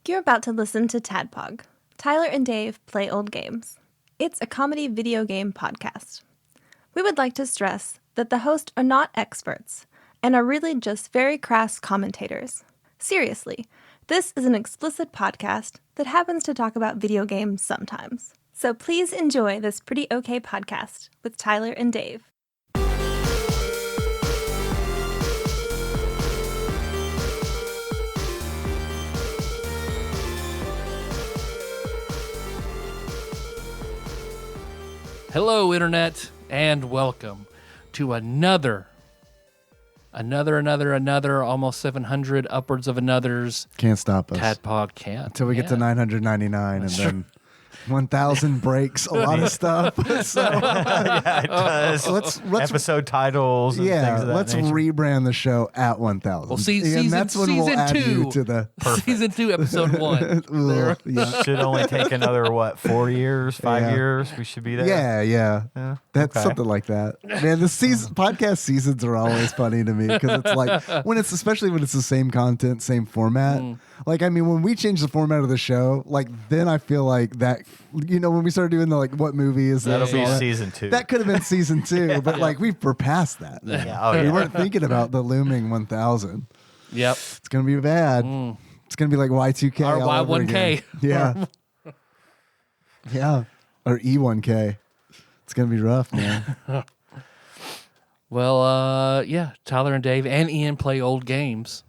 You're about to listen to TADPOG. Tyler and Dave play old games. It's a comedy video game podcast. We would like to stress that the hosts are not experts and are really just very crass commentators. Seriously, this is an explicit podcast that happens to talk about video games sometimes. So please enjoy this pretty okay podcast with Tyler and Dave. Hello, Internet, and welcome to another, almost 700, upwards of another's. Can't stop us. TADPOG can't. Until we get to 999, and then 1,000 breaks a lot of stuff. So, Yeah, it does. let's Episode titles and things of that let's nature. rebrand the show at 1,000. Well, and that's when we'll add you to the Season 2, Episode 1. Ooh, yeah. Should only take another, 4 years, 5 Yeah. years? We should be there. Yeah. That's okay. something like that. Man, the podcast seasons are always funny to me because it's like especially when it's the same content, same format. Like, I mean, when we change the format of the show, like, then I feel like that, when we started doing the, what movie is that? That'll be season 2. That could have been season 2, but we've surpassed that. Yeah. We weren't thinking about the looming 1,000. Yep. It's going to be bad. It's going to be like Y2K. Or all over Y1K. again. Yeah. Yeah. Or E1K. It's going to be rough, man. Well, Tyler and Dave and Ian play old games.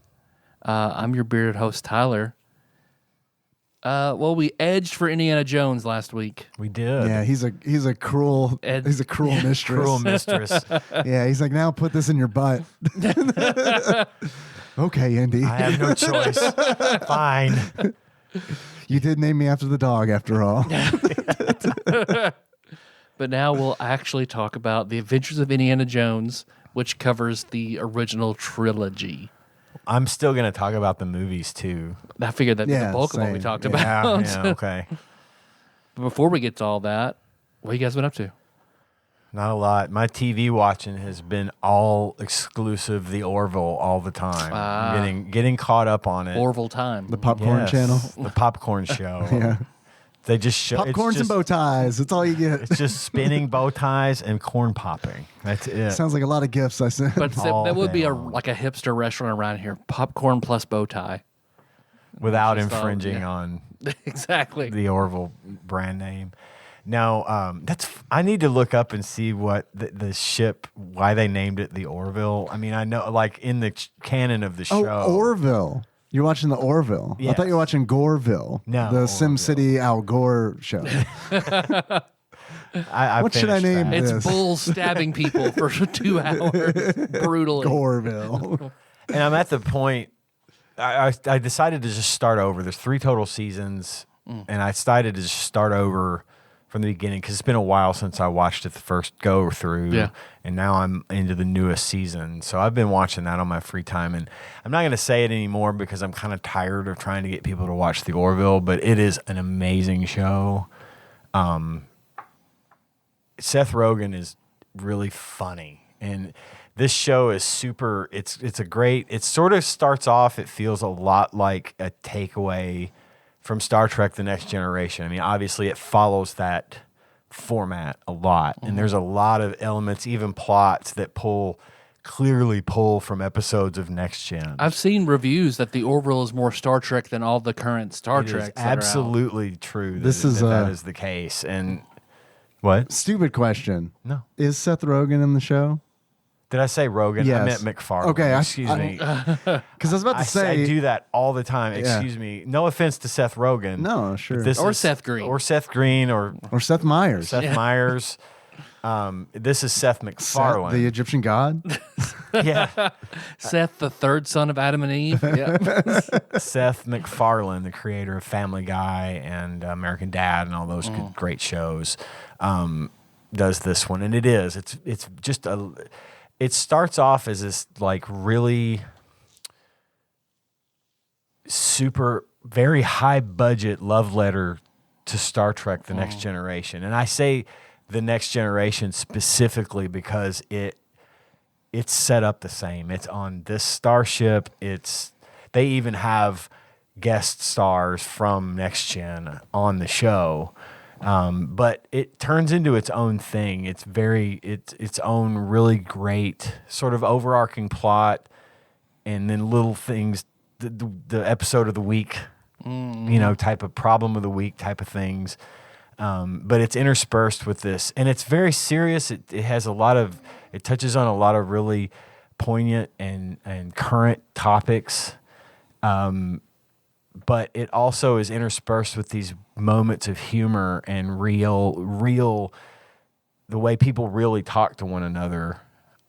I'm your bearded host, Tyler. We edged for Indiana Jones last week. We did. Yeah, he's a cruel mistress. Cruel mistress. Yeah, he's like, now put this in your butt. Okay, Indy. I have no choice. Fine. You did name me after the dog, after all. But now we'll actually talk about The Adventures of Indiana Jones, which covers the original trilogy. I'm still going to talk about the movies, too. I figured that'd be Yeah, the bulk of what we same. talked Yeah. about. Yeah, okay. But before we get to all that, what have you guys been up to? Not a lot. My TV watching has been all exclusive The Orville all the time. I'm getting caught up on it. Orville time. The popcorn Yes, channel. The popcorn show. Yeah. They just show Popcorns and bow ties. That's all you get. It's just spinning bow ties and corn popping. That's it. Sounds like a lot of gifts I sent. But all that would be day a long. like a hipster restaurant around here. Popcorn plus bow tie. Without Just all- infringing yeah. on Exactly. the Orville brand name. No, I need to look up and see what the ship, why they named it the Orville. I mean, I know, like in the canon of the show. Oh, Orville. You're watching the Orville. I Yes. thought you were watching Goreville. No, The Orville. SimCity Al Gore show. I What should I finished name that. it? It's Yes. bulls stabbing people for 2 hours brutally. Goreville. And I'm at the point, I decided to just start over. There's 3 total seasons, and I decided to just start over from the beginning because it's been a while since I watched it the first go through. Yeah. And now I'm into the newest season. So I've been watching that on my free time. And I'm not going to say it anymore because I'm kind of tired of trying to get people to watch The Orville, but it is an amazing show. Seth Rogen is really funny. And this show is super, it's a great, it sort of starts off, it feels a lot like a takeaway from Star Trek The Next Generation. I mean, obviously it follows that format a lot. And there's a lot of elements, even plots that clearly pull from episodes of Next Gen. I've seen reviews that the Orville is more Star Trek than all the current Star It is Treks. absolutely true that, This is, that is the case. And what? Stupid question. No. Is Seth Rogen in the show? Did I say Rogan? Yes. I meant McFarlane. Okay, Excuse me. Because I was about to say. I do that all the time. Yeah. Excuse me. No offense to Seth Rogen. No, sure. Or Seth Green. Or Seth Green or Or Seth Meyers. Seth Myers. This is Seth Seth, MacFarlane. the Egyptian god. Yeah. Seth, the third son of Adam and Eve. Yeah. Seth MacFarlane, the creator of Family Guy and American Dad and all those good, great shows, does this one. And it's just it starts off as this like really super, very high budget love letter to Star Trek: The Next Generation. And I say The Next Generation specifically because it's set up the same. It's on this starship. They even have guest stars from Next Gen on the show. But it turns into its own thing. It's its own really great sort of overarching plot, and then little things, the episode of the week, type of problem of the week type of things. But it's interspersed with this, and it's very serious. It touches on a lot of really poignant and current topics. But it also is interspersed with these moments of humor and real, the way people really talk to one another,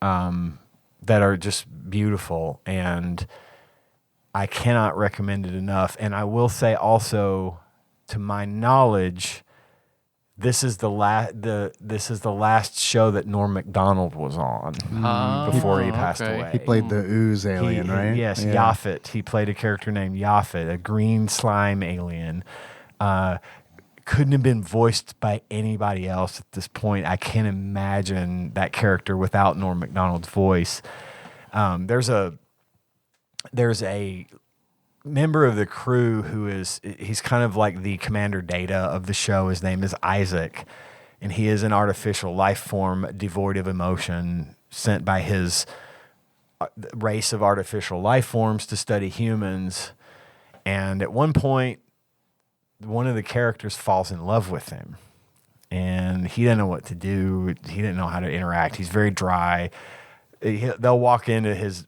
that are just beautiful. And I cannot recommend it enough. And I will say also, to my knowledge, this is the last show that Norm Macdonald was on before he passed away. He played the ooze alien, right? Yes, yeah. Yaphet. He played a character named Yaphet, a green slime alien. Couldn't have been voiced by anybody else at this point. I can't imagine that character without Norm Macdonald's voice. There's a member of the crew he's kind of like the Commander Data of the show. His name is Isaac, and he is an artificial life form devoid of emotion sent by his race of artificial life forms to study humans. And at one point, one of the characters falls in love with him, and he didn't know what to do. He didn't know how to interact. He's very dry. They'll walk into his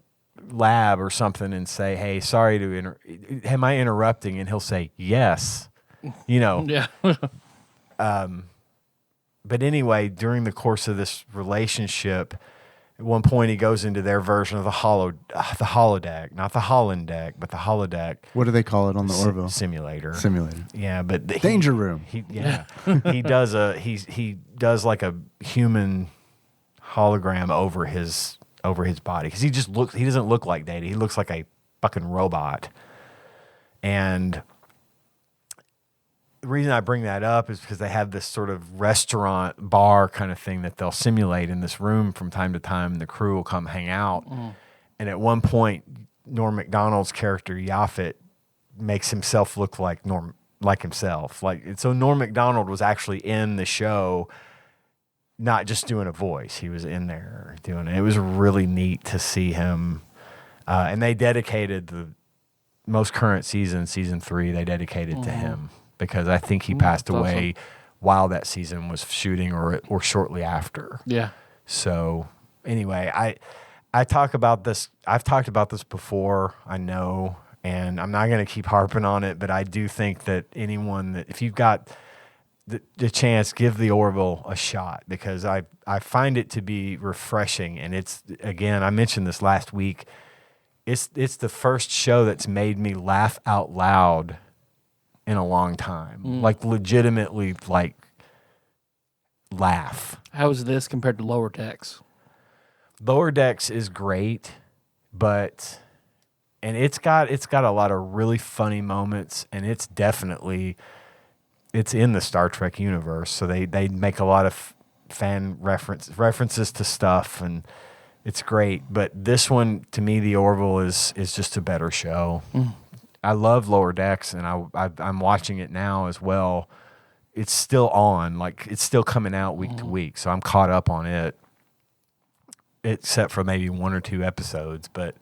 lab or something and say, "Hey, sorry to am I interrupting?" And he'll say, "Yes." Yeah. But anyway, during the course of this relationship, at one point he goes into their version of the holodeck, not the holodeck, but the holodeck. What do they call it on the Orville? Simulator. Yeah, but Danger room. He does like a human hologram over his body, because he doesn't look like Data. He looks like a fucking robot. And the reason I bring that up is because they have this sort of restaurant bar kind of thing that they'll simulate in this room from time to time. The crew will come hang out. And at one point, Norm Macdonald's character Yaphet makes himself look like himself. So Norm Macdonald was actually in the show, not just doing a voice. He was in there doing it. It was really neat to see him. And they dedicated the most current season 3, they dedicated to him, because I think he passed away while that season was shooting or shortly after. Yeah. So anyway, I've talked about this before, I know, and I'm not going to keep harping on it, but I do think that if you've got the chance, give the Orville a shot, because I find it to be refreshing. And it's, again, I mentioned this last week, it's the first show that's made me laugh out loud in a long time. Like legitimately laugh. How is this compared to Lower Decks? Lower Decks is great, and it's got a lot of really funny moments, and it's in the Star Trek universe, so they make a lot of fan references to stuff, and it's great. But this one, to me, the Orville is just a better show. I love Lower Decks, and I'm watching it now as well. It's still on, it's still coming out week to week, so I'm caught up on it, except for maybe 1 or 2 episodes. But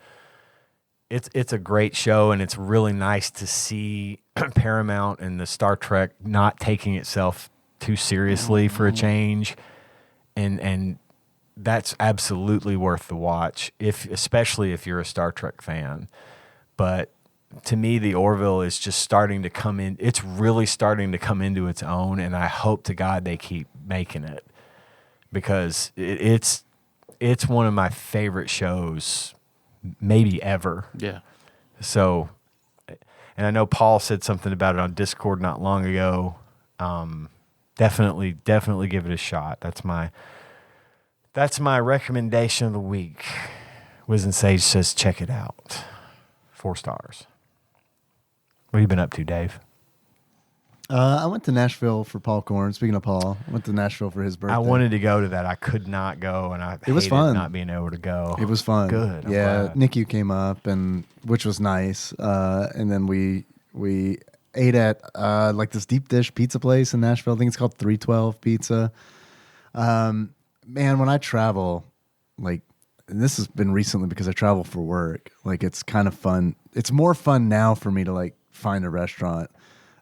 it's a great show, and it's really nice to see Paramount and the Star Trek not taking itself too seriously for a change, and that's absolutely worth the watch, especially if you're a Star Trek fan. But to me, the Orville is just starting to come in. It's really starting to come into its own, and I hope to God they keep making it, because it's one of my favorite shows, maybe ever. Yeah. So, and I know Paul said something about it on Discord not long ago. Definitely give it a shot. That's my recommendation of the week. Wiz and Sage says check it out. 4 stars. What have you been up to, Dave? I went to Nashville for Paul Korn. Speaking of Paul, I went to Nashville for his birthday. I wanted to go to that. I could not go, and it was fun. Not being able to go. It was fun. Good. Yeah, NICU came up, which was nice. And then we We ate at like this deep dish pizza place in Nashville. I think it's called 312 Pizza. Man, when I travel, like, and this has been recently because I travel for work, like it's kind of fun. It's more fun now for me to like find a restaurant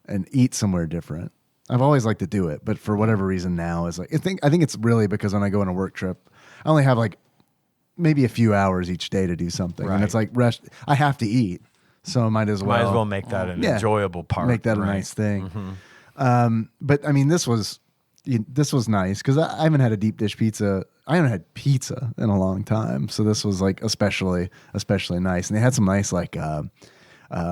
and eat somewhere different. I've always liked to do it, but for whatever reason now is like I think it's really because when I go on a work trip, I only have like maybe a few hours each day to do something, and it's like I have to eat, so I might as well make that an enjoyable part. Make that a nice thing. But I mean, this was nice because I haven't had a deep dish pizza. I haven't had pizza in a long time, so this was like especially nice. And they had some nice like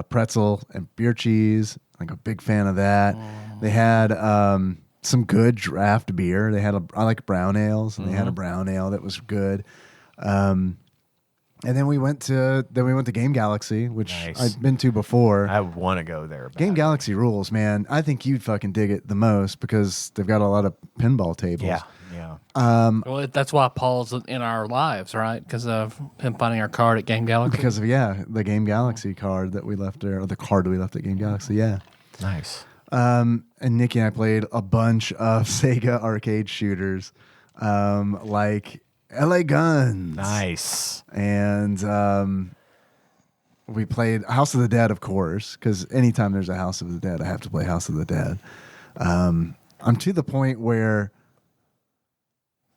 pretzel and beer cheese. Like a big fan of that. They had some good draft beer. They had I like brown ales, and they had a brown ale that was good. And then we went to Game Galaxy, which I'd been to before. I want to go there. Game Galaxy rules, man. I think you'd fucking dig it the most because they've got a lot of pinball tables. Yeah. Well, that's why Paul's in our lives, right? Because of him finding our card at Game Galaxy. Because of the Game Galaxy card that we left there, or the card we left at Game Galaxy. Yeah. Nice. And Nikki and I played a bunch of Sega arcade shooters, like LA Guns. Nice. And we played House of the Dead, of course, because anytime there's a House of the Dead, I have to play House of the Dead. I'm to the point where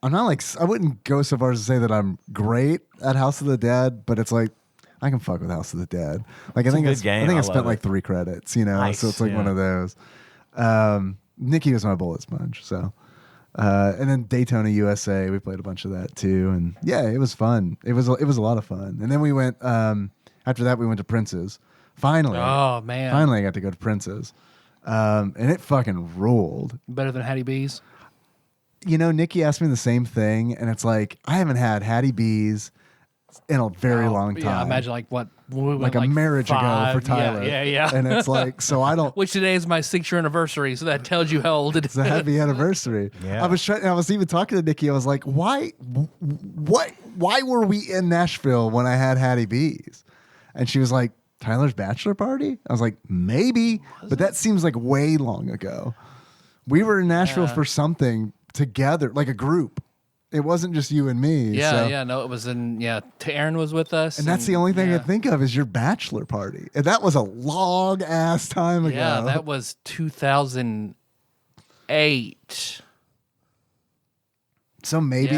I'm not like, I wouldn't go so far as to say that I'm great at House of the Dead, but it's like, I can fuck with House of the Dead. Like I think I spent like 3 credits, you know, nice. So it's like one of those. Nikki was my bullet sponge, so. And then Daytona USA, we played a bunch of that too, and yeah, it was fun. It was a lot of fun. And then we went after that we went to Prince's. Finally, oh man, finally I got to go to Prince's, and it fucking ruled. Better than Hattie B's. You know, Nikki asked me the same thing, and it's like I haven't had Hattie B's in a very long time. Yeah, imagine like what we like a marriage 5, ago for Tyler. Yeah. And it's like, so I don't. Which today is my 6-year anniversary, so that tells you how old it is. It's a happy anniversary. Yeah. I was even talking to Nikki. I was like, why were we in Nashville when I had Hattie B's? And she was like, Tyler's bachelor party? I was like, maybe, but that seems like way long ago. We were in Nashville for something together, like a group. It wasn't just you and me. Yeah, no, it was Taryn was with us. And that's the only thing I think of is your bachelor party. And that was a long ass time ago. Yeah, that was 2008. So maybe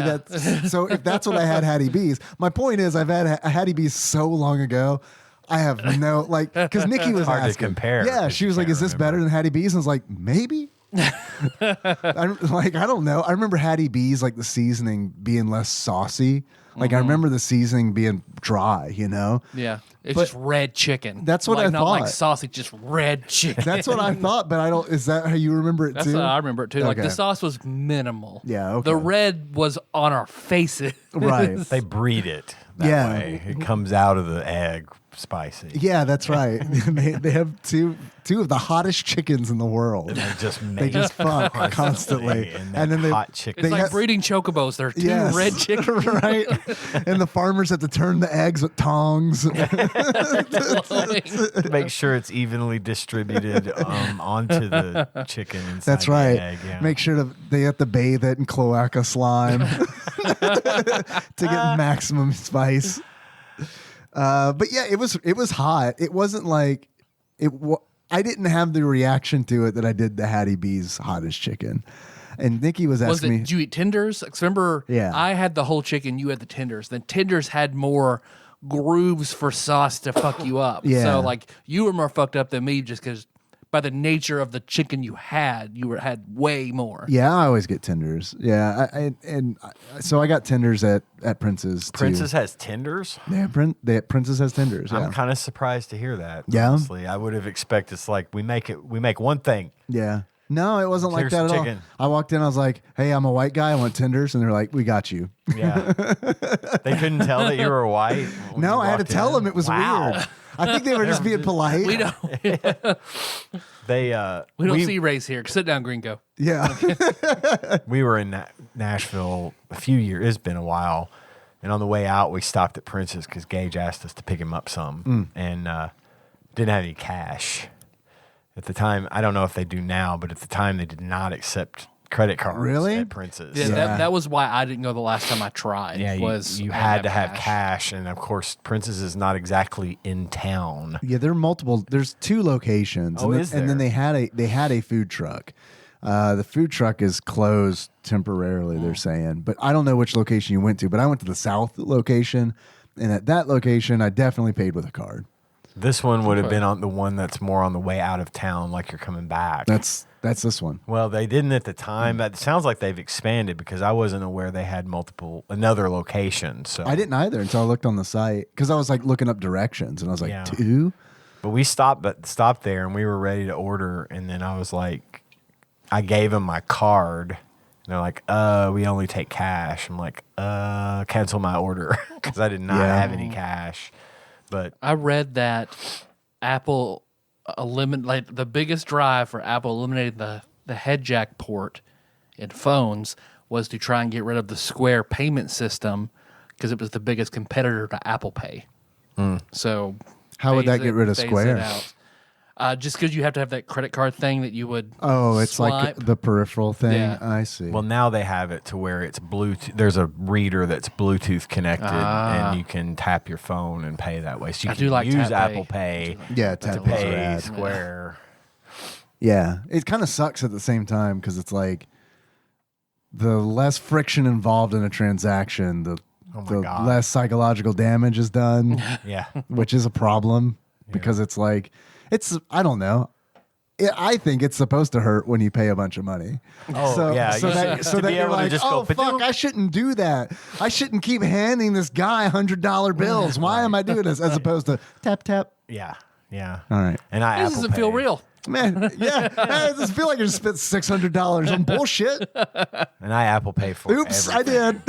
so if that's what I had Hattie B's. My point is I've had a Hattie B's so long ago. I have no, like, because Nikki was hard asking. to compare. Yeah, she was like, is this better than Hattie B's? And I was like, maybe. I don't know. I remember Hattie B's, like the seasoning being less saucy. Like I remember the seasoning being dry, you know? Yeah. It's just red chicken. That's what I not thought. like sausage, just red chicken. That's what I thought, but I don't, is that how you remember it That's too? how I remember it too. Like Okay. the sauce was minimal. Yeah, okay. The red was on our faces. Right. They breed it that way. It comes out of the egg spicy. Yeah, that's right. they have two of the hottest chickens in the world. They just They just fuck constantly. And then hot chicken. It's like have- breeding chocobos. They're two Yes. red chickens. Right. And the farmers have to turn the eggs with tongs. Make sure it's evenly distributed onto the chicken inside That's right. the egg. Yeah. Make sure they have to bathe it in cloaca slime to get maximum spice. But yeah, it was hot. It wasn't like I didn't have the reaction to it that I did the Hattie B's hottest chicken. And Nikki was asking me, did you eat tenders? 'Cause remember, Yeah. I had the whole chicken, you had the tenders. Then tenders had more grooves for sauce to fuck you up. Yeah. So like you were more fucked up than me just because by the nature of the chicken you had had way more. yeah, I always get tenders. Yeah, so I got tenders at Prince's. Too. Princess has tenders? Prince's has tenders. Yeah. I'm kind of surprised to hear that. Yeah? Honestly, I would have expected it's like we make one thing. Yeah. No, it wasn't like Here's that the at all. chicken. I walked in, I was like, hey, I'm a white guy, I want tenders. And they're like, we got you. Yeah. They couldn't tell that you were white. when No, you I had to walked tell in? them it was Wow. weird. I think they were just being polite. We don't We see race here. Sit down, Gringo. Yeah. we were in Nashville a few years. It's been a while, and on the way out, we stopped at Prince's because Gage asked us to pick him up some, and didn't have any cash. At the time, I don't know if they do now, but at the time they did not accept credit cards Really? at Prince's. Yeah, Yeah. that was why I didn't go the last time I tried. Yeah, was you I had to have cash, and of course, Prince's is not exactly in town. Yeah, there are multiple. There's 2 locations. Oh, and is and then there? they had a food truck. The food truck is closed temporarily. They're saying, but I don't know which location you went to. But I went to the south location, and at that location, I definitely paid with a card. This one would have been on the one that's more on the way out of town, like you're coming back. That's this one. Well, they didn't at the time. But it sounds like they've expanded because I wasn't aware they had another location. So I didn't either until I looked on the site because I was like looking up directions, and I was like, Yeah. 2? But we stopped there, and we were ready to order, and then I was like, I gave them my card. And they're like, we only take cash. I'm like, cancel my order because I did not have any cash. But I read that Apple the biggest drive for Apple eliminating the head jack port in phones was to try and get rid of the Square payment system because it was the biggest competitor to Apple Pay. So How would that get rid of phase Square? it out. Just because you have to have that credit card thing that you would Oh, it's swipe. like the peripheral thing. Yeah. I see. well, now they have it to where it's Bluetooth. There's a reader that's Bluetooth connected, and you can tap your phone and pay that way. So you I can do like use Tap Pay. Apple Pay yeah, to tap pays are pay rad. Square. Yeah, it kind of sucks at the same time because it's like the less friction involved in a transaction, the God. less psychological damage is done, Yeah. which is a problem because it's like I don't know. I think it's supposed to hurt when you pay a bunch of money. Oh, yeah. So You that, should- so to that be you're able to like, just oh, go, fuck, I shouldn't do that. I shouldn't keep handing this guy $100 bills. Why am I doing this? As opposed to tap, tap. Yeah. Yeah. All right. And I This Apple doesn't feel Pay. real. Man, yeah. I just feel like I just spent $600 on bullshit. And I Apple Pay for Oops, everything. I did.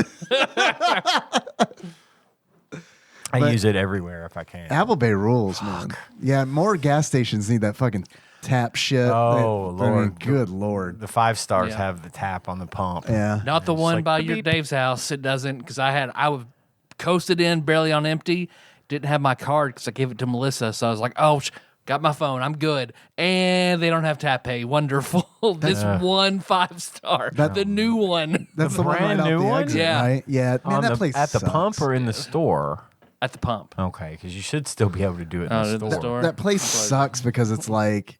I But- use it everywhere if I can. Apple Pay rules, man. Yeah, more gas stations need that fucking tap shit. Oh, I mean, Lord. good Lord. The 5 stars Yeah. have the tap on the pump. Yeah. Not the It's one like by beep, your beep. Dave's house. It doesn't because I was coasted in barely on empty. Didn't have my card because I gave it to Melissa. So I was like, oh, got my phone. I'm good. And they don't have tap pay. Wonderful. This one 5-star. The new one That's the one brand right new off the one? exit, Yeah. right? Yeah, man, On that the- place at the sucks. pump or in the store? at the pump. Okay, because you should still be able to do it in Oh, the in the store. store? That place sucks because it's like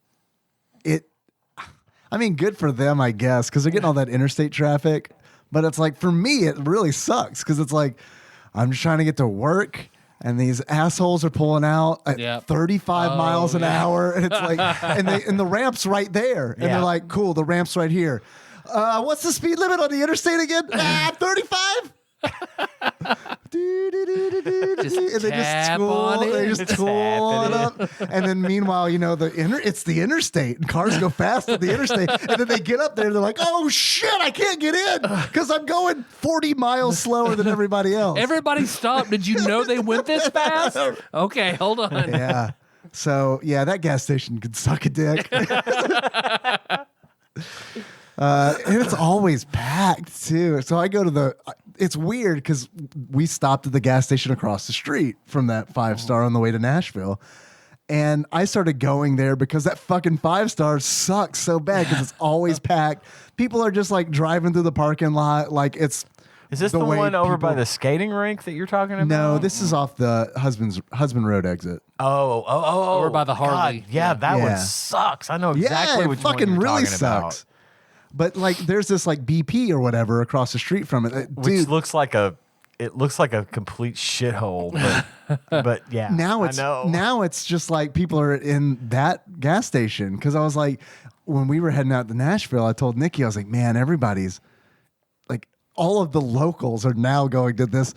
I mean, good for them, I guess, because they're getting all that interstate traffic. But it's like, for me, it really sucks because it's like, I'm just trying to get to work and these assholes are pulling out at Yep. 35 miles an yeah. hour. And it's like, and the ramp's right there. And Yeah. they're like, cool, the ramp's right here. What's the speed limit on the interstate again? 35? Just And they tap on it. They just Just tool it tapping up. And then meanwhile, you know, it's the interstate and cars go fast at the interstate. And then they get up there and they're like, oh shit, I can't get in because I'm going 40 miles slower than everybody else. Everybody stopped. Did you know they went this fast? Okay, hold on. Yeah. So yeah, that gas station could suck a dick. And it's always packed too. So I go to it's weird because we stopped at the gas station across the street from that 5-star on the way to Nashville. And I started going there because that fucking 5-star sucks so bad because it's always packed. People are just like driving through the parking lot. Like it's. Is this the way one over by people- the skating rink that you're talking about? No, this is off the husband road exit. Oh. Over by the Harley. God, yeah, that Yeah. one sucks. I know Yeah, exactly it which one fucking you're really talking about. sucks. But like, there's this like BP or whatever across the street from it. Which Dude, looks like a complete shithole, but yeah. now it's just like people are in that gas station because I was like, when we were heading out to Nashville, I told Nikki, I was like, man, everybody's like, all of the locals are now going to this.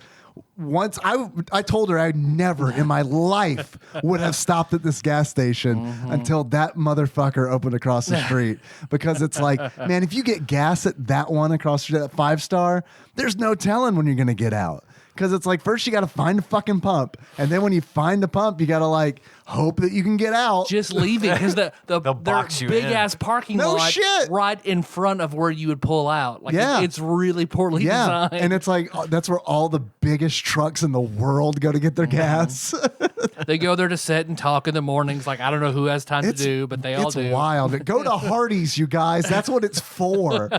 Once I told her I never in my life would have stopped at this gas station until that motherfucker opened across the street because it's like, man, if you get gas at that one across the street, that 5-star, there's no telling when you're going to get out. Because it's like, first you got to find a fucking pump. And then when you find the pump, you got to like hope that you can get out. Just leaving because their box you big in. ass parking No lot shit. right in front of where you would pull out. Like Yeah. it's really poorly designed. And it's like that's where all the biggest trucks in the world go to get their gas. They go there to sit and talk in the mornings. Like I don't know who has time to do, but they all it's do. wild. Go to Hardee's, you guys. That's what it's for.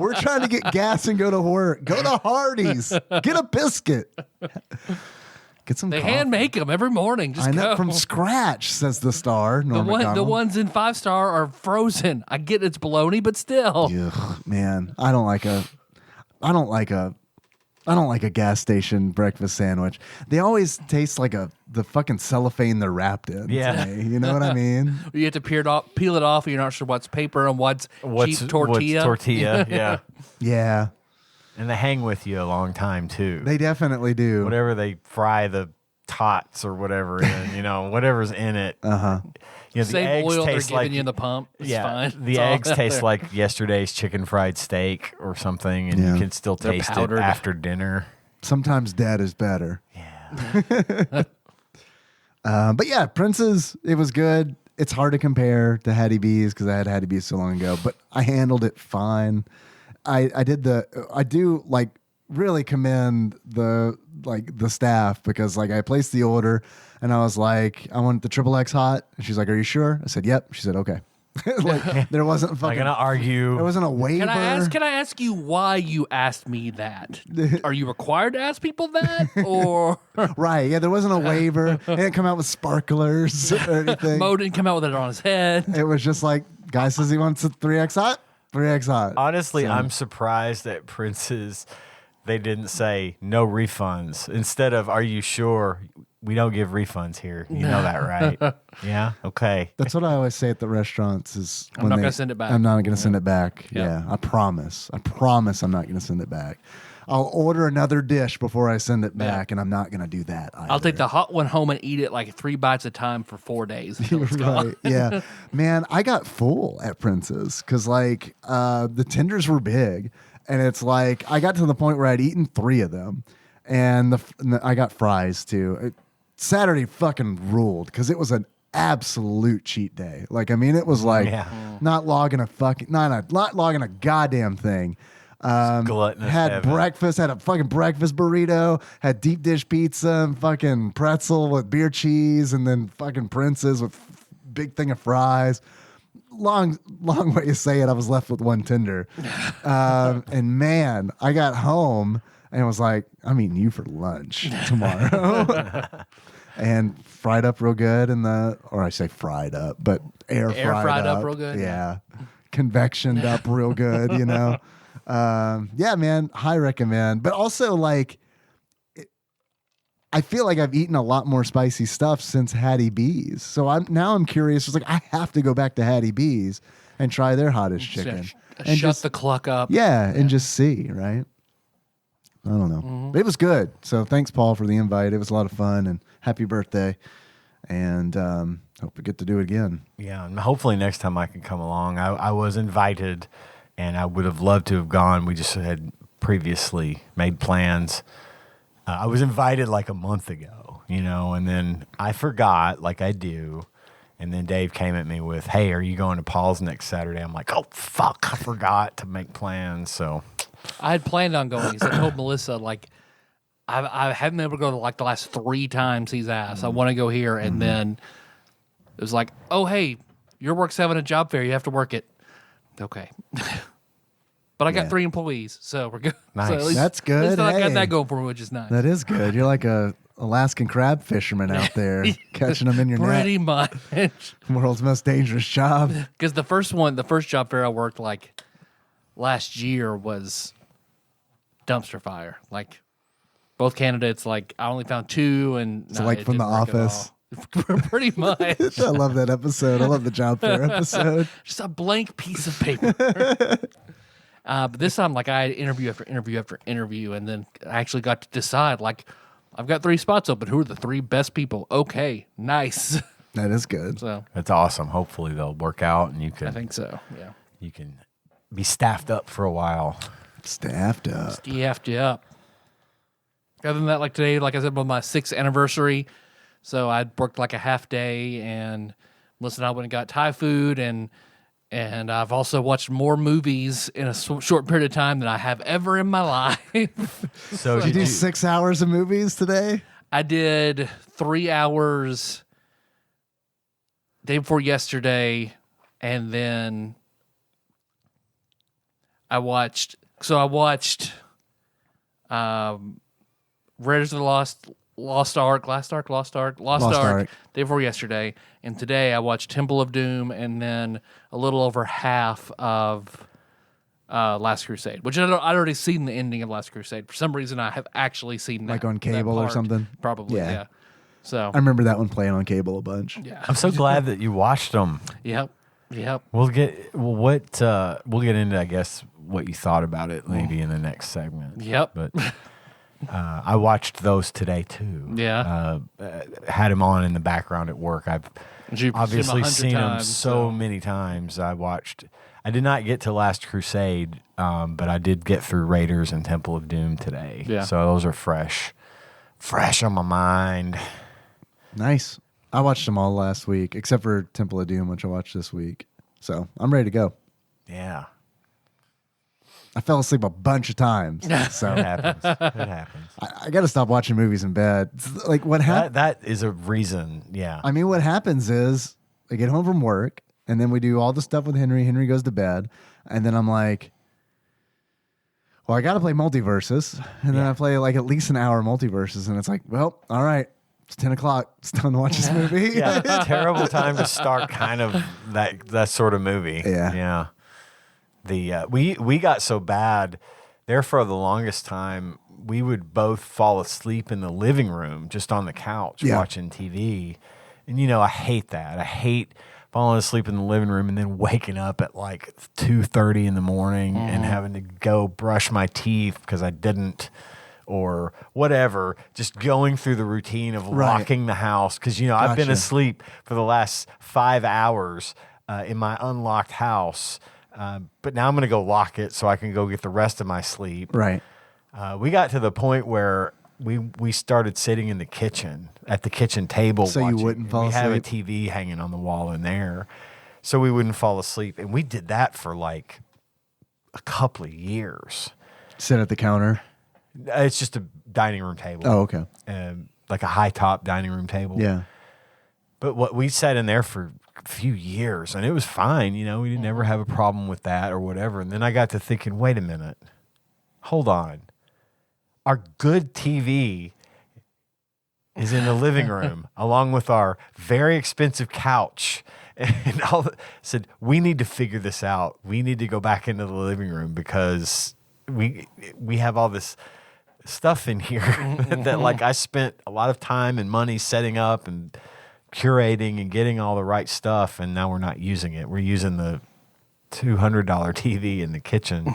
We're trying to get gas and go to work. Go to Hardee's. Get a biscuit. Get some They coffee. hand make them every morning. Just I know, go. from scratch, says the star. Norm the Macdonald. ones in 5-star are frozen. I get it's bologna, but still. Ugh, man, I don't like a gas station breakfast sandwich. They always taste like the fucking cellophane they're wrapped in. Yeah. to me. You know what I mean? You have to peel it off, and you're not sure what's paper and what's cheap tortilla. What's tortilla, yeah. Yeah, And they hang with you a long time, too. they definitely do. Whatever they fry the tots or whatever in, whatever's in it. Uh-huh. The Same eggs oil they're taste giving like you in the pump. It's yeah, fine. the It's all eggs out taste there. like yesterday's chicken fried steak or something, and Yeah. you can still They're taste it powdered. after dinner. Sometimes dead is better. Yeah. But yeah, Prince's, it was good. It's hard to compare to Hattie B's because I had Hattie B's so long ago, but I handled it fine. I do like really commend the staff because like I placed the order and I was like, I want the XXX hot. And she's like, are you sure? I said, yep. She said, okay. Like there wasn't I'm fucking, gonna argue. there wasn't a waiver. Can I ask you why you asked me that? Are you required to ask people that, or Right. Yeah. There wasn't a waiver. It didn't come out with sparklers or anything. Mo didn't come out with it on his head? It was just like, guy says he wants a 3X hot. 3X hot. Honestly, I'm surprised that Prince's they didn't say no refunds instead of are you sure we don't give refunds here. You know that, right? Yeah. Okay. That's what I always say at the restaurants is I'm not gonna send it back. I'm not going to send it back. Yeah. Yeah, I promise. I promise I'm not going to send it back. I'll order another dish before I send it back, and I'm not going to do that either. I'll take the hot one home and eat it like 3 bites at a time for 4 days. Until it's gone. Right. Yeah. Man, I got full at Prince's because like the tenders were big, and it's like I got to the point where I'd eaten 3 of them, and I got fries too. Saturday fucking ruled because it was an absolute cheat day. Like, I mean, it was like not logging a goddamn thing. Gluttonous Had heaven. breakfast, had a fucking breakfast burrito, had deep dish pizza and fucking pretzel with beer cheese, and then fucking Prince's with big thing of fries. Long way to say it. I was left with one tender. And man, I got home and was like, I'm eating you for lunch tomorrow. And fried up real good or I say fried up, but air fried up real good. Yeah. Convectioned up real good, you know? Yeah, man, high recommend. But also like, I feel like I've eaten a lot more spicy stuff since Hattie B's. So I'm curious. It's like, I have to go back to Hattie B's and try their hottest chicken. And Shut the cluck up. yeah, and just see, right? I don't know. But it was good. So thanks, Paul, for the invite. It was a lot of fun, and happy birthday. And hope we get to do it again. Yeah, and hopefully next time I can come along. I was invited, and I would have loved to have gone. We just had previously made plans. I was invited like a month ago, and then I forgot, like I do. And then Dave came at me with, hey, are you going to Paul's next Saturday? I'm like, oh, fuck, I forgot to make plans. So I had planned on going. So I told Melissa, like, I haven't been able to go like the last 3 times he's asked. I want to go here. And then it was like, oh, hey, your work's having a job fair. You have to work it. Okay. But I got 3 employees, so we're good. Nice. So at least, That's good. At least I got Hey. that going for me, which is nice. That is good. You're like a Alaskan crab fisherman out there catching them in your Pretty net. much. World's most dangerous job. Because the first job fair I worked like last year was dumpster fire. Like both candidates, like I only found 2, and So like it from The didn't work at Office. all. Pretty much. I love that episode. I love the job fair episode. Just a blank piece of paper. But this time, like I had interview after interview after interview, and then I actually got to decide. Like, I've got 3 spots open. Who are the 3 best people? Okay, nice. That is good. So that's awesome. Hopefully they'll work out, and you I can think so. Yeah. be staffed up for a while. Staffed up. Staffed you up. Other than that, like today, like I said, was my 6th anniversary. So I worked like a half day, and Melissa and I went and got Thai food, and I've also watched more movies in a short period of time than I have ever in my life. So Did you do 6 hours of movies today? I did 3 hours day before yesterday, and then I watched Raiders of the Lost Ark day before yesterday, and today I watched Temple of Doom, and then a little over half of Last Crusade, which I'd already seen the ending of Last Crusade. For some reason, I have actually seen that, Like on that cable or part. something? Probably, Yeah. yeah. So I remember that one playing on cable a bunch. yeah, I'm so glad that you watched them. yep. We'll get into, I guess, what you thought about it maybe in the next segment. Yep. But I watched those today too. Yeah. Had them on in the background at work. I've You've obviously seen seen them times, so many times. I did not get to Last Crusade, but I did get through Raiders and Temple of Doom today. Yeah. So those are fresh on my mind. Nice. I watched them all last week, except for Temple of Doom, which I watched this week. So I'm ready to go. Yeah. I fell asleep a bunch of times. So It happens. It happens. I got to stop watching movies in bed. It's like what happens? That is a reason. Yeah. I mean, what happens is I get home from work and then we do all the stuff with Henry. Henry goes to bed. And then I'm like, well, I got to play Multiverses. And then I play like at least an hour Multiverses. And it's like, well, all right, it's 10 o'clock. It's time to watch this movie. Yeah, terrible time to start kind of that sort of movie. Yeah. Yeah. The we got so bad there for the longest time. We would both fall asleep in the living room, just on the couch watching TV. And I hate that. I hate falling asleep in the living room and then waking up at like 2:30 in the morning and having to go brush my teeth because I didn't, or whatever, just going through the routine of locking the house. Because, I've been asleep for the last 5 hours in my unlocked house. But now I'm going to go lock it so I can go get the rest of my sleep. Right. We got to the point where we started sitting in the kitchen, at the kitchen table. So you wouldn't fall We have a asleep? TV hanging on the wall in there, so we wouldn't fall asleep. And we did that for like a couple of years. Sit at the counter. It's just a dining room table. Oh, okay. Like a high top dining room table. Yeah. But what we sat in there for a few years, and it was fine. We didn't ever have a problem with that or whatever. And then I got to thinking, wait a minute, hold on. Our good TV is in the living room, along with our very expensive couch. And said, we need to figure this out. We need to go back into the living room because we have all this stuff in here that like I spent a lot of time and money setting up and curating and getting all the right stuff, and now we're not using it. We're using the $200 TV in the kitchen,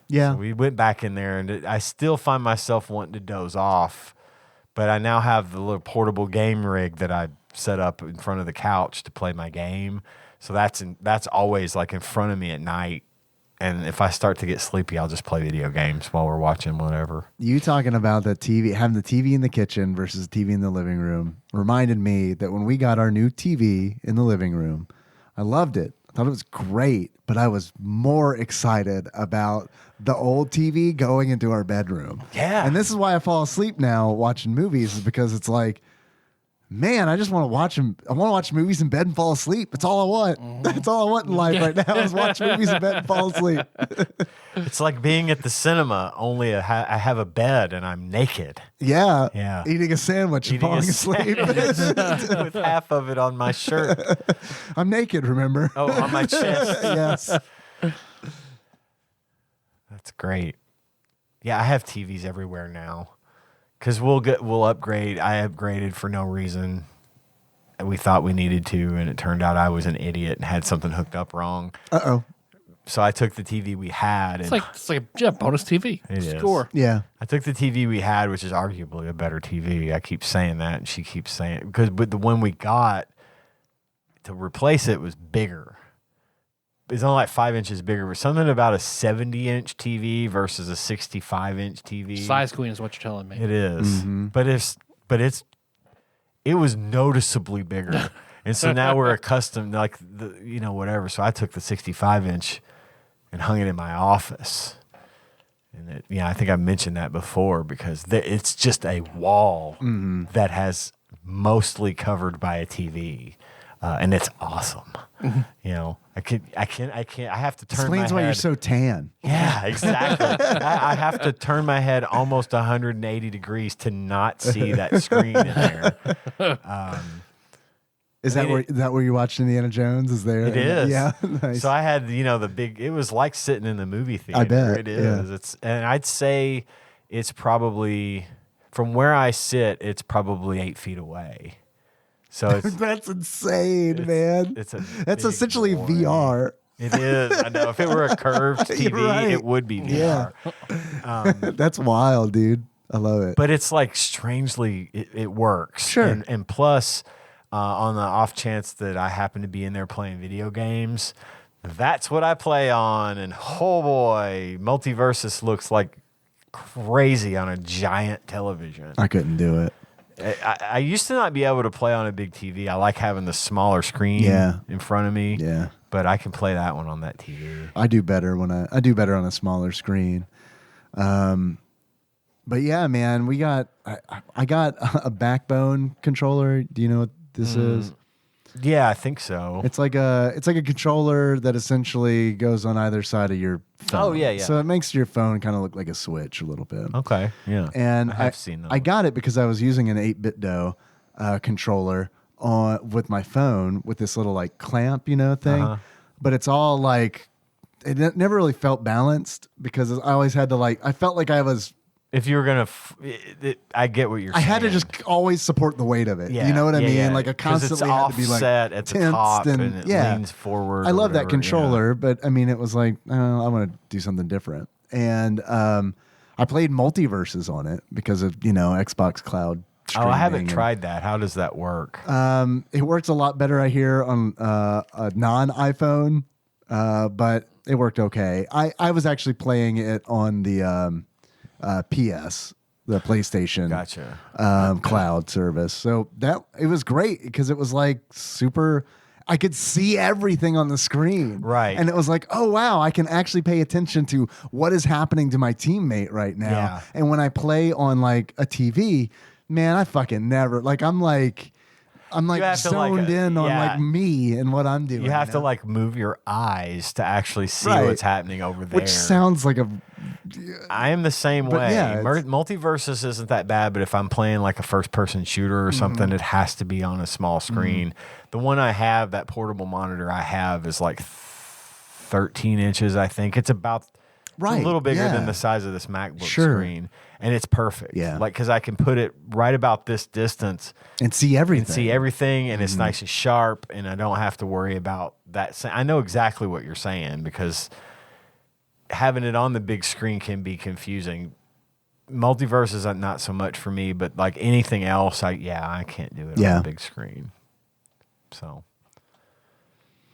Yeah. So we went back in there, and I still find myself wanting to doze off, but I now have the little portable game rig that I set up in front of the couch to play my game. So that's always like in front of me at night. And if I start to get sleepy, I'll just play video games while we're watching whatever. You talking about the TV, having the TV in the kitchen versus TV in the living room reminded me that when we got our new TV in the living room, I loved it. I thought it was great, but I was more excited about the old TV going into our bedroom. Yeah. And this is why I fall asleep now watching movies, is because it's like, man, I just want to watch them. I want to watch movies in bed and fall asleep. That's all I want. That's all I want in life right now is watch movies in bed and fall asleep. It's like being at the cinema, only I have a bed and I'm naked. Yeah. Yeah. Eating a sandwich and Eating a falling asleep. with half of it on my shirt. I'm naked, remember? Oh, on my chest. Yes. That's great. Yeah, I have TVs everywhere now. Because we'll upgrade. I upgraded for no reason. We thought we needed to, and it turned out I was an idiot and had something hooked up wrong. Uh-oh. So I took the TV we had. It's like bonus TV. It is. Score. Yeah. I took the TV we had, which is arguably a better TV. I keep saying that, and she keeps saying it. But the one we got to replace it was bigger. It's only like 5 inches bigger, but something about a 70-inch TV versus a 65-inch TV. Size queen is what you're telling me. It is. Mm-hmm. But it's it was noticeably bigger. And so now we're accustomed, like, whatever. So I took the 65-inch and hung it in my office. And I think I mentioned that before because it's just a wall that has mostly covered by a TV. And it's awesome. I have to turn my Explains head. why you're so tan. Yeah, exactly. I have to turn my head almost 180 degrees to not see that screen in there. Is that where you watched Indiana Jones? Is there? It is. Yeah. Nice. So I had, the big, it was like sitting in the movie theater. I bet. It is. Yeah. And I'd say it's probably, from where I sit, it's probably 8 feet away. So it's, That's insane, man. That's big essentially boy. VR. It is. I know. If it were a curved TV, right. it would be VR. Yeah. That's wild, dude. I love it. But it's like strangely, it works. Sure. And plus, on the off chance that I happen to be in there playing video games, that's what I play on. And oh boy, Multiversus looks like crazy on a giant television. I couldn't do it. I used to not be able to play on a big TV. I like having the smaller screen in front of me. Yeah. But I can play that one on that TV. I do better I do better on a smaller screen. But yeah, man, I got a Backbone controller. Do you know what this is? Yeah, I think so. It's like a controller that essentially goes on either side of your phone. Oh, yeah. So it makes your phone kind of look like a Switch a little bit. Okay, yeah. And I have seen those. I got it because I was using an 8BitDo controller with my phone with this little like clamp, thing. But it's all like it never really felt balanced because I always had to I felt like I was. If you were gonna, I get what you're saying. I had to just always support the weight of it. Yeah, You know what I mean? yeah. Like I 'Cause constantly it's had to be like offset at the tensed top and it leans forward. I or love that whatever, controller, but I mean, it was like, I want to do something different. And I played Multiverses on it because of, Xbox Cloud streaming. Oh, I haven't tried that. How does that work? It works a lot better, I hear, on a non-iPhone, but it worked okay. I was actually playing it on the PS, the PlayStation cloud service. So it was great because it was like super. I could see everything on the screen. Right. And it was like, oh, wow, I can actually pay attention to what is happening to my teammate right now. Yeah. And when I play on like a TV, man, I fucking never, I'm zoned in on like me and what I'm doing. You have to like move your eyes to actually see what's happening over there. Which sounds like I am the same way. Yeah, Multiversus isn't that bad, but if I'm playing like a first-person shooter or something, it has to be on a small screen. The one I have, that portable monitor I have, is like 13 inches, I think. It's about a little bigger than the size of this MacBook screen. And it's perfect. Yeah. Like, because I can put it right about this distance and see everything. And it's nice and sharp, and I don't have to worry about that. I know exactly what you're saying because having it on the big screen can be confusing. Multiverse is not so much for me, but like anything else, I can't do it on the big screen. So,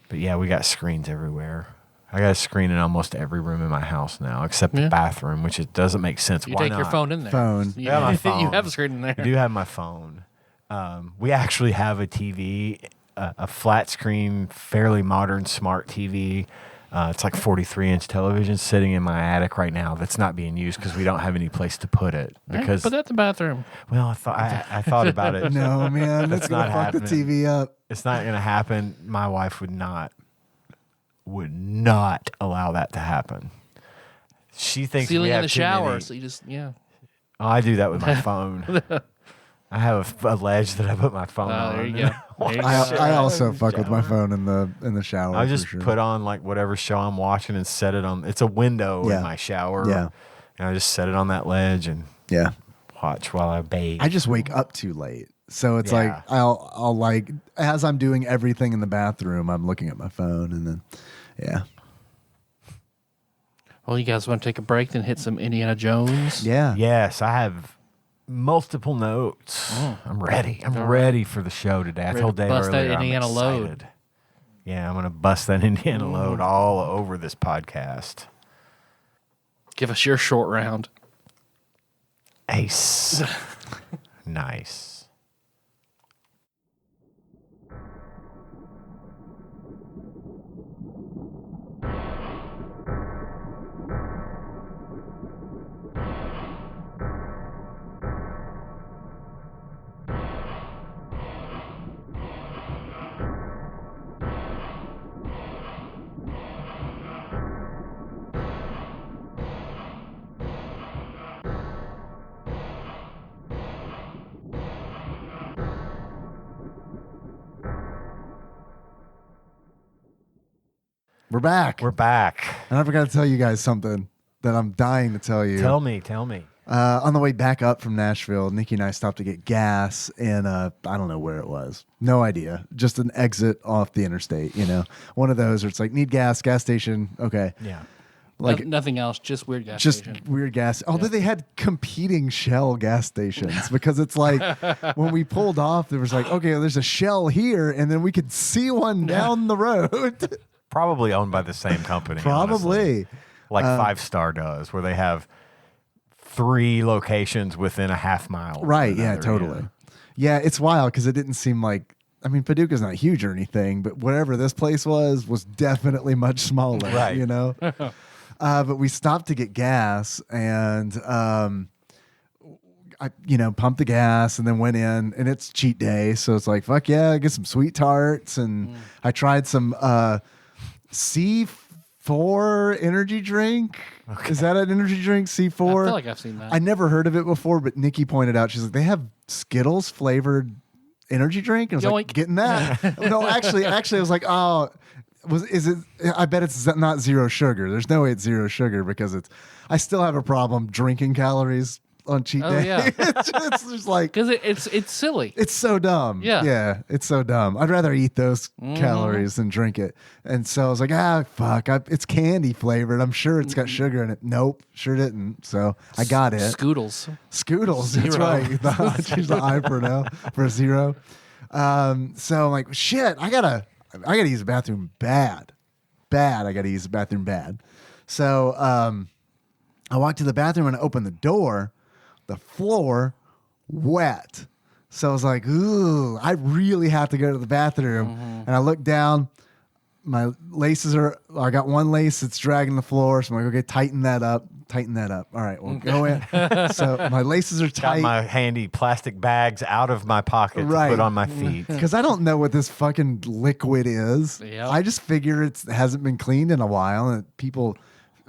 but yeah, we got screens everywhere. I got a screen in almost every room in my house now, except the bathroom, which it doesn't make sense. You Why take not? your phone in there. You have my phone. You have a screen in there. I do have my phone. We actually have a TV, a flat screen, fairly modern smart TV. It's like 43-inch television sitting in my attic right now that's not being used because we don't have any place to put it. Because put that in the bathroom. Well, I thought about it. No, man, that's not gonna fuck the happening. TV up. It's not going to happen. My wife would not allow that to happen. She thinks Ceiling we have in the too shower, many- so you just Oh, I do that with my phone. I have a ledge that I put my phone on. there you go. There you go. I also fuck with my phone in the shower. I just for sure. put on like whatever show I'm watching and set it on. It's a window Yeah. in my shower. Yeah. And I just set it on that ledge and watch while I bathe. I just wake up too late. So it's Yeah. like I'll like as I'm doing everything in the bathroom, I'm looking at my phone and then Well, you guys want to take a break, then hit some Indiana Jones? Yeah. Yes, I have multiple notes. I'm ready. I'm ready for the show today. I Ready told to Dave bust that earlier Indiana I'm load. excited. Yeah, I'm going to bust that Indiana load all over this podcast. Give us your short round. Ace. Nice. We're back. We're back. And I forgot to tell you guys something that I'm dying to tell you. Tell me. On the way back up from Nashville, Nikki and I stopped to get gas in I don't know where it was. No idea. Just an exit off the interstate, One of those where it's like, need gas station. Okay. Yeah. Like nothing else, just weird gas just station. weird gas. Although they had competing Shell gas stations because it's like when we pulled off, there was like, okay, there's a Shell here, and then we could see one down the road. Probably owned by the same company. Probably. Honestly. Like 5 Star does, where they have 3 locations within a half mile. of Right. Yeah, another, totally. Yeah, it's wild because it didn't seem like, I mean, Paducah's not huge or anything, but whatever this place was definitely much smaller, Right. But we stopped to get gas and, I, pumped the gas and then went in, and it's cheat day. So it's like, fuck yeah, get some sweet tarts. And I tried some C4 energy drink. Okay. Is that an energy drink, C4? I feel like I've seen that. I never heard of it before, but Nikki pointed out, she's like, they have Skittles flavored energy drink. And I was like, Yoink. getting that. No, actually, I was like, oh, is it? I bet it's not zero sugar. There's no way it's zero sugar because I still have a problem drinking calories on cheat day. Yeah. it's just like, Because it's silly. it's so dumb. Yeah. It's so dumb. I'd rather eat those calories than drink it. And so I was like, fuck, it's candy flavored. I'm sure it's got sugar in it. Nope, sure didn't. So I got it. Scoodles. Scoodles, that's Zero. right. Choose the I for no for zero. So I'm like, shit, I gotta use the bathroom bad. I gotta use the bathroom bad. So I walked to the bathroom and I opened the door. The floor wet. So I was like, ooh, I really have to go to the bathroom. And I looked down. My laces I got one lace that's dragging the floor. So I'm like, okay, tighten that up. All right, well, go in. So my laces are Got tight. my handy plastic bags out of my pocket to Right. put on my feet. Because I don't know what this fucking liquid is. Yep. I just figure it hasn't been cleaned in a while, and people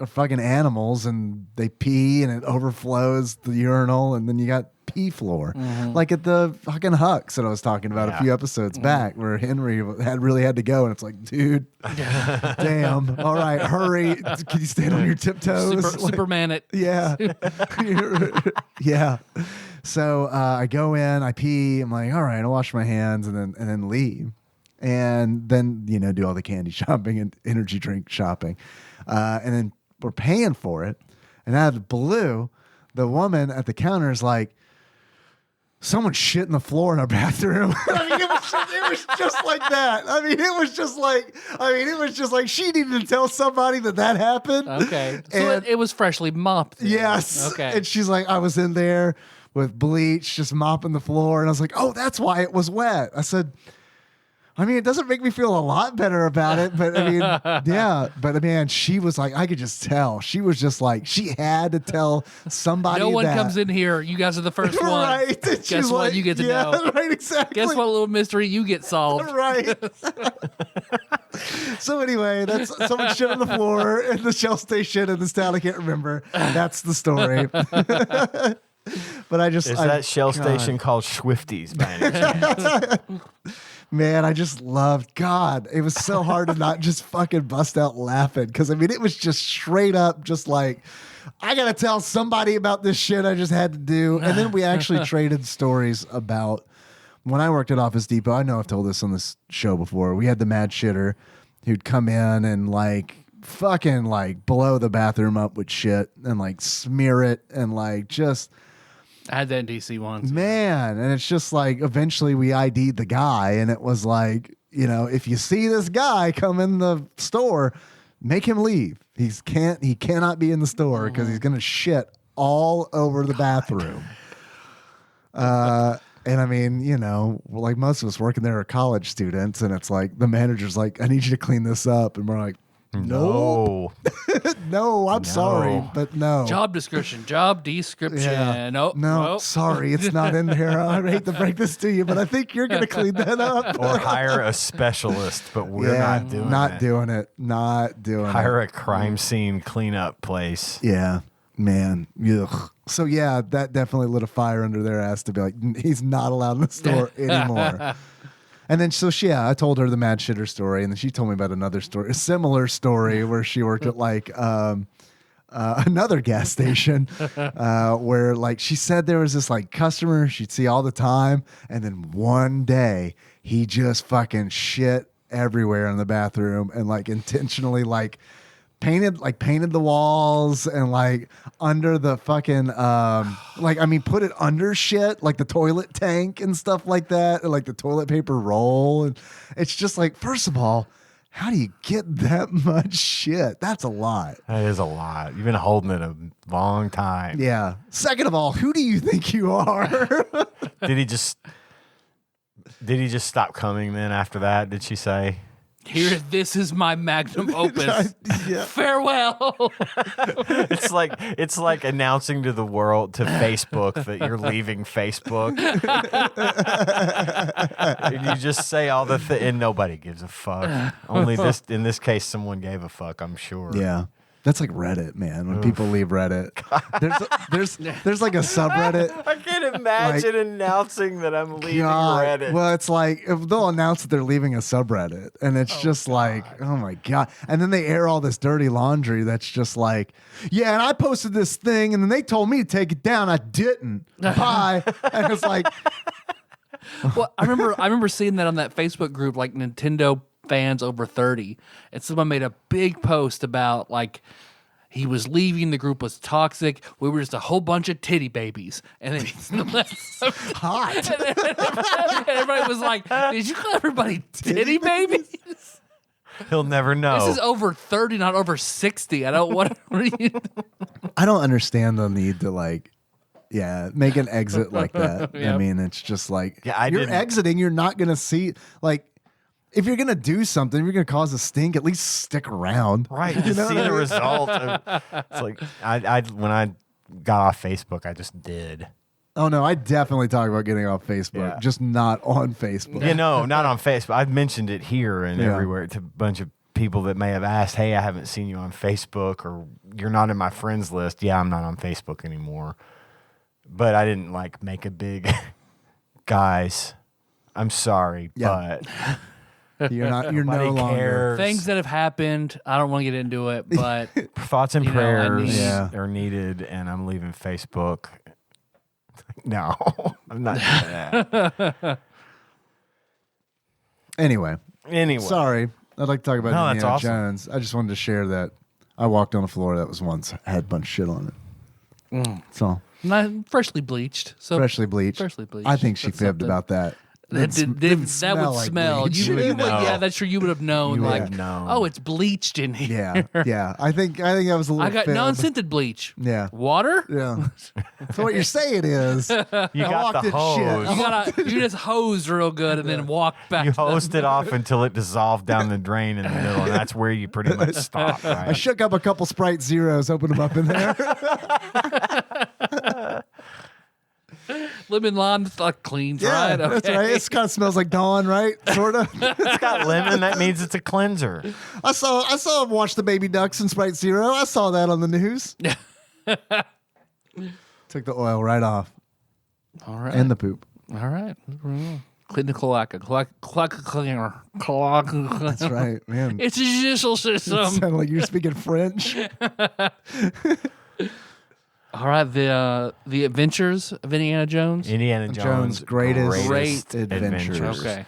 are fucking animals, and they pee, and it overflows the urinal, and then you got pee floor, like at the fucking Hucks that I was talking about a few episodes back, where Henry really had to go, and it's like, dude, damn, all right, hurry, can you stand on your tiptoes? Superman it. Yeah. Yeah. So I go in, I pee. I'm like, all right, I'll wash my hands and then leave. And then, do all the candy shopping and energy drink shopping. And then we're paying for it. And out of the blue, the woman at the counter is like, someone shit in the floor in our bathroom. I mean, it was just like that. It was just like she needed to tell somebody that happened. Okay. So And- it was freshly mopped. then. Yes. Okay. And she's like, I was in there with bleach, just mopping the floor. And I was like, oh, that's why it was wet. I said, it doesn't make me feel a lot better about it. But yeah. But man, she was like, I could just tell. She was just like, she had to tell somebody. No one that. comes in here. You guys are the first one. Right. And Guess she's what? like, You get to yeah, know. Right, exactly. Guess what little mystery you get solved? Right. So anyway, that's someone shit on the floor in the Shell station in this town. I can't remember. That's the story. But Is that Shell station called Swifties by any chance? Man, I just loved God. It was so hard to not just fucking bust out laughing because it was just straight up, just like, I gotta tell somebody about this shit I just had to do. And then we actually traded stories about when I worked at Office Depot. I know I've told this on this show before. We had the mad shitter who'd come in and fucking blow the bathroom up with shit and smear it and just. I had that in DC once. Man, and it's just eventually we ID'd the guy, and it was if you see this guy come in the store, make him leave. He cannot be in the store because he's gonna shit all over the bathroom. And most of us working there are college students, and it's the manager's like, I need you to clean this up, and we're like, No. no, I'm sorry, but no. Job description. Yeah. Nope. No, Nope. sorry, it's not in there. I hate to break this to you, but I think you're going to clean that up. Or hire a specialist, but we're not doing it. Not doing Hire it. a crime scene cleanup place. Yeah, man. Ugh. So yeah, that definitely lit a fire under their ass to be like, he's not allowed in the store anymore. And then I told her the mad shitter story, and then she told me about another story, a similar story where she worked at like another gas station where like she said there was this like customer she'd see all the time, and then one day he just fucking shit everywhere in the bathroom and like intentionally like painted the walls and like under the fucking put it under shit like the toilet tank and stuff like that, and like the toilet paper roll. And it's just like, first of all, how do you get that much shit? That's a lot. That is a lot. You've been holding it a long time. Yeah. Second of all, who do you think you are? Did he just stop coming then after that? Did she say? Here, this is my magnum opus. Yeah. Farewell. It's like announcing to the world, to Facebook, that you're leaving Facebook. And you just say all the and nobody gives a fuck. Only in this case, someone gave a fuck, I'm sure. Yeah. That's like Reddit, man. When people leave Reddit, there's like a subreddit. I can't imagine announcing that I'm leaving God. Reddit. Well, it's like if they'll announce that they're leaving a subreddit, and it's just like, oh my God. And then they air all this dirty laundry that's just like, yeah, and I posted this thing, and then they told me to take it down. I didn't. Bye. And it's like, Well, I remember seeing that on that Facebook group, like Nintendo fans over 30, and someone made a big post about like he was leaving, the group was toxic, we were just a whole bunch of titty babies, and then hot. and everybody was like, did you call everybody titty babies? He'll never know. This is over 30, not over 60. I don't what are you I don't understand the need to like, make an exit like that. Yep. I mean, it's just like, Yeah, you're exiting, you're not going to see, like, if you're going to do something, if you're going to cause a stink, at least stick around. Right. You see the result. It's like, I when I got off Facebook, I just did. Oh, no, I definitely talk about getting off Facebook, Yeah. just not on Facebook. You know, not on Facebook. I've mentioned it here and everywhere to a bunch of people that may have asked, hey, I haven't seen you on Facebook, or you're not in my friends list. Yeah, I'm not on Facebook anymore. But I didn't like make a big, guys, I'm sorry, but... You're no Nobody longer. cares. things that have happened. I don't want to get into it, but Thoughts and You know, I prayers need- are needed, and I'm leaving Facebook. No, I'm not doing that. Anyway, Anyway, I'd like to talk about No, Indiana that's awesome. Jones. I just wanted to share that I walked on a floor that was once had a bunch of shit on it. That's all. not freshly bleached. So Freshly bleached. Freshly bleached. I think she That's fibbed something. about that. That would smell. bleach. You would, know. yeah, that's true. You would have known. You would like, have known. oh, it's bleached in here. Yeah. I think that was a little. I got fib. non-scented bleach. Yeah. Water. Yeah. So what you're saying is, you I got walked the in hose. shit. You just hose real good and then walk back. You hosed it off until it dissolved down the drain in the middle, and that's where you pretty much stop, I right? shook up a couple Sprite Zeros, opened them up in there. Lemon lime like cleans, Yeah, right? that's Okay. right. It kind of smells like Dawn, right? Sort of. It's got lemon. That means it's a cleanser. I saw him watch the baby ducks in Sprite Zero. I saw that on the news. Took the oil right off All right. and the poop. All right. Clean the cloaca. Cloaca cleaner. Cloaca. That's right, man. It's a judicial It system. sounded like you're speaking French. All right. The Adventures of Indiana Jones. Indiana Jones' Jones' greatest Great adventures. Okay.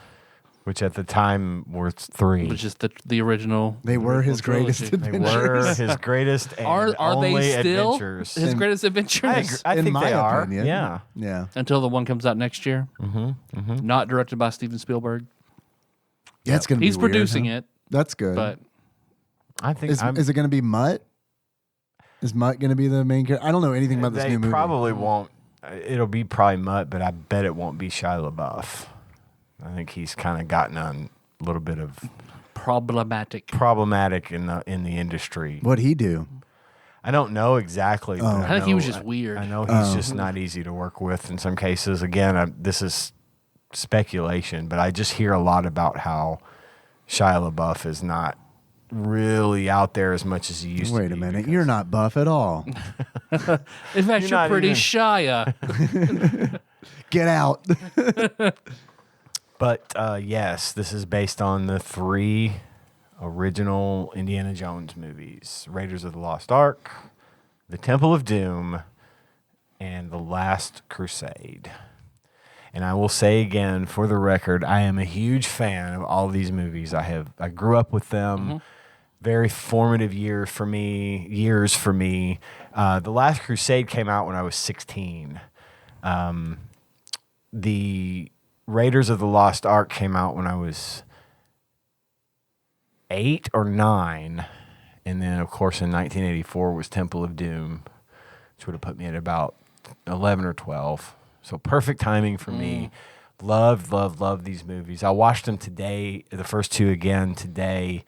Which at the time were 3. Which is the original. They were his original greatest trilogy. They adventures. were his greatest and Are only they still adventures. his In- greatest adventures? I In think my they are. opinion. Yeah. Yeah. Until the one comes out next year. Mm-hmm. Not directed by Steven Spielberg. Yeah, it's going to be He's weird, producing huh? it, That's good. but I think Is it going to be Mutt? Is Mutt going to be the main character? I don't know anything about this they new movie. probably won't. It'll be probably Mutt, but I bet it won't be Shia LaBeouf. I think he's kind of gotten on a little bit of problematic. problematic in the industry. What'd he do? I don't know exactly. But I think he know- was just weird. I know he's just not easy to work with in some cases. Again, this is speculation, but I just hear a lot about how Shia LaBeouf is not really out there as much as he used to be. Wait a minute. because- You're not buff at all. In fact, you're not pretty even- shy. Get out. But yes, this is based on the 3 original Indiana Jones movies: Raiders of the Lost Ark, The Temple of Doom, and The Last Crusade. And I will say again, for the record, I am a huge fan of all these movies. I grew up with them. Very formative years for me. The Last Crusade came out when I was 16. The Raiders of the Lost Ark came out when I was 8 or 9. And then, of course, in 1984 was Temple of Doom, which would have put me at about 11 or 12. So perfect timing for me. Love these movies. I watched them today, the first 2 again today.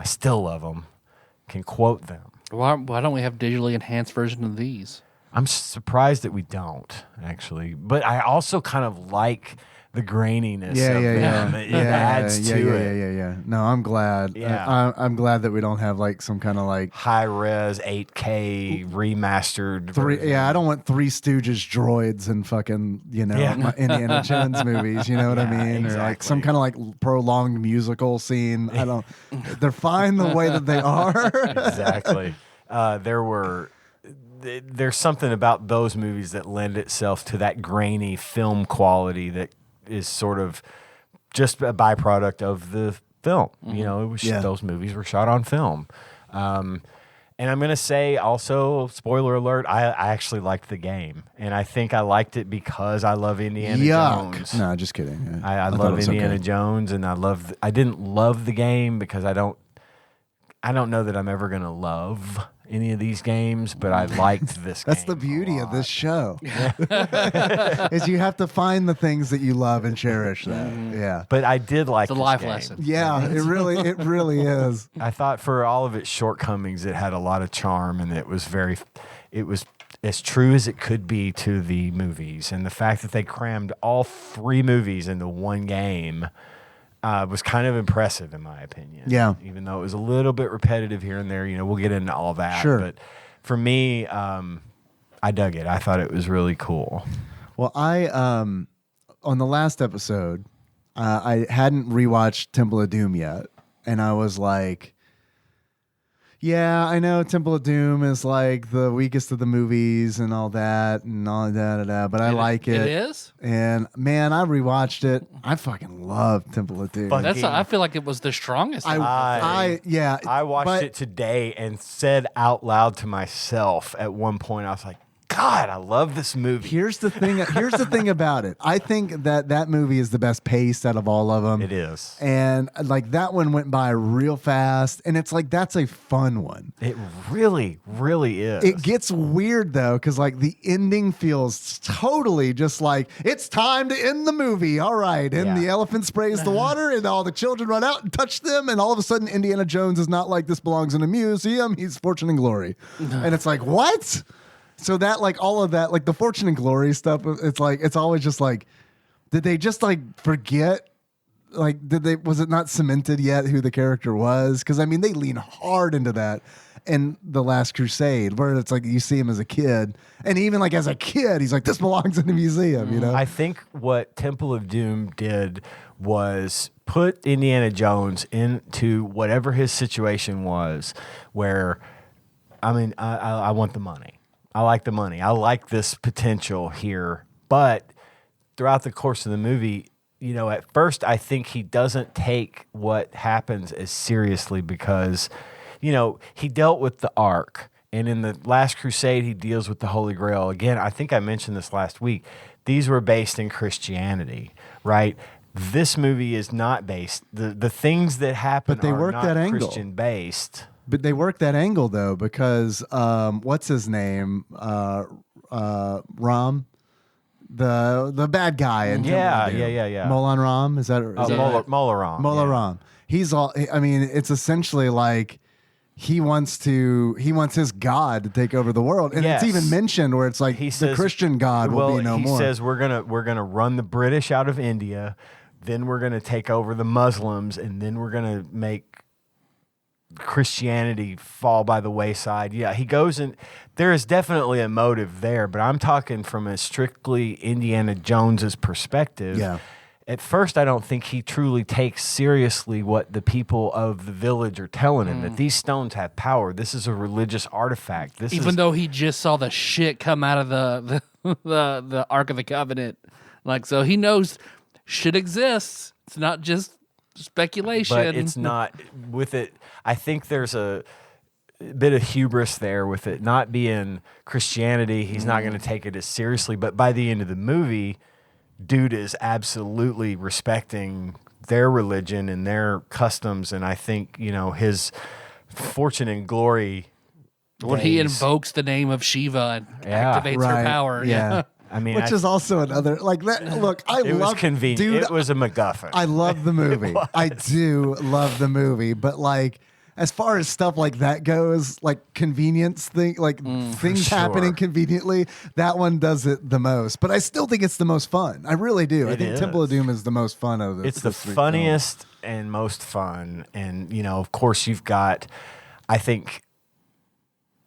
Still love them. Can quote them. Why don't we have digitally enhanced version of these? I'm surprised that we don't, actually. But I also kind of like the graininess of them. It adds to it. Yeah. No, I'm glad. Yeah. I'm glad that we don't have like some kind of like high-res 8K remastered version. Yeah, I don't want Three Stooges droids and fucking, my Indiana Jones movies, you know what I mean? Exactly. Or like some kind of like prolonged musical scene. They're fine the way that they are. Exactly. There's something about those movies that lend itself to that grainy film quality that is sort of just a byproduct of the film. It was those movies were shot on film. And I'm going to say also, spoiler alert, I actually liked the game. And I think I liked it because I love Indiana Jones. No, just kidding. I love Indiana Jones, and I didn't love the game because I don't know that I'm ever going to love any of these games, but I liked this game. That's the beauty of this show. Is you have to find the things that you love and cherish them. Yeah. But I did like It's a this life game. lesson. Yeah, it really is. I thought for all of its shortcomings, it had a lot of charm, and it was as true as it could be to the movies. And the fact that they crammed all 3 movies into one game was kind of impressive, in my opinion. Yeah. Even though it was a little bit repetitive here and there, we'll get into all that. Sure. But for me, I dug it. I thought it was really cool. Well, on the last episode, I hadn't rewatched Temple of Doom yet, and I was like, yeah, I know Temple of Doom is like the weakest of the movies and all that, but I like it. It is? And man, I rewatched it. I fucking love Temple of Doom. I feel like it was the strongest. I watched it today and said out loud to myself at one point, I was like, God, I love this movie. Here's the thing about it. I think that movie is the best paced out of all of them. It is. And like that one went by real fast, and it's like that's a fun one. It really, really is. It gets weird though, because like the ending feels totally just like it's time to end the movie. All right, and the elephant sprays the water, and all the children run out and touch them, and all of a sudden Indiana Jones is not like this belongs in a museum. He's Fortune and Glory, and it's like what? So that like all of that, like the Fortune and Glory stuff, it's like it's always just like, did they just like forget? Like, was it not cemented yet who the character was? Because I mean, they lean hard into that in The Last Crusade, where it's like you see him as a kid, and even like as a kid, he's like, this belongs in a museum, you know? I think what Temple of Doom did was put Indiana Jones into whatever his situation was, where, I mean, I want the money. I like the money. I like this potential here. But throughout the course of the movie, at first I think he doesn't take what happens as seriously because, he dealt with the Ark. And in The Last Crusade, he deals with the Holy Grail. Again, I think I mentioned this last week. These were based in Christianity, right? This movie is not based. The things that happen but they are work not that angle. Christian-based. But they work that angle though, because what's his name? Ram, the bad guy in Yeah. Molan Ram, is that Mola Ram. Mola Ram. He's all. I mean, it's essentially like he wants his God to take over the world, and Yes. it's even mentioned where it's like He the says, Christian God will be no he more. He says we're gonna run the British out of India, then we're gonna take over the Muslims, and then we're gonna make Christianity fall by the wayside. Yeah, he goes and there is definitely a motive there, but I'm talking from a strictly Indiana Jones's perspective. Yeah. at first I don't think he truly takes seriously what the people of the village are telling him, that these stones have power. This is a religious artifact. Even though he just saw the shit come out of the Ark of the Covenant. Like, so he knows shit exists. It's not just speculation. But it's not with it. I think there's a bit of hubris there with it not being Christianity. He's not going to take it as seriously. But by the end of the movie, dude is absolutely respecting their religion and their customs. And I think, his fortune and glory. When he invokes the name of Shiva and activates her power. Yeah. I mean, which is also another like that. Look, it was convenient. Dude, it was a MacGuffin. I love the movie. I do love the movie, but like as far as stuff like that goes, like convenience thing, like things happening conveniently, that one does it the most. But I still think it's the most fun. I really do. I think Temple of Doom is the most fun of It's the funniest and most fun, and of course, you've got. I think.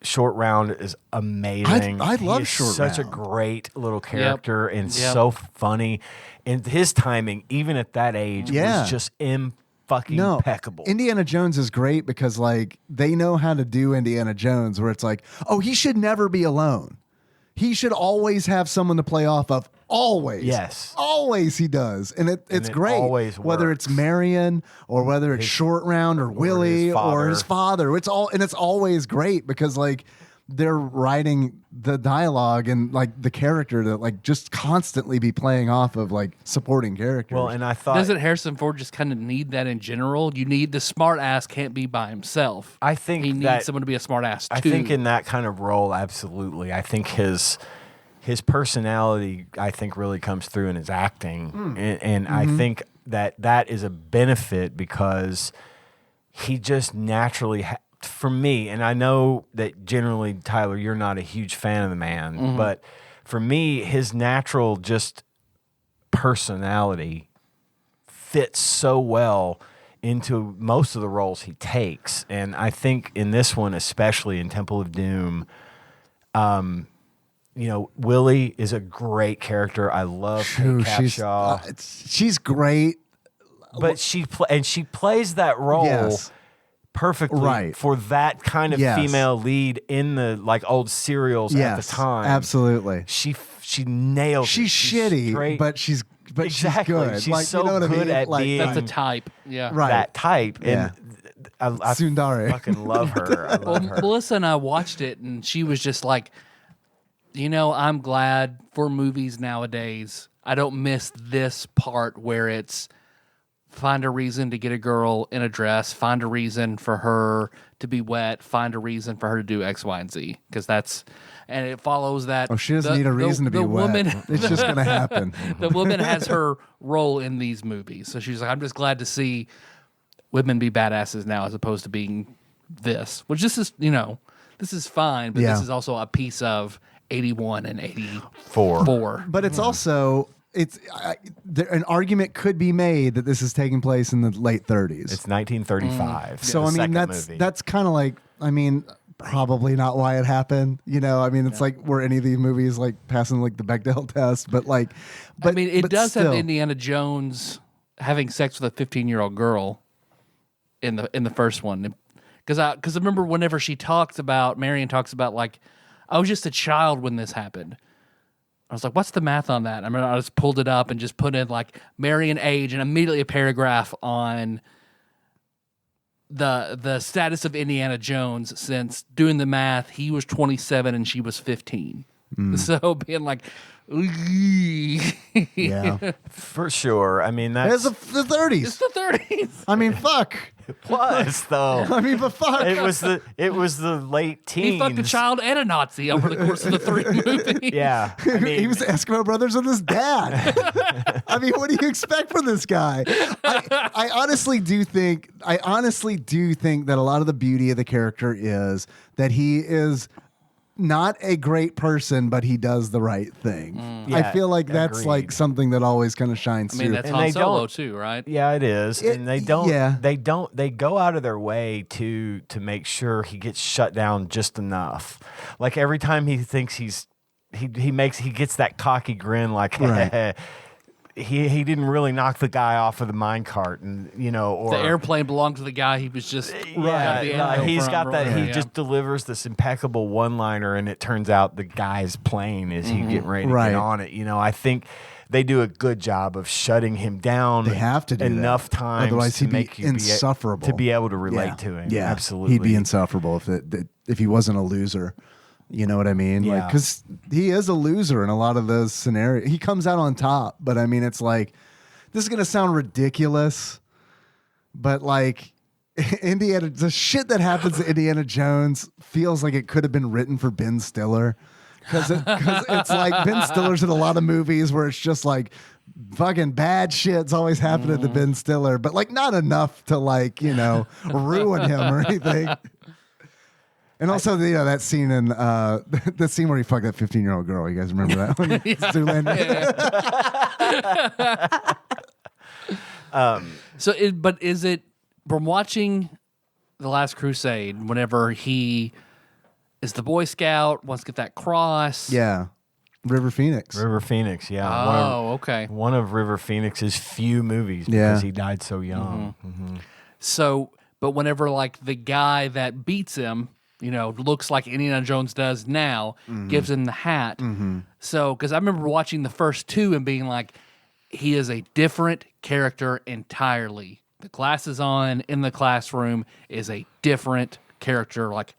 Short Round is amazing. I love Short Round. Such a great little character and so funny. And his timing, even at that age, was just impeccable. Indiana Jones is great because like they know how to do Indiana Jones where it's like, oh, he should never be alone. He should always have someone to play off of. Always. Yes. Always he does. And it's great. Always whether it's Marion or whether it's Short Round or Willie or his father. It's always great because like they're writing the dialogue and like the character to like just constantly be playing off of like supporting characters. Well, and I thought doesn't Harrison Ford just kind of need that in general? You need the smart ass can't be by himself. I think he needs someone to be a smart ass too. I think in that kind of role, absolutely. I think his personality, I think, really comes through in his acting, and I think that is a benefit because he just naturally, for me, and I know that generally, Tyler, you're not a huge fan of the man, but for me, his natural just personality fits so well into most of the roles he takes, and I think in this one, especially in Temple of Doom, Willie is a great character. I love Kate Capshaw. She's great, but she plays that role perfectly for that kind of female lead in the like old serials at the time. Absolutely, she nails. She's shitty, straight. but she's good. She's like, so good at being that's a type. Yeah, right. That type. And I Sundari. fucking love her. I love her. Melissa and I watched it, and she was just like, I'm glad for movies nowadays, I don't miss this part where it's find a reason to get a girl in a dress, find a reason for her to be wet, find a reason for her to do X, Y, and Z. Because and it follows that. Oh, she doesn't need a reason to be wet. It's just going to happen. The woman has her role in these movies. So she's like, I'm just glad to see women be badasses now as opposed to being this. Which this is, this is fine, but this is also a piece of 81 and 84. But it's also an argument could be made that this is taking place in the late 30s. It's 1935. So I mean that's kind of like probably not why it happened. It's like were any of these movies like passing like the Bechdel test, but it does have Indiana Jones having sex with a 15-year-old girl in the first one. Because I remember whenever Marion talks about like, I was just a child when this happened. I was like, what's the math on that? I just pulled it up and just put in like Marion age and immediately a paragraph on the status of Indiana Jones since doing the math, he was 27 and she was 15. So being like, yeah, for sure. I mean, that's the 30s. It's the 30s. I mean, fuck. It was though. I mean, but fuck. It was the late teens. He fucked a child and a Nazi over the course of the 3 movies. Yeah, I mean, he was the Eskimo Brothers with his dad. I mean, what do you expect from this guy? I honestly do think that a lot of the beauty of the character is that he is not a great person, but he does the right thing. I feel like that's agreed. like something that always kind of shines through. That's Han Solo too, right? Yeah, it is. And they go out of their way to make sure he gets shut down just enough. Like every time he thinks he gets that cocky grin like, right. he didn't really knock the guy off of the minecart, and or The airplane belonged to the guy he was just he's got that. He just delivers this impeccable one-liner, and it turns out the guy's plane is he getting ready to get on it. I think they do a good job of shutting him down. They have to do enough that. times, otherwise he'd to make be you insufferable to be able to relate to him. Yeah, absolutely. He'd be insufferable if he wasn't a loser. You know what I mean? Yeah. Like, because he is a loser in a lot of those scenarios. He comes out on top, but I mean, it's like, this is gonna sound ridiculous, but like the shit that happens to Indiana Jones feels like it could have been written for Ben Stiller. Because it's like Ben Stiller's in a lot of movies where it's just like fucking bad shit's always happening to Ben Stiller, but like not enough to like, ruin him or anything. And also, that scene in the scene where he fucked that 15-year-old girl. You guys remember that one? Zoolander. But is it from watching The Last Crusade? Whenever he is the Boy Scout, wants to get that cross. Yeah, River Phoenix. Yeah. Okay. One of River Phoenix's few movies because he died so young. So, but whenever like the guy that beats him, looks like Indiana Jones does now, gives him the hat. So, because I remember watching the first two and being like, he is a different character entirely. The glasses on in the classroom is a different character, like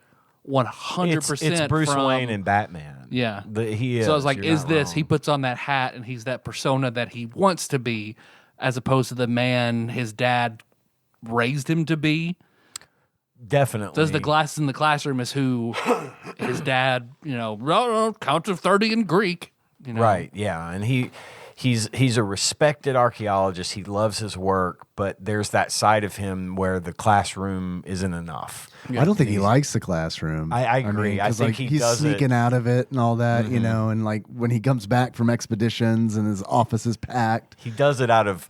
100%. It's Bruce from, Wayne and Batman. Yeah. He is. So I was like, You're is not this? wrong. He puts on that hat and he's that persona that he wants to be, as opposed to the man his dad raised him to be. Definitely. Does the glasses in the classroom is who his dad, count to 30 in Greek. Right, yeah. And he's a respected archaeologist. He loves his work, but there's that side of him where the classroom isn't enough. I don't think he likes the classroom. I agree. I think like, he does sneaking it. out of it and all that, and like when he comes back from expeditions and his office is packed. He does it out of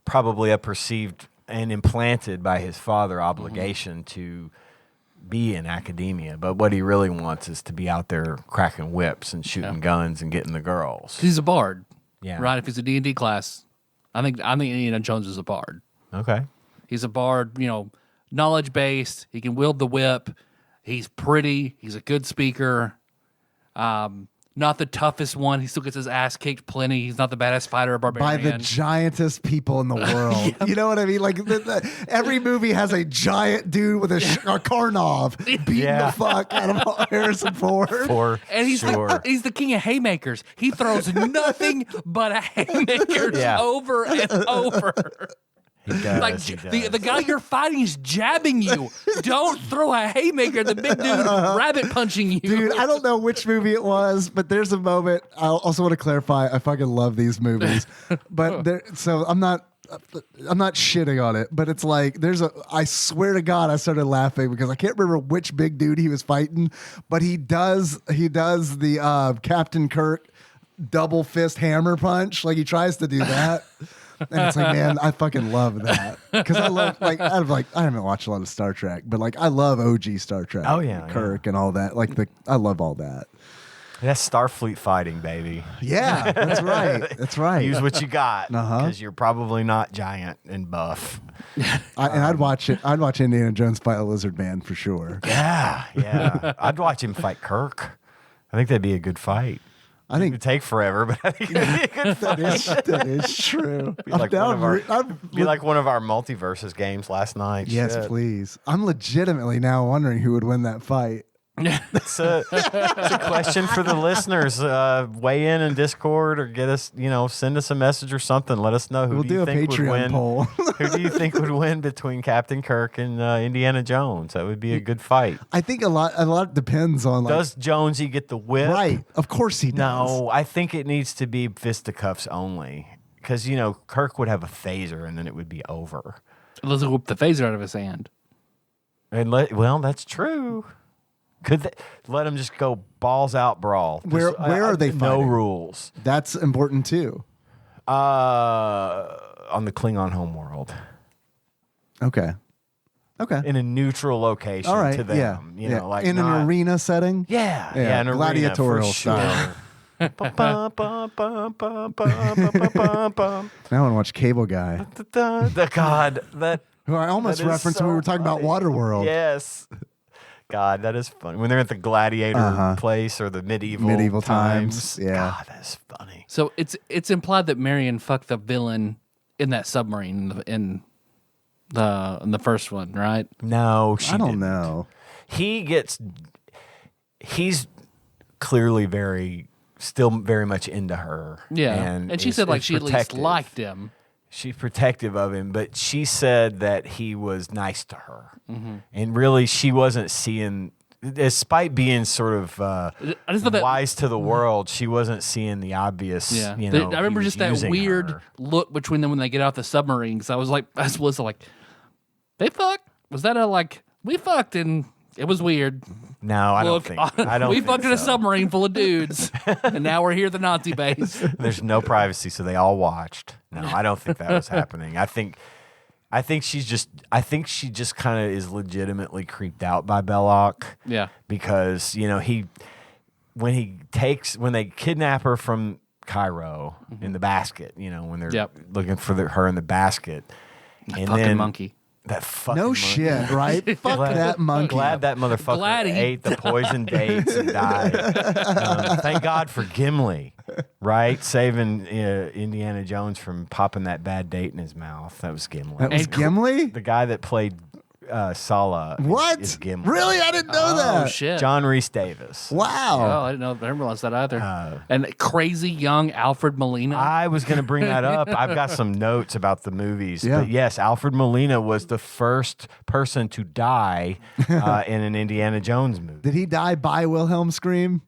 probably a perceived and implanted by his father obligation to be in academia. But what he really wants is to be out there cracking whips and shooting guns and getting the girls. He's a bard. Yeah. Right? If he's a D&D class, I think Indiana Jones is a bard. Okay. He's a bard, knowledge based. He can wield the whip. He's pretty. He's a good speaker. Not the toughest one. He still gets his ass kicked plenty. He's not the baddest fighter or barbarian. By the giantest people in the world. You know what I mean? Like every movie has a giant dude with a Karnov beating the fuck out of Harrison Ford. For and he's he's the king of haymakers. He throws nothing but a haymakers over and over. He does. Like he does. the guy you're fighting is jabbing you. Don't throw a haymaker. The big dude rabbit punching you. Dude, I don't know which movie it was, but there's a moment. I also want to clarify. I fucking love these movies, but so I'm not shitting on it, but it's like I swear to God, I started laughing because I can't remember which big dude he was fighting, but he does the Captain Kirk double fist hammer punch. Like he tries to do that. And it's like, man, I fucking love that because I love I haven't watched a lot of Star Trek, but like I love OG Star Trek. Oh yeah, Kirk and all that. I love all that. That's Starfleet fighting, baby. Yeah, that's right. That's right. Use what you got because you're probably not giant and buff. I'd watch it. I'd watch Indiana Jones fight a lizard man for sure. Yeah. I'd watch him fight Kirk. I think that'd be a good fight. I think it'd take forever, but I think it'd be a good fight. that is true. Be like one of our multiverses games last night. Yes, Shit. please. I'm legitimately now wondering who would win that fight. It's a question for the listeners. Weigh in Discord or get us, send us a message or something. Let us know who We'll do you do a think would Patreon win. poll. Who do you think would win between Captain Kirk and Indiana Jones? That would be a good fight. I think a lot depends on Does Jonesy get the whip? Right. Of course he does. No, I think it needs to be fisticuffs only. Because, Kirk would have a phaser and then it would be over. Let's whip the phaser out of his hand. And that's true. Could they let them just go balls out brawl? Where are they No fighting? rules. That's important too. On the Klingon homeworld. Okay. In a neutral location All right. to them. Yeah. Like in an arena setting. Yeah. Yeah, An gladiatorial arena for style. sure. Bum, bum, bum, bum, bum, bum, bum, bum, bum. Now I want to watch Cable Guy, God, that who I almost that is referenced when we so were talking about funny. Waterworld. Yes. God, that is funny. When they're at the gladiator place or the medieval times. Yeah. God, that is funny. So it's implied that Marion fucked the villain in that submarine in the first one, right? No, she I don't didn't. know. He's clearly still very much into her. Yeah, and she said like is she at least protective. liked him. She's protective of him, but she said that he was nice to her. Mm-hmm. And really, she wasn't seeing, despite being sort of I just thought that- wise to the world, she wasn't seeing the obvious, Yeah, you know, I remember he was just that using weird her. look between them when they get out the submarines. I was like, I was like, they fucked? Was that we fucked and it was weird. No, I don't Look, think. I don't we think fucked in a so. submarine full of dudes, and now we're here at the Nazi base. There's no privacy, so they all watched. No, I don't think that was happening. I think she just kind of is legitimately creeped out by Belloc. Yeah. Because, you know, when they kidnap her from Cairo in the basket, you know, when they're looking for her in the basket. And Fucking then monkey. that fucking No monkey. shit, right? Fuck that monkey. Glad that motherfucker Glad he- ate the poison dates and died. Thank God for Gimli, right? Saving Indiana Jones from popping that bad date in his mouth. That was Gimli. That was And- Gimli? The guy that played Sala What? is Gimli. Really? I didn't know Oh that. shit! John Rhys Davis. Wow. Oh, I didn't know. I didn't realize that either. And crazy young Alfred Molina. I was going to bring that up. I've got some notes about the movies. Yeah. But yes, Alfred Molina was the first person to die in an Indiana Jones movie. Did he die by Wilhelm scream?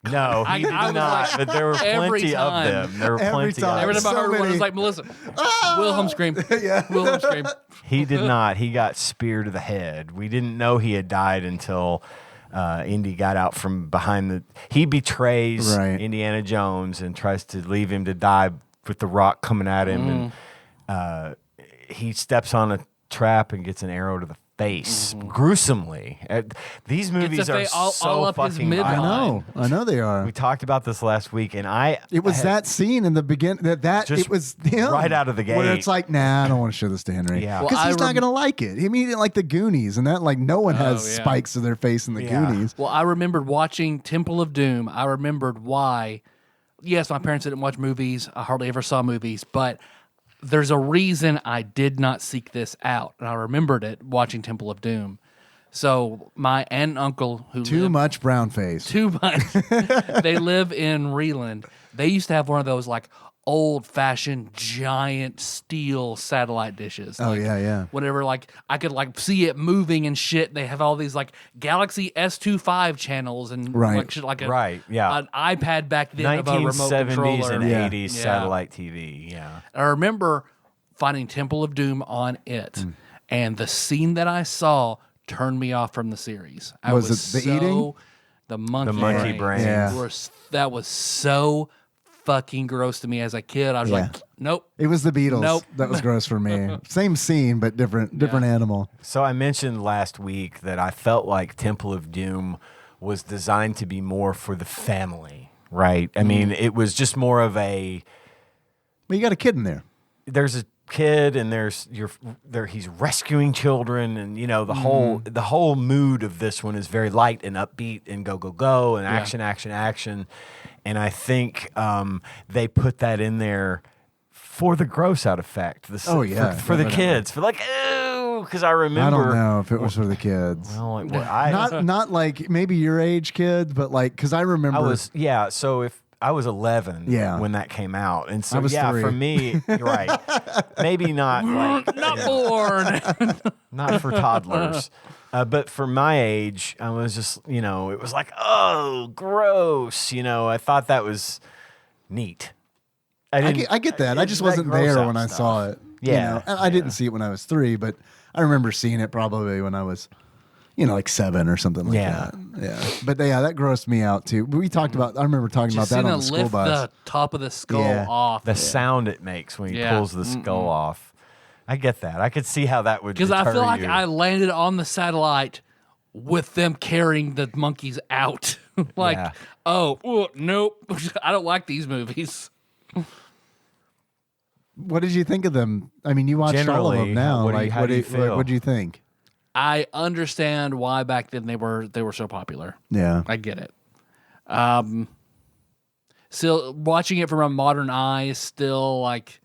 No, he did I was not. like, But there were every plenty of time. them. There were Every plenty time. of Every them. time I so heard one, it many. was like Melissa. Wilhelm scream. Wilhelm scream. He did not. He got speared to the head. We didn't know he had died until Indy got out from behind the. He betrays Right. Indiana Jones and tries to leave him to die with the rock coming at him, and he steps on a trap and gets an arrow to the face gruesomely. These movies are all so up his fucking. midline. violent. I know they are. We talked about this last week, and It was had- that scene in the beginning Just it was him right out of the where gate. it's like, nah, I don't want to show this to Henry. Yeah. because Well, he's I not gonna like it. I mean, he didn't like the Goonies, and that like no one has yeah. spikes to their face in the Yeah. Goonies. Well, I remembered watching Temple of Doom. I remembered why. Yes, my parents didn't watch movies. I hardly ever saw movies, but there's a reason I did not seek this out, and I remembered it watching Temple of Doom. So my aunt and uncle who Too lived much brown face. too much, they live in Reland. They used to have one of those like old-fashioned giant steel satellite dishes. Oh, Like, yeah. Whenever like I could like see it moving and shit. They have all these like Galaxy S25 channels and Right. like shit like Right, yeah. an iPad back then of a remote 1970s controller. and Yeah. 80s Yeah. satellite TV. Yeah. I remember finding Temple of Doom on it, and the scene that I saw turned me off from the series. I Was was it the eating? The monkey, monkey brains. Yeah. That was so fucking gross to me as a kid. I was like, nope. It was the Beatles. Nope. That was gross for me. Same scene, but different animal. So I mentioned last week that I felt like Temple of Doom was designed to be more for the family, right? I mean, it was just more of a But you got a kid in there. there's a kid and he's rescuing children, and you know the whole mood of this one is very light and upbeat and go and action. And I think they put that in there for the gross out effect. Oh, yeah, for the kids, for like ew, because I remember. I don't know if it was for the kids. Well, I Not like maybe your age kids, but like because I remember So if I was 11 Yeah. when that came out, and so I was 3. for me, you're right, maybe not like Not born. not for toddlers. But for my age, I was just, it was like, oh, gross. I thought that was neat. I get that. I just wasn't gross there out when I stuff. saw it. Yeah, And I didn't see it when I was 3, but I remember seeing it probably when I was, like 7 or something like Yeah. that. Yeah. But yeah, that grossed me out too. We talked about. I remember talking Just about that seeing on it the school lift bus. the top of the skull Yeah. off. The sound it makes when he Yeah. pulls the skull off. I get that. I could see how that would Because I feel like you. I landed on the satellite with them carrying the monkeys out. like, Yeah. nope, I don't like these movies. What did you think of them? I mean, you watched all of Generally, them now. how do you feel? What do you think? I understand why back then they were so popular. Yeah. I get it. Still watching it from a modern eye is still like,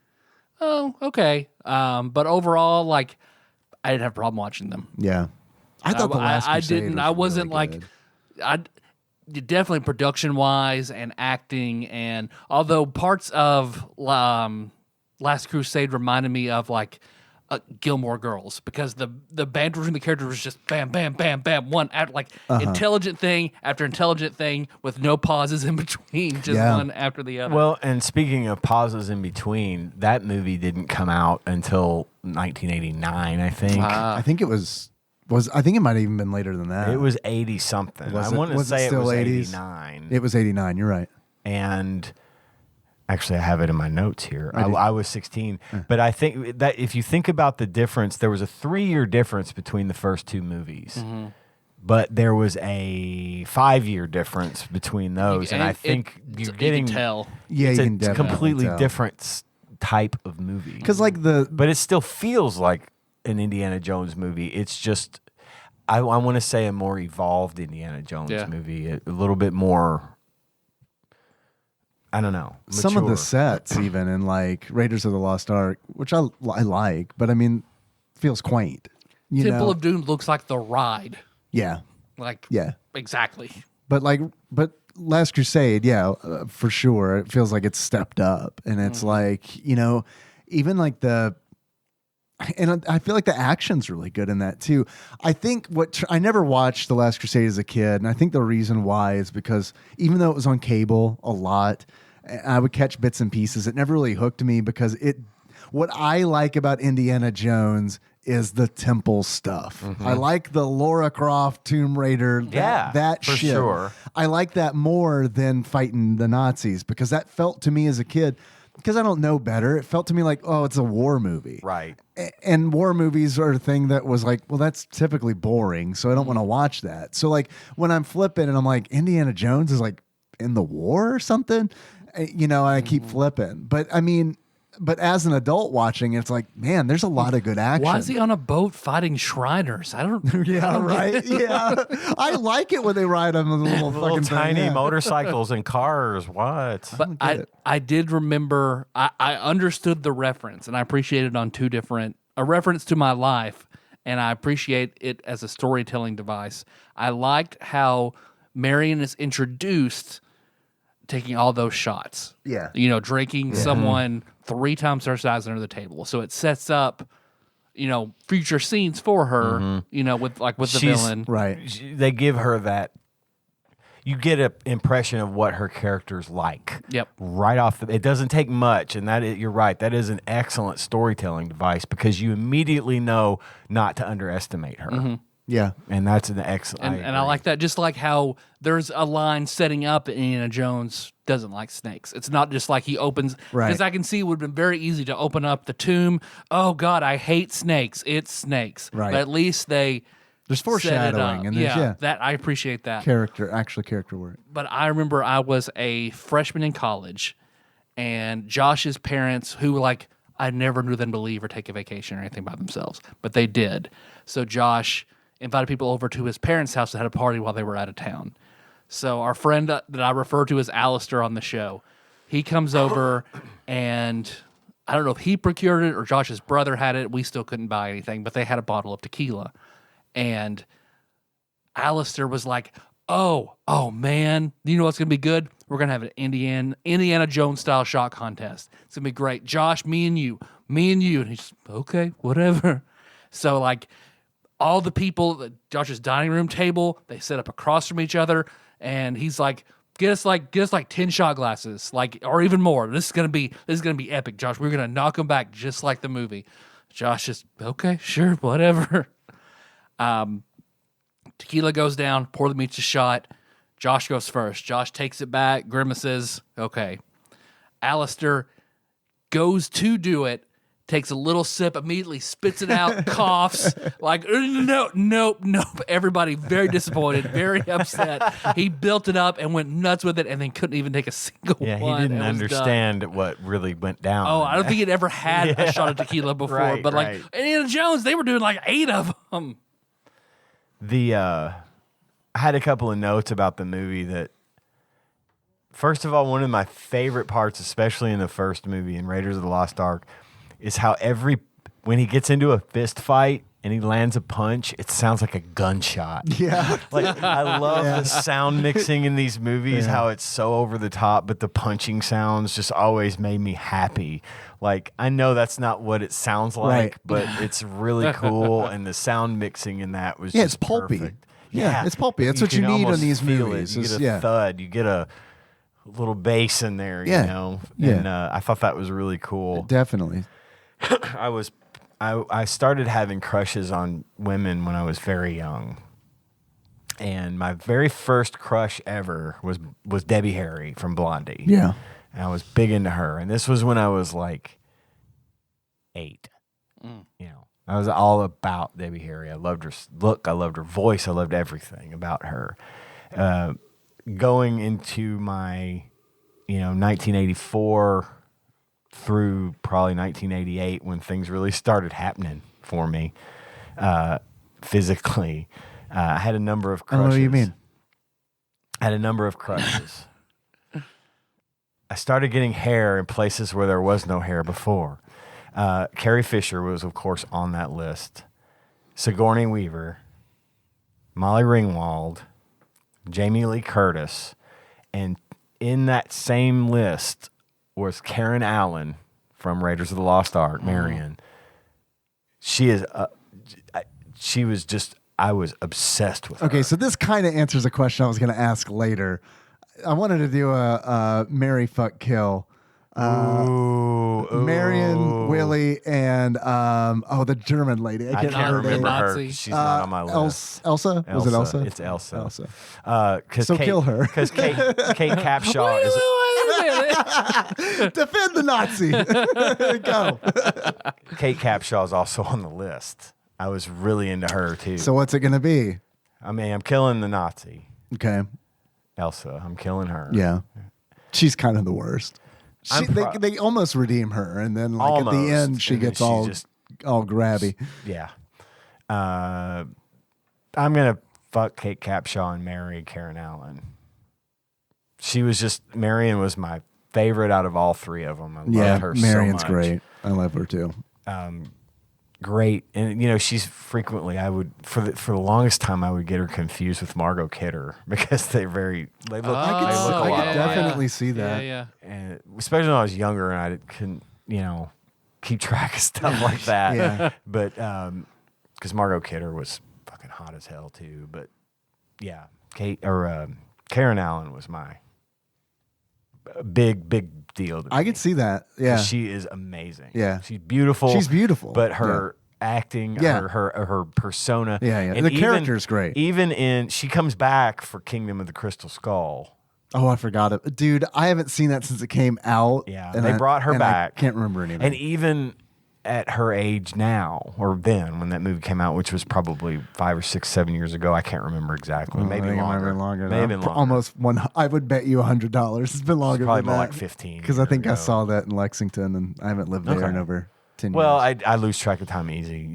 oh, okay. But overall, like, I didn't have a problem watching them. Yeah. I thought the last I Crusade didn't. was I wasn't really like, good. I definitely production wise and acting, and although parts of Last Crusade reminded me of like Gilmore Girls, because the banter between the characters was just bam, bam, bam, bam, one after like intelligent thing after intelligent thing with no pauses in between, just Yeah. one after the other. Well, and speaking of pauses in between, that movie didn't come out until 1989, I think. I think it was I think it might have even been later than that. It was 80 something. Was I it- want to was it say it still was 80s? 89. It was 89. You're right. And actually, I have it in my notes here. I was 16. But I think that if you think about the difference, there was a 3-year difference between the first two movies. Mm-hmm. But there was a 5-year difference between those. And I think you you're getting. can tell. Yeah, it's you a can definitely completely tell. different type of movie. Because like the But it still feels like an Indiana Jones movie. It's just, I want to say a more evolved Indiana Jones Yeah. movie, a little bit more, I don't know, some of the mature. sets, even in like Raiders of the Lost Ark, which I like, but I mean, feels quaint. You Temple know? of Doom looks like the ride. Yeah, Like, yeah. exactly. But Last Crusade, yeah, for sure. It feels like it's stepped up, and it's like, you know, even like and I feel like the action's really good in that too. I think I never watched The Last Crusade as a kid, and I think the reason why is because even though it was on cable a lot, I would catch bits and pieces. It never really hooked me because what I like about Indiana Jones is the temple stuff. I like the Laura Croft Tomb Raider. That for shit. sure. I like that more than fighting the Nazis, because that felt to me as a kid, because I don't know better, it felt to me like, oh, it's a war movie. Right. And war movies are a thing that was like, well, that's typically boring, so I don't want to watch that. So like when I'm flipping and I'm like, Indiana Jones is like in the war or something, you know, and I keep flipping. But I mean, but as an adult watching, it's like, man, there's a lot of good action. Why is he on a boat fighting Shriners? I don't. Yeah, right. Yeah, I like it when they ride on the little Little fucking thing, tiny yeah. motorcycles and cars. What? But I did remember, I understood the reference, and I appreciate it on two different, a reference to my life, and I appreciate it as a storytelling device. I liked how Marion is introduced taking all those shots. Yeah. You know, drinking someone 3 times their size under the table. So it sets up, you know, future scenes for her, you know, with the villain. Right. They give her that. You get an impression of what her character's like. Yep. Right off it doesn't take much, and you're right. That is an excellent storytelling device because you immediately know not to underestimate her. Yeah. And that's an excellent. And I like that. Just like how there's a line setting up that Indiana Jones doesn't like snakes. It's not just like he opens. Right. Because I can see it would have been very easy to open up the tomb. Oh, God, I hate snakes. It's snakes. Right. But at least they. There's set it foreshadowing, up. and there's that I appreciate that. actual character work. But I remember I was a freshman in college, and Josh's parents, who like I never knew them to leave or take a vacation or anything by themselves, but they did. So Josh invited people over to his parents' house to have a party while they were out of town. So our friend that I refer to as Alistair on the show, he comes over, and I don't know if he procured it or Josh's brother had it. We still couldn't buy anything, but they had a bottle of tequila. And Alistair was like, oh man, you know what's going to be good? We're going to have an Indiana Jones style shot contest. It's going to be great. Josh, me and you. And he's okay, whatever. So like all the people at Josh's dining room table, they set up across from each other, and he's like, get us like 10 shot glasses, like, or even more. This is going to be epic, Josh. We're going to knock them back just like the movie. Josh is okay, sure, whatever. Tequila goes down, pour them each a shot. Josh goes first. Josh takes it back, grimaces. Okay. Alistair goes to do it, takes a little sip, immediately spits it out, coughs, like, nope. Everybody very disappointed, very upset. He built it up and went nuts with it and then couldn't even take a single Yeah, one. he didn't and was done. understand what really went down. Oh, I don't think he'd ever had a shot of tequila before. Right, but like right. Indiana Jones, they were doing like 8 of them. I had a couple of notes about the movie that, first of all, one of my favorite parts, especially in the first movie in Raiders of the Lost Ark, is how when he gets into a fist fight and he lands a punch, it sounds like a gunshot. Yeah. Like, I love the sound mixing in these movies, how it's so over the top, but the punching sounds just always made me happy. Like, I know that's not what it sounds like, Right. but it's really cool, and the sound mixing in that was Yeah, just it's pulpy. perfect. Yeah, it's pulpy. That's what you can need on almost these feel movies. It. You It's- get a thud, you get a little bass in there, Yeah. you know? Yeah. And I thought that was really cool. Definitely. I started having crushes on women when I was very young. And my very first crush ever was Debbie Harry from Blondie. Yeah. And I was big into her. And this was when I was like 8. You know, I was all about Debbie Harry. I loved her look. I loved her voice. I loved everything about her. Going into my, 1984 through probably 1988 when things really started happening for me physically, I had a number of I crushes. don't know what you mean. I had a number of crushes. I started getting hair in places where there was no hair before. Carrie Fisher was, of course, on that list. Sigourney Weaver, Molly Ringwald, Jamie Lee Curtis, and in that same list was Karen Allen from Raiders of the Lost Ark, Marion. She is, I was obsessed with her. Okay, so this kind of answers a question I was going to ask later. I wanted to do a Mary Fuck Kill. Marion, Willie, and the German lady. I can't can't remember her. Nazi. She's not on my list. Elsa? Was it Elsa? It's Elsa. Elsa. So kill her. Because Kate Capshaw is... Defend the Nazi. Go. Kate Capshaw is also on the list. I was really into her too. So what's it going to be? I mean, I'm killing the Nazi. Okay. Elsa. I'm killing her. Yeah. She's kind of the worst. They almost redeem her, and then like at the Almost, end she and then gets she all just- grabby. Yeah. I'm gonna fuck Kate Capshaw and marry Karen Allen. Marion was my favorite out of all 3 of them. I loved her Marion's so much. great. I love her too. Great, and she's frequently for the longest time I would get her confused with Margot Kidder because they look I could, a lot I could alike. definitely see that. Yeah. And especially when I was younger and I couldn't keep track of stuff like that. Yeah. But because Margot Kidder was fucking hot as hell too. But yeah, Karen Allen was my big deal. I could see that. Yeah. She is amazing. Yeah. She's beautiful. She's beautiful. But her acting, Yeah. her persona. Yeah. And The character's great. She comes back for Kingdom of the Crystal Skull. Oh, I forgot it. Dude, I haven't seen that since it came out. Yeah. and They brought her back. I can't remember anything. And even at her age now, or then when that movie came out, which was probably 5 or 6, 7 years ago, I can't remember exactly. Maybe I think it might have longer. been longer. Maybe been longer. Almost one. I would bet you $100. It's been longer Probably than more that. like 15. Because I think I years ago. saw that in Lexington, and I haven't lived there Okay. in over 10 Well, years. I lose track of time easy,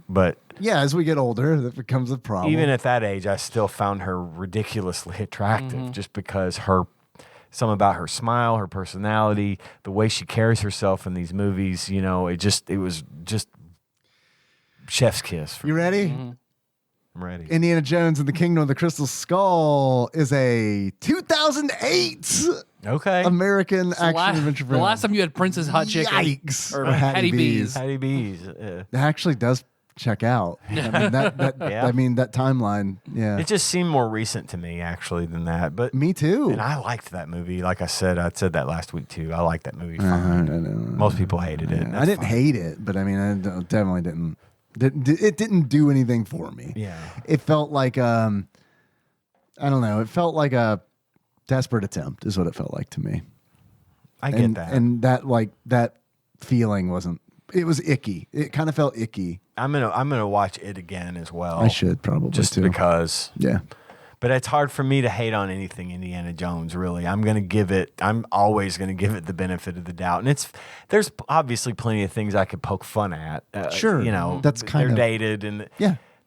but Yeah, as we get older, that becomes a problem. even at that age, I still found her ridiculously attractive just because some about her smile, her personality, the way she carries herself in these movies, it was just chef's kiss. For You ready? I'm ready. Indiana Jones and the Kingdom of the Crystal Skull is a 2008 Okay. American action adventure The film. last time you had Princess Hot Chicken. Yikes. Or Or Hattie Hattie B's. Hattie B's. It actually does check out. I mean, Yeah. that timeline. Yeah. It just seemed more recent to me, actually, than that. But Me too. and I liked that movie. Like I said that last week too. I liked that movie fine. Most people hated it. and I that's didn't fine. hate it, but I mean, I definitely didn't. It didn't do anything for me. Yeah. It felt like I don't know. It felt like a desperate attempt, is what it felt like to me. I get that. And that feeling wasn't it was icky. It kind of felt icky. I'm gonna watch it again as well. I should probably just too. because. Yeah. But it's hard for me to hate on anything Indiana Jones, really. I'm always going to give it the benefit of the doubt. And there's obviously plenty of things I could poke fun at. Sure. You know, That's they're dated. And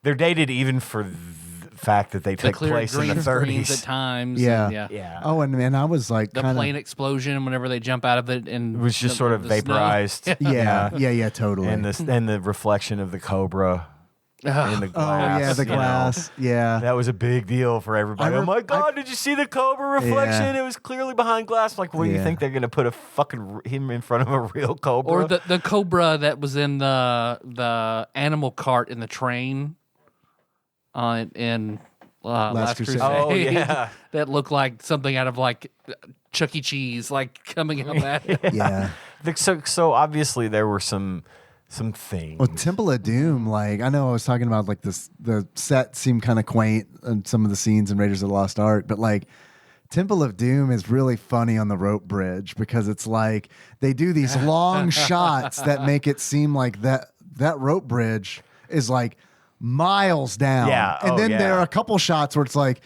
they're dated even for the fact that they take place in the 30s. At times. Yeah. Yeah. Oh, and I was like The plane explosion whenever they jump out of it. And it was just sort of vaporized. Yeah, totally. And the reflection of the Cobra. In the glass. Oh yeah, the glass. Yeah, that was a big deal for everybody. Oh my God, did you see the Cobra reflection? It was clearly behind glass. Like, what do you think they're going to put him in front of a real Cobra? Or the Cobra that was in the animal cart in the train in Last Crusade. Oh yeah, that looked like something out of like Chuck E. Cheese, like coming up at it. Yeah. So obviously there were some things. Well, Temple of Doom, like I know I was talking about like this, the set seemed kind of quaint and some of the scenes in Raiders of the Lost Ark, but like Temple of Doom is really funny on the rope bridge because it's like they do these long shots that make it seem like that rope bridge is like miles down. Yeah. And then there are a couple shots where it's like,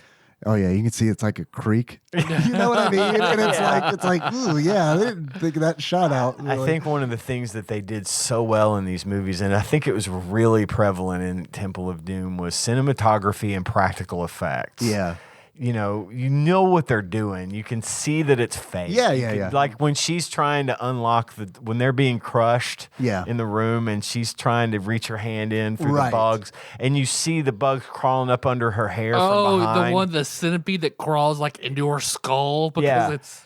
oh yeah, you can see it's like a creek. You know what I mean? And it's like, ooh, yeah, I didn't think of that shot out. Really. I think one of the things that they did so well in these movies, and I think it was really prevalent in Temple of Doom, was cinematography and practical effects. Yeah. You know what they're doing. You can see that it's fake. Yeah. Like when she's trying to unlock when they're being crushed in the room and she's trying to reach her hand in through the bugs and you see the bugs crawling up under her hair from behind. The centipede that crawls like into her skull because it's...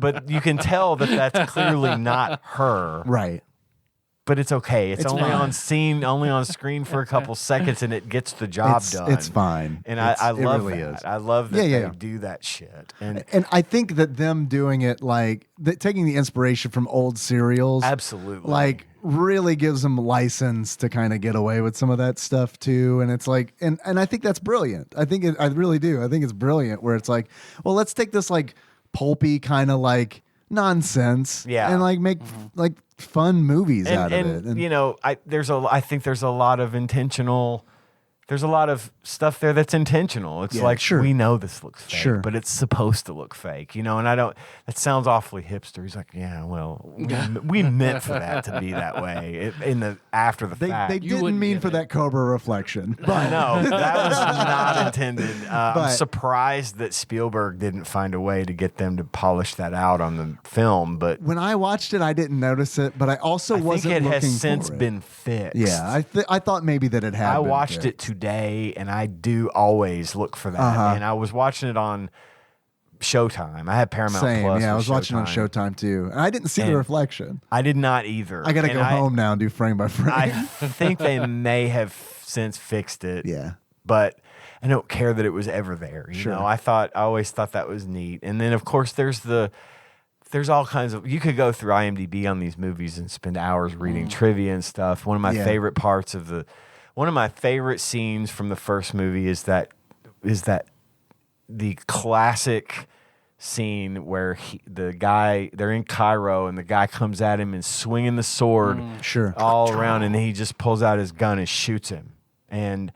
But you can tell that that's clearly not her. Right. But it's okay. It's only fine. only on screen for a couple seconds, and it gets the job done. It's fine. And I love really that. Is. I love that they do that shit. And I think that them doing it, like taking the inspiration from old serials, absolutely, like really gives them license to kind of get away with some of that stuff too. And it's like, and I think that's brilliant. I really do. I think it's brilliant where it's like, well, let's take this like pulpy kind of like nonsense, and like make like fun movies out of it. And I think there's a lot of intentional. There's a lot of stuff there that's intentional. It's we know this looks fake, but it's supposed to look fake, and that sounds awfully hipster. He's like, yeah, well, we meant for that to be that way after the fact. They didn't mean for that Cobra reflection. But no, that was not intended. I'm surprised that Spielberg didn't find a way to get them to polish that out on the film. But when I watched it, I didn't notice it, but I also wasn't looking for it. I think it has since been fixed. Yeah, I thought maybe that it had. I watched it today, and I do always look for that. And I was watching it on Showtime. I had Paramount Plus. Yeah, I was watching on Showtime too, and I didn't see the reflection. I did not either. I got to go home now and do frame by frame. I think they may have since fixed it. Yeah, but I don't care that it was ever there. You know, I always thought that was neat. And then of course there's all kinds of, you could go through IMDb on these movies and spend hours reading trivia and stuff. One of my favorite parts of one of my favorite scenes from the first movie is that the classic scene where they're in Cairo and the guy comes at him and swinging the sword all around, and he just pulls out his gun and shoots him. And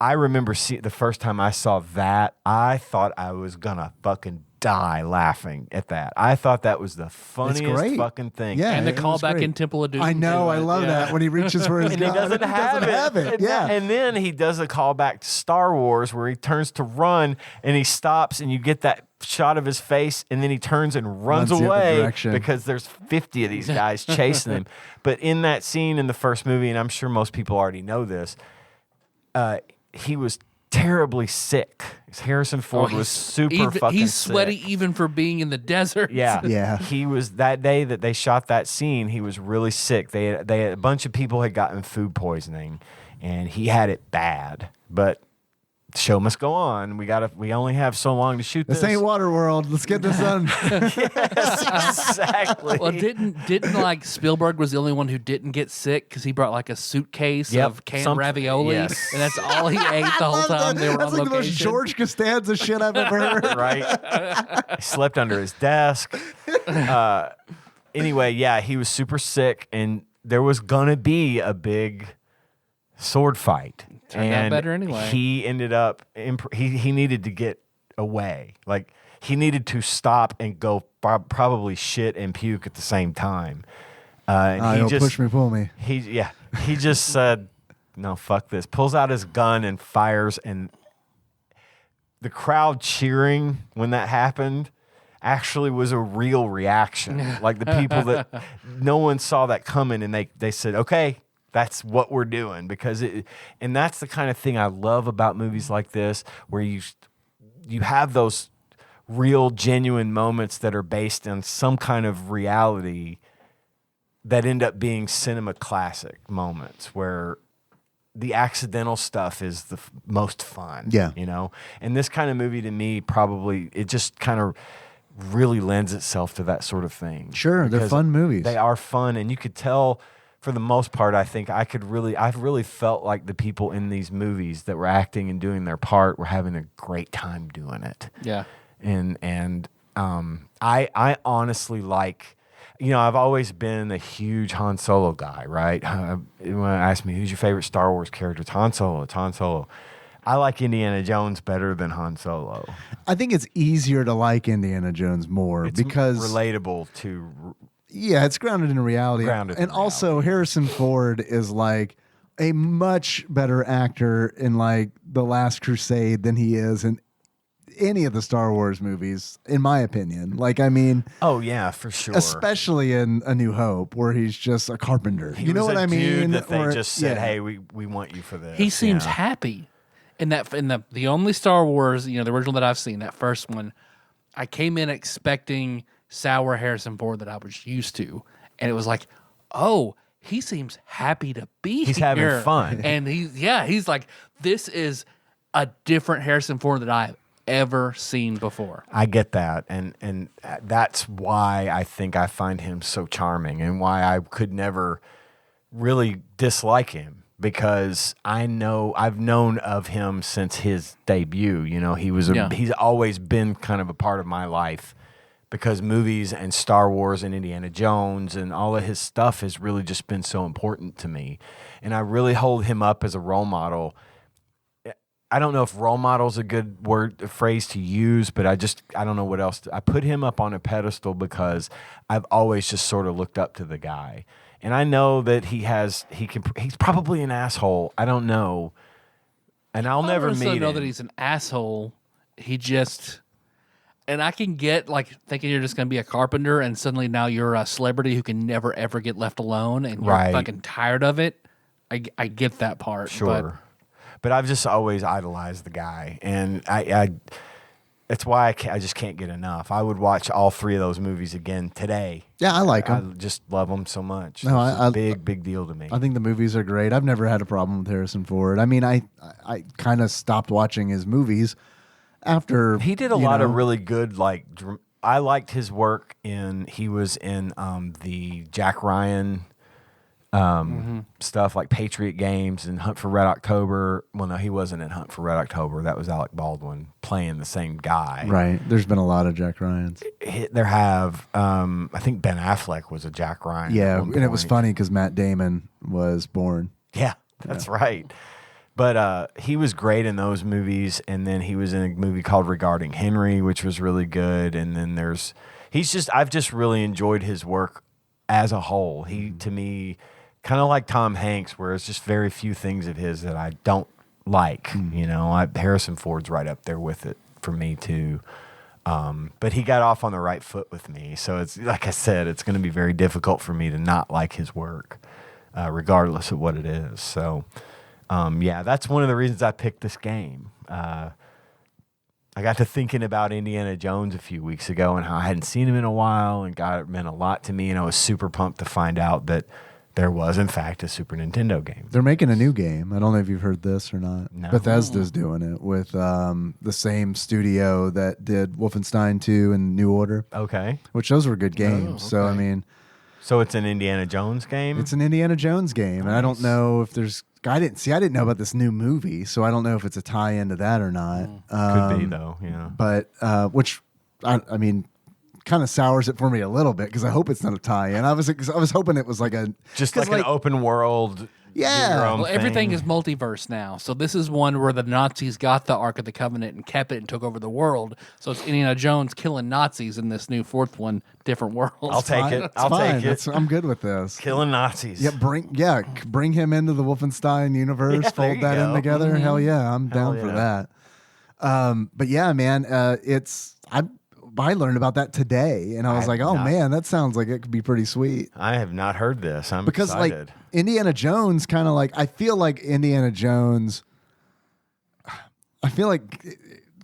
I remember the first time I saw that, I thought I was gonna fucking die laughing at that. I thought that was the funniest fucking thing. Yeah, and the callback in Temple of Doom. I know, I love that when he reaches for his and gun. He doesn't have it. And then he does a callback to Star Wars where he turns to run and he stops and you get that shot of his face and then he turns and runs away because there's 50 of these guys chasing him. But in that scene in the first movie, and I'm sure most people already know this, he was terribly sick. Harrison Ford was super fucking he's sick. sweaty even for being in the desert. Yeah. He was, that day that they shot that scene, he was really sick. They had a bunch of people had gotten food poisoning and he had it bad. But the show must go on. We only have so long to shoot this. This ain't Waterworld. Let's get this done. Yes, exactly. Well, didn't like Spielberg was the only one who didn't get sick because he brought like a suitcase of canned ravioli, and that's all he ate the whole time they were that's on like location. The most George Costanza shit I've ever heard. Right? He slept under his desk. Anyway, he was super sick, and there was gonna be a big sword fight. Turned out better anyway. He ended up he needed to get away. Like he needed to stop and go probably shit and puke at the same time. And he just push me, pull me. He just said, "No, fuck this." Pulls out his gun and fires, and the crowd cheering when that happened actually was a real reaction. Like the people that no one saw that coming, and they said, "Okay, that's what we're doing," because and that's the kind of thing I love about movies like this, where you have those real, genuine moments that are based on some kind of reality that end up being cinema classic moments where the accidental stuff is the most fun. Yeah. You know? And this kind of movie to me, probably, it just kind of really lends itself to that sort of thing. Sure, they're Because fun movies. They are fun, and you could tell for the most part, I think I've really felt like the people in these movies that were acting and doing their part were having a great time doing it. Yeah. And I honestly like, you know, I've always been a huge Han Solo guy, right? When I ask me who's your favorite Star Wars character, it's Han Solo. It's Han Solo. I like Indiana Jones better than Han Solo. I think it's easier to like Indiana Jones more It's because relatable to. yeah, it's grounded in reality. Also, Harrison Ford is like a much better actor in like The Last Crusade than he is in any of the Star Wars movies, in my opinion. Like, I mean, Oh yeah, for sure. especially in A New Hope, where he's just a carpenter. He You know was what a I mean? dude that they Or- just said, yeah. "Hey, we want you for this." He seems Yeah. happy. In the only Star Wars, the original that I've seen, that first one, I came in expecting sour Harrison Ford that I was used to, and it was like, oh, he seems happy to be He's here. having fun. And he's like, this is a different Harrison Ford that I've ever seen before. I get that, and that's why I think I find him so charming, and why I could never really dislike him, because I've known of him since his debut. You know, he's always been kind of a part of my life, because movies and Star Wars and Indiana Jones and all of his stuff has really just been so important to me, and I really hold him up as a role model. I don't know if role model is a good phrase to use, but I don't know what else. I put him up on a pedestal because I've always just sort of looked up to the guy. And I know that he's probably an asshole. I don't know. And I'll never meet him. I know that he's an asshole. And I can get like thinking you're just going to be a carpenter, and suddenly now you're a celebrity who can never ever get left alone, and you're Right. fucking tired of it. I get that part. Sure. But I've just always idolized the guy, and I that's why I just can't get enough. I would watch all three of those movies again today. Yeah, I like I him. just love them so much. No, It's a big deal to me. I think the movies are great. I've never had a problem with Harrison Ford. I mean, I kind of stopped watching his movies after He did a lot of really good, like, I liked his work he was in the Jack Ryan stuff, like Patriot Games and Hunt for Red October. Well, no, he wasn't in Hunt for Red October. That was Alec Baldwin playing the same guy. Right. There's been a lot of Jack Ryans. I think Ben Affleck was a Jack Ryan. at Yeah, one and it was point. funny because Matt Damon was born. Yeah, that's right. But he was great in those movies, and then he was in a movie called Regarding Henry, which was really good. And then I've just really enjoyed his work as a whole. He, to me, kind of like Tom Hanks, where it's just very few things of his that I don't like. You know, Harrison Ford's right up there with it for me too. But he got off on the right foot with me, so it's like I said, it's going to be very difficult for me to not like his work, regardless of what it is. So, yeah, that's one of the reasons I picked this game. I got to thinking about Indiana Jones a few weeks ago and how I hadn't seen him in a while, and God, it meant a lot to me, and I was super pumped to find out that there was, in fact, a Super Nintendo game. They're making a new game. I don't know if you've heard this or not. No. Bethesda's doing it with the same studio that did Wolfenstein 2 and New Order, Okay. which those were good games. So, I okay. mean, So it's an Indiana Jones game? it's an Indiana Jones game. And I don't know if there's... I didn't know about this new movie, so I don't know if it's a tie-in to that or not. Could be, though, yeah. But, which, I mean, kind of sours it for me a little bit because I hope it's not a tie-in. I was hoping it was like a Just like an open world. Yeah. do your own Well, everything thing. is multiverse now. So this is one where the Nazis got the Ark of the Covenant and kept it and took over the world. So it's Indiana Jones killing Nazis in this new fourth one, different worlds. I'll take it. It's I'll fine. take it. I'm good with this. Killing Nazis. Yeah, bring him into the Wolfenstein universe. Yeah, there fold you that in go. together. Hell yeah, I'm down for yeah. that. But yeah, man, I learned about that today, and I was I've like, oh not. man, that sounds like it could be pretty sweet. I have not heard this. I'm Because excited. like Indiana Jones, kind of like I feel like Indiana Jones. I feel like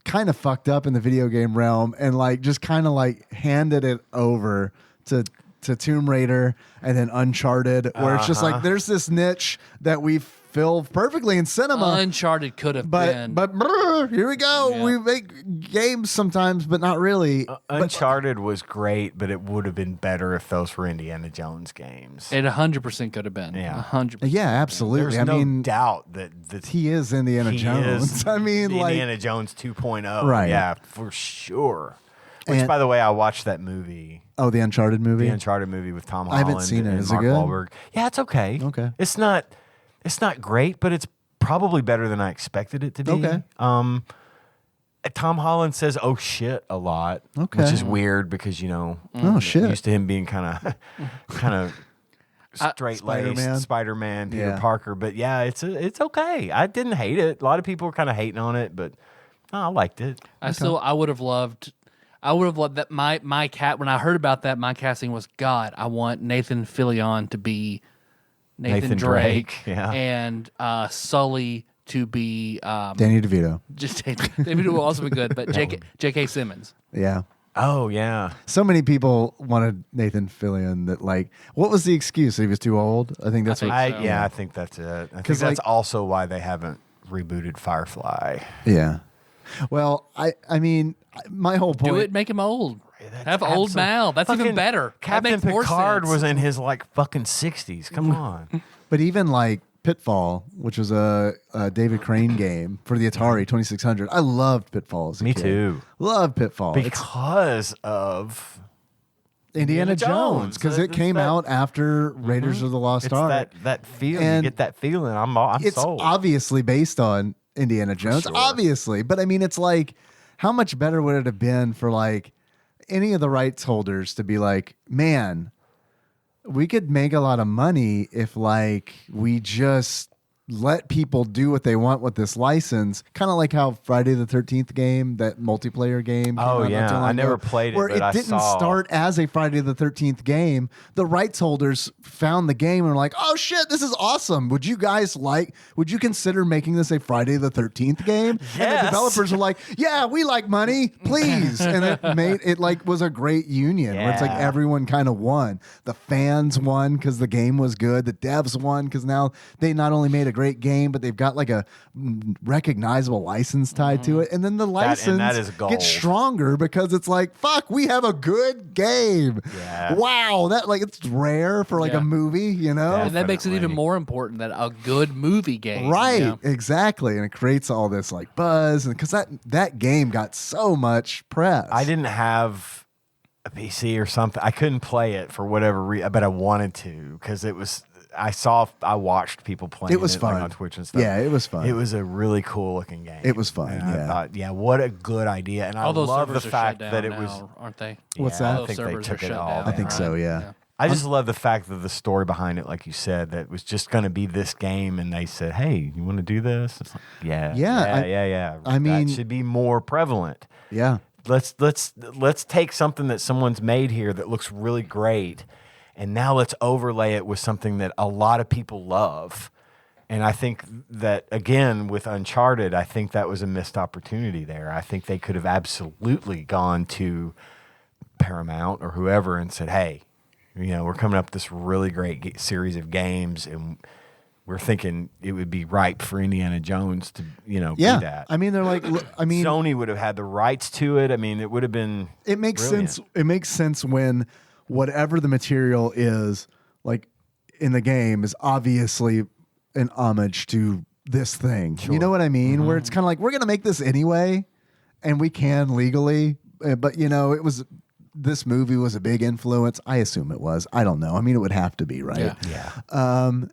kind of fucked up in the video game realm, and like just kind of like handed it over to Tomb Raider and then Uncharted, where it's just like there's this niche that we fill perfectly in cinema. Uncharted could have been. But here we go. Yeah. We make games sometimes, but not really. Uncharted was great, but it would have been better if those were Indiana Jones games. It 100% could have been. Yeah. 100%. Yeah, absolutely. There's I no mean, doubt that he is Indiana he Jones. is I mean, like, Indiana Jones 2.0. Right. Yeah, for sure. Which, And- by the way, I watched that movie, oh, the Uncharted movie. the Uncharted movie with Tom I Holland haven't seen it. and Is it Mark good? Wahlberg. Yeah, it's okay. Okay. It's not great, but it's probably better than I expected it to be. Okay. Tom Holland says "oh shit" a lot, Okay. which is weird because Oh shit. used to him being kind of straight Spider-Man. laced Spider-Man, Peter Yeah. Parker. But yeah, it's okay. I didn't hate it. A lot of people were kind of hating on it, but I liked it. I would have loved that my cat when I heard about that, my casting was God, I want Nathan Fillion to be Nathan Drake, yeah. and Sully to be Danny DeVito. just David will also be good, but J.K. Simmons. Yeah. Oh yeah, So many people wanted Nathan Fillion that like, what was the excuse? He was too old? I think that's I what. think so. I think that's it. I think 'Cause, that's like- also why they haven't rebooted Firefly. Yeah. Well, I mean, my whole point. Do it, make him old. That's Have old Mal. That's even fucking better. Captain that makes more Picard sense. was in his like fucking 60s. Come on. But even like Pitfall, which was a David Crane game for the Atari 2600, I loved Pitfall as a Me kid. too. Loved Pitfall. It's Because of Indiana Jones because it It's came that- out after Raiders of the Lost it's Ark. that feeling. And You get that feeling. I'm It's sold. obviously based on Indiana Jones, sure. obviously. But I mean, it's like, how much better would it have been for like any of the rights holders to be like, man, we could make a lot of money if like we just let people do what they want with this license, kind of like how Friday the 13th game, that multiplayer game. came Oh, out not yeah. too long I never ago, played it, where but I didn't saw. start as a Friday the 13th game. The rights holders found the game and were like, oh shit, this is awesome. Would you consider making this a Friday the 13th game? And the Yes. developers were like, yeah, we like money, please. And it like was a great union where it's like Yeah. everyone kind of won. The fans won because the game was good. The devs won because now they not only made a great game, but they've got like a recognizable license tied to it. And then the license that is gold. gets stronger because it's like, fuck, we have a good game. Yeah. Wow. That like it's rare for like Yeah. a movie, you know? And that makes it even Definitely. more important that a good movie game. Right, you know? exactly. And it creates all this like buzz. And because that game got so much press. I didn't have a PC or something. I couldn't play it for whatever reason, but I wanted to because it was. I watched people playing It was like, fun. on Twitch and stuff. Yeah, it was fun. It was a really cool looking game. It was fun, And I yeah. thought, yeah, what a good idea. And All I those love the servers are fact shut that down it was. now, aren't they? What's Yeah, that? I All think those they servers took are it shut all. down, I think right? so, yeah. I just love the fact that the story behind it, like you said, that it was just going to be this game, and they said, "Hey, you want to do this?" It's like, yeah, Yeah, yeah. I mean- that should be more prevalent. Yeah. Let's take something that someone's made here that looks really great, and now let's overlay it with something that a lot of people love. And I think that again with Uncharted, I think that was a missed opportunity there. I think they could have absolutely gone to Paramount or whoever and said, "Hey, we're coming up with this really great series of games, and we're thinking it would be ripe for Indiana Jones to, Yeah. be that." I mean, they're like, look, I mean, Sony would have had the rights to it. I mean, it would have been. it makes brilliant. sense. It makes sense when whatever the material is, like in the game, is obviously an homage to this thing. You know what I mean? Where it's kind of like, we're going to make this anyway, and we can legally, but it was this movie was a big influence. I assume it was. I don't know. I mean, it would have to be, right? Yeah.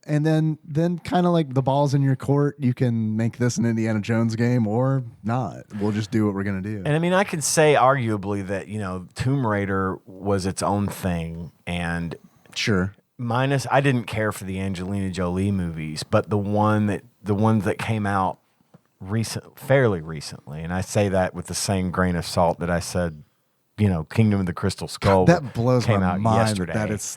And then kind of like the ball's in your court. You can make this an Indiana Jones game or not. We'll just do what we're gonna do. And I mean, I could say arguably that, Tomb Raider was its own thing, and Sure. I didn't care for the Angelina Jolie movies, but the ones that came out fairly recently, and I say that with the same grain of salt that I said, Kingdom of the Crystal Skull That blows came my out mind yesterday.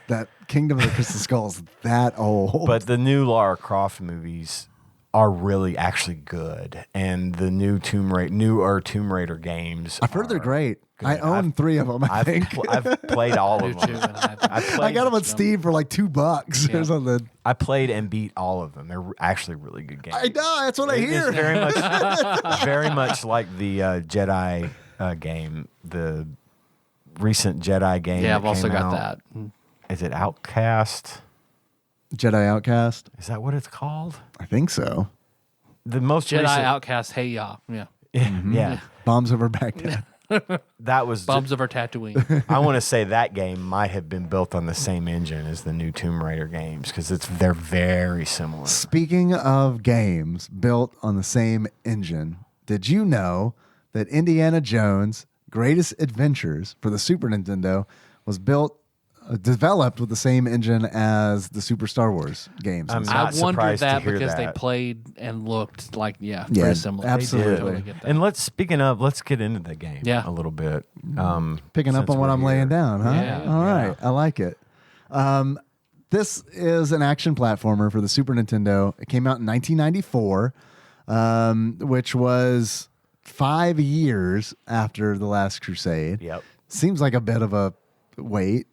that Kingdom of the Crystal Skull is that old. But the new Lara Croft movies are really actually good, and the newer Tomb Raider games. I've heard they're great. good. I own 3 of them. I think I've played all of Do too, them. and I got them on Steam for like $2 Yeah. or something. I played and beat all of them. They're actually really good games. I know. That's what I It's hear. very much like the Jedi game, the recent Jedi game. Yeah, that I've also came got out. that. Is it Outcast? Jedi Outcast. Is that what it's called? I think so. The most Jedi recent, Outcast, hey ya. Yeah. Yeah, Bombs over Baghdad. that was. Bombs over Tatooine. I want to say that game might have been built on the same engine as the new Tomb Raider games because they're very similar. Speaking of games built on the same engine, did you know that Indiana Jones' Greatest Adventures for the Super Nintendo was developed with the same engine as the Super Star Wars games? I'm I not wondered surprised to that hear because they that. played and looked like, Yeah, very similar. absolutely. Totally get that. And let's get into the game Yeah. a little bit. Picking up since on what we're I'm laying here. down, huh? Yeah. All right. I like it. This is an action platformer for the Super Nintendo. It came out in 1994, which was 5 years after The Last Crusade. Yep. Seems like a bit of a wait.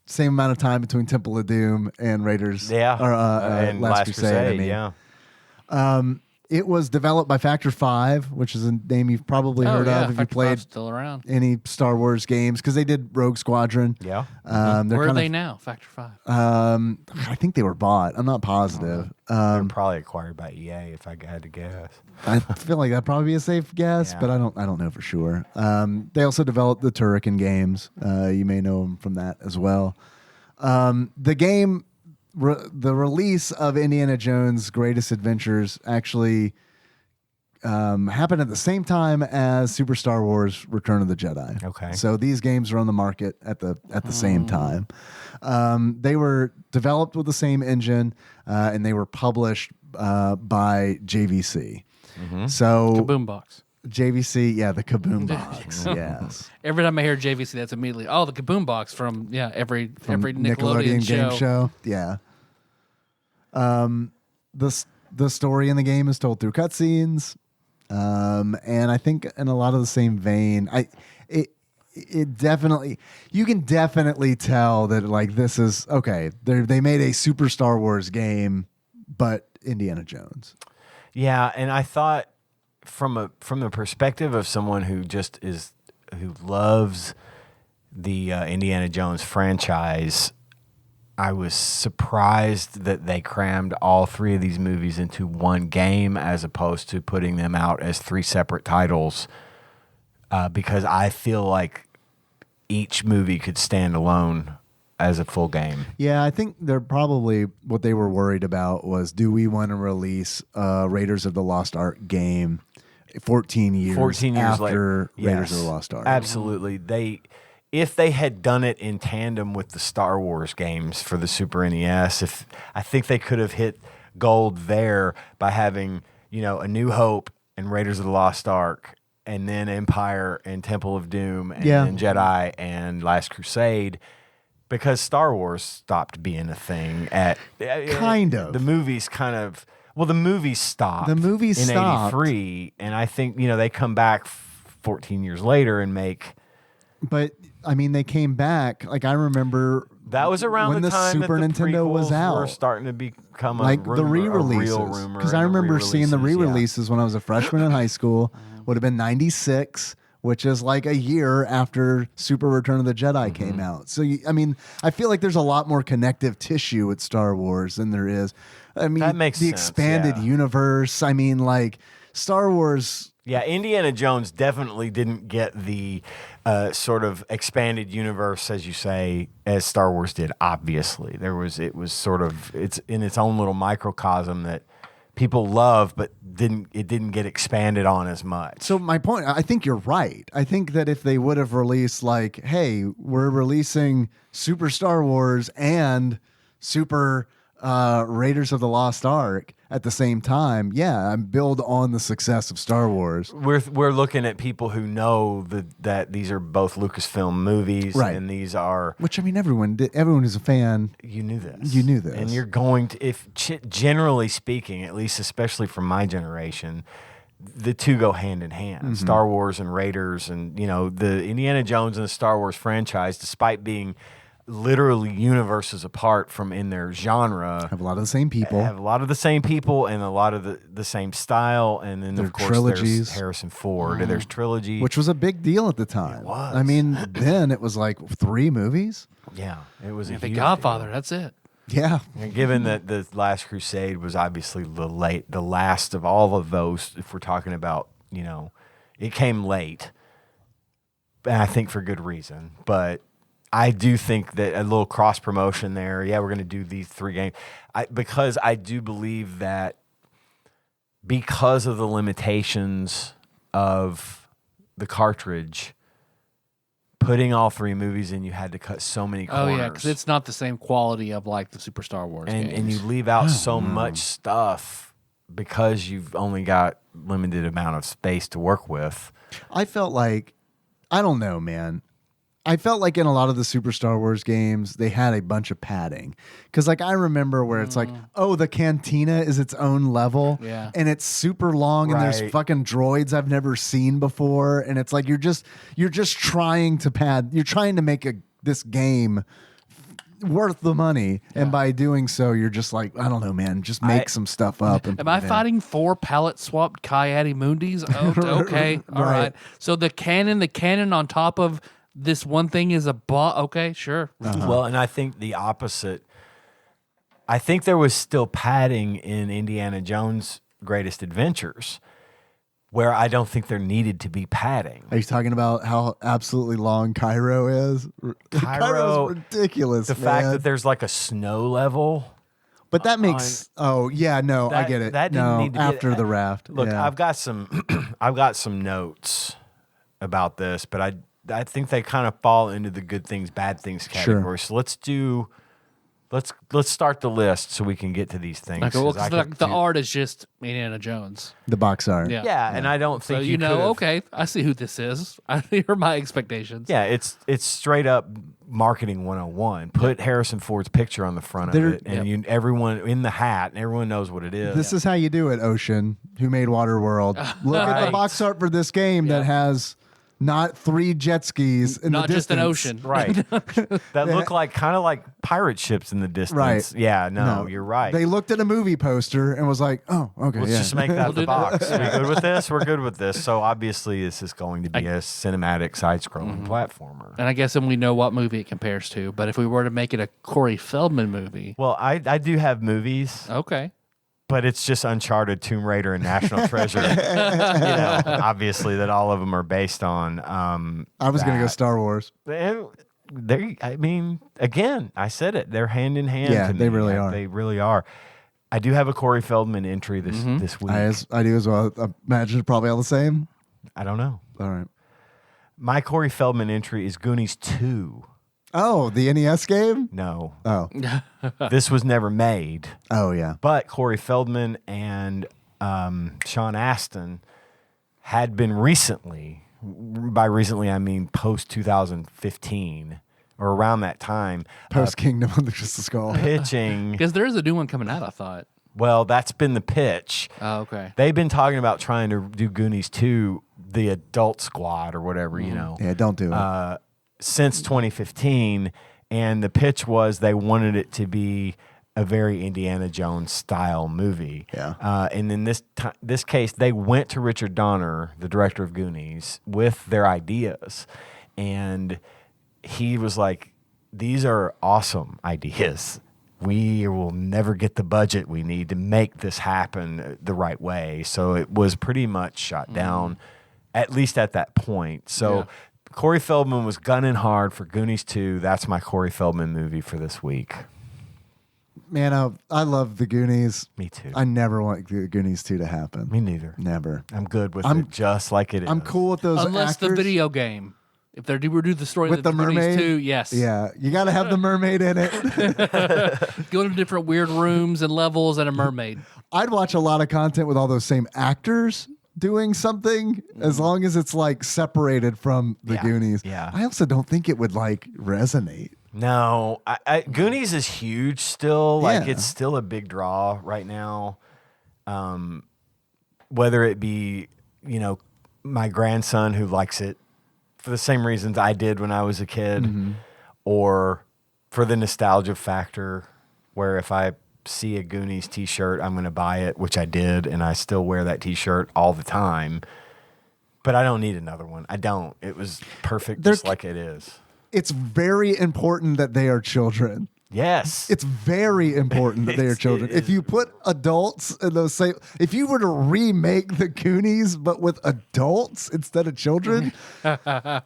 Same amount of time between Temple of Doom and Raiders. Yeah. Or and Last Crusade. I mean. yeah. It was developed by Factor 5, which is a name you've probably heard yeah, of if you Factor played 5's still around. any Star Wars games, because they did Rogue Squadron. Yeah. They're Where are kind they of- now? Factor 5. I think they were bought. I'm not positive. They're probably acquired by EA if I had to guess. I feel like that'd probably be a safe guess, Yeah. but I don't know for sure. They also developed the Turrican games. You may know them from that as well. The game, the release of Indiana Jones' Greatest Adventures actually happened at the same time as Super Star Wars: Return of the Jedi. Okay. So these games were on the market at the same time. They were developed with the same engine, and they were published by JVC. So Boombox. JVC, yeah, the Kaboom box, yes. Every time I hear JVC, that's immediately, the Kaboom Box from every From Nickelodeon game show. show. Yeah. The story in the game is told through cutscenes, and I think in a lot of the same vein. It definitely, you can definitely tell that like this is okay. They made a Super Star Wars game, but Indiana Jones. Yeah, and I thought from the perspective of someone who loves the Indiana Jones franchise, I was surprised that they crammed all 3 of these movies into one game as opposed to putting them out as 3 separate titles, because I feel like each movie could stand alone as a full game. Yeah, I think they're probably what they were worried about was, do we want to release Raiders of the Lost Ark game 14 years after later. Raiders Yes, of the Lost Ark? Absolutely. If they had done it in tandem with the Star Wars games for the Super NES, I think they could have hit gold there by having, A New Hope and Raiders of the Lost Ark, and then Empire and Temple of Doom, and then Jedi and Last Crusade. Because Star Wars stopped being a thing Kind of. The movies kind of. Well, the movies stopped. The movies in stopped. '83, and I think they come back 14 years later and make. But I mean, they came back. Like I remember That was around when the time Super that the Nintendo was prequels out. were starting to become Like a the rumor, a re-releases, real rumor. because I and the remember seeing the re-releases, re-releases when I was a freshman in high school. Would have been '96, which is like a year after Super Return of the Jedi came out. So I mean, I feel like there's a lot more connective tissue with Star Wars than there is. I mean, That makes the sense, expanded yeah. universe. I mean, like Star Wars. Yeah, Indiana Jones definitely didn't get the sort of expanded universe, as you say, as Star Wars did. Obviously, it was sort of it's in its own little microcosm that people love, but didn't get expanded on as much. So my point, I think you're right. I think that if they would have released like, hey, we're releasing Super Star Wars and Super Raiders of the Lost Ark at the same time, yeah, and build on the success of Star Wars. We're looking at people who know that these are both Lucasfilm movies, Right. and these are. Which I mean, everyone who's a fan. You knew this. You knew this. And you're going to, generally speaking, at least especially from my generation, the two go hand in hand. Mm-hmm. Star Wars and Raiders, and the Indiana Jones and the Star Wars franchise, despite being literally universes apart from in their genre, Have a lot of the same people. have a lot of the same people and a lot of the same style, and then Their of course trilogies. there's Harrison Ford, and there's trilogy, Which was a big deal at the time. It was. I mean, then it was like 3 movies. yeah, it was a The huge Godfather, deal. that's it. Yeah. And given that the Last Crusade was obviously the last of all of those, if we're talking about, it came late, and I think for good reason. But I do think that a little cross promotion there. Yeah, we're going to do these 3 games because I do believe that because of the limitations of the cartridge, putting all 3 movies in, you had to cut so many corners. Oh yeah, because it's not the same quality of like the Super Star Wars and games. you leave out so much stuff because you've only got limited amount of space to work with. I felt like, I don't know, man. I felt like in a lot of the Super Star Wars games, they had a bunch of padding. Because, like, I remember where it's like, oh, the cantina is its own level. Yeah. And it's super long, and there's Right. fucking droids I've never seen before. And it's like, you're just trying to pad, you're trying to make this game worth the money. And by doing so, you're just like, I don't know, man, just make some stuff up. And Am put I it in. fighting 4 palette swapped Kayati Mundis? Oh, okay, all Right. right. So the cannon on top of this one thing is a okay, sure. Well, and I think the opposite. I think there was still padding in Indiana Jones' Greatest Adventures, where I don't think there needed to be padding. Are you talking about how absolutely long Cairo is? Cairo's ridiculous. The fact man. that there's like a snow level. But that makes I get it. That didn't no, need to after get, the raft. Look, yeah. I've got some notes about this, but I think they kind of fall into the good things, bad things category. So let's start the list so we can get to these things. Okay, well, 'cause 'cause the art is just Indiana Jones. the box art. Yeah. yeah, and I don't So think you know, could've- okay, I see who this is. Here are my expectations. Yeah, it's straight up marketing 101. Put Harrison Ford's picture on the front There- of it, and everyone in the hat, and everyone knows what it is. This is how you do it, Ocean, who made Waterworld. Look at the Right. box art for this game that has not 3 jet skis in Not the just an distance. ocean. right. That look kind of like pirate ships in the distance. Right. Yeah, no, you're right. They looked at a movie poster and was like, oh, okay, Let's yeah. just make that We'll the do box. We good with this? We're good with this. So obviously this is going to be a cinematic side-scrolling platformer. And I guess then we know what movie it compares to. But if we were to make it a Corey Feldman movie, Well, I do have movies, okay. but it's just Uncharted, Tomb Raider, and National Treasure. Obviously that all of them are based on. I was going to go that. Star Wars. I mean, again, I said it. They're hand in hand. Yeah, to they me. really are. They really are. I do have a Corey Feldman entry this week. I do as well. I imagine probably all the same. I don't know. All right. My Corey Feldman entry is Goonies 2. Oh, the NES game? No, Oh. this was never made. Oh, yeah. But Corey Feldman and Sean Astin had been recently, by recently I mean post 2015 or around that time, Post Kingdom of the Crystal Skull. pitching. Because there is a new one coming out, I thought. Well, that's been the pitch. Oh, okay. They've been talking about trying to do Goonies 2, the adult squad or whatever, you know. Yeah, don't do it. Since 2015, and the pitch was they wanted it to be a very Indiana Jones style movie. Yeah. And in this case, they went to Richard Donner, the director of Goonies, with their ideas, and he was like, "These are awesome ideas. we will never get the budget we need to make this happen the right way. So it was pretty much shot down, at least at that point. So Corey Feldman was gunning hard for Goonies 2. That's my Corey Feldman movie for this week. Man, I love the Goonies. Me too. I never want the Goonies 2 to happen. Me neither. Never. I'm good with it just like it is. I'm cool with those Unless actors. the video game. If they do the story With of the Goonies mermaid? 2, yes. Yeah, you got to have the mermaid in it. Go to different weird rooms and levels and a mermaid. I'd watch a lot of content with all those same actors doing something as long as it's like separated from the Goonies. Yeah. I also don't think it would like resonate. No, Goonies is huge still. Like Yeah. it's still a big draw right now. Whether it be, my grandson who likes it for the same reasons I did when I was a kid, or for the nostalgia factor, where if I see a Goonies t-shirt, I'm going to buy it, which I did, and I still wear that t-shirt all the time. But I don't need another one. I don't. It was perfect just like it is. It's very important that they are children. Yes. It's very important that they are children. If you put adults in those same, if you were to remake the Goonies but with adults instead of children,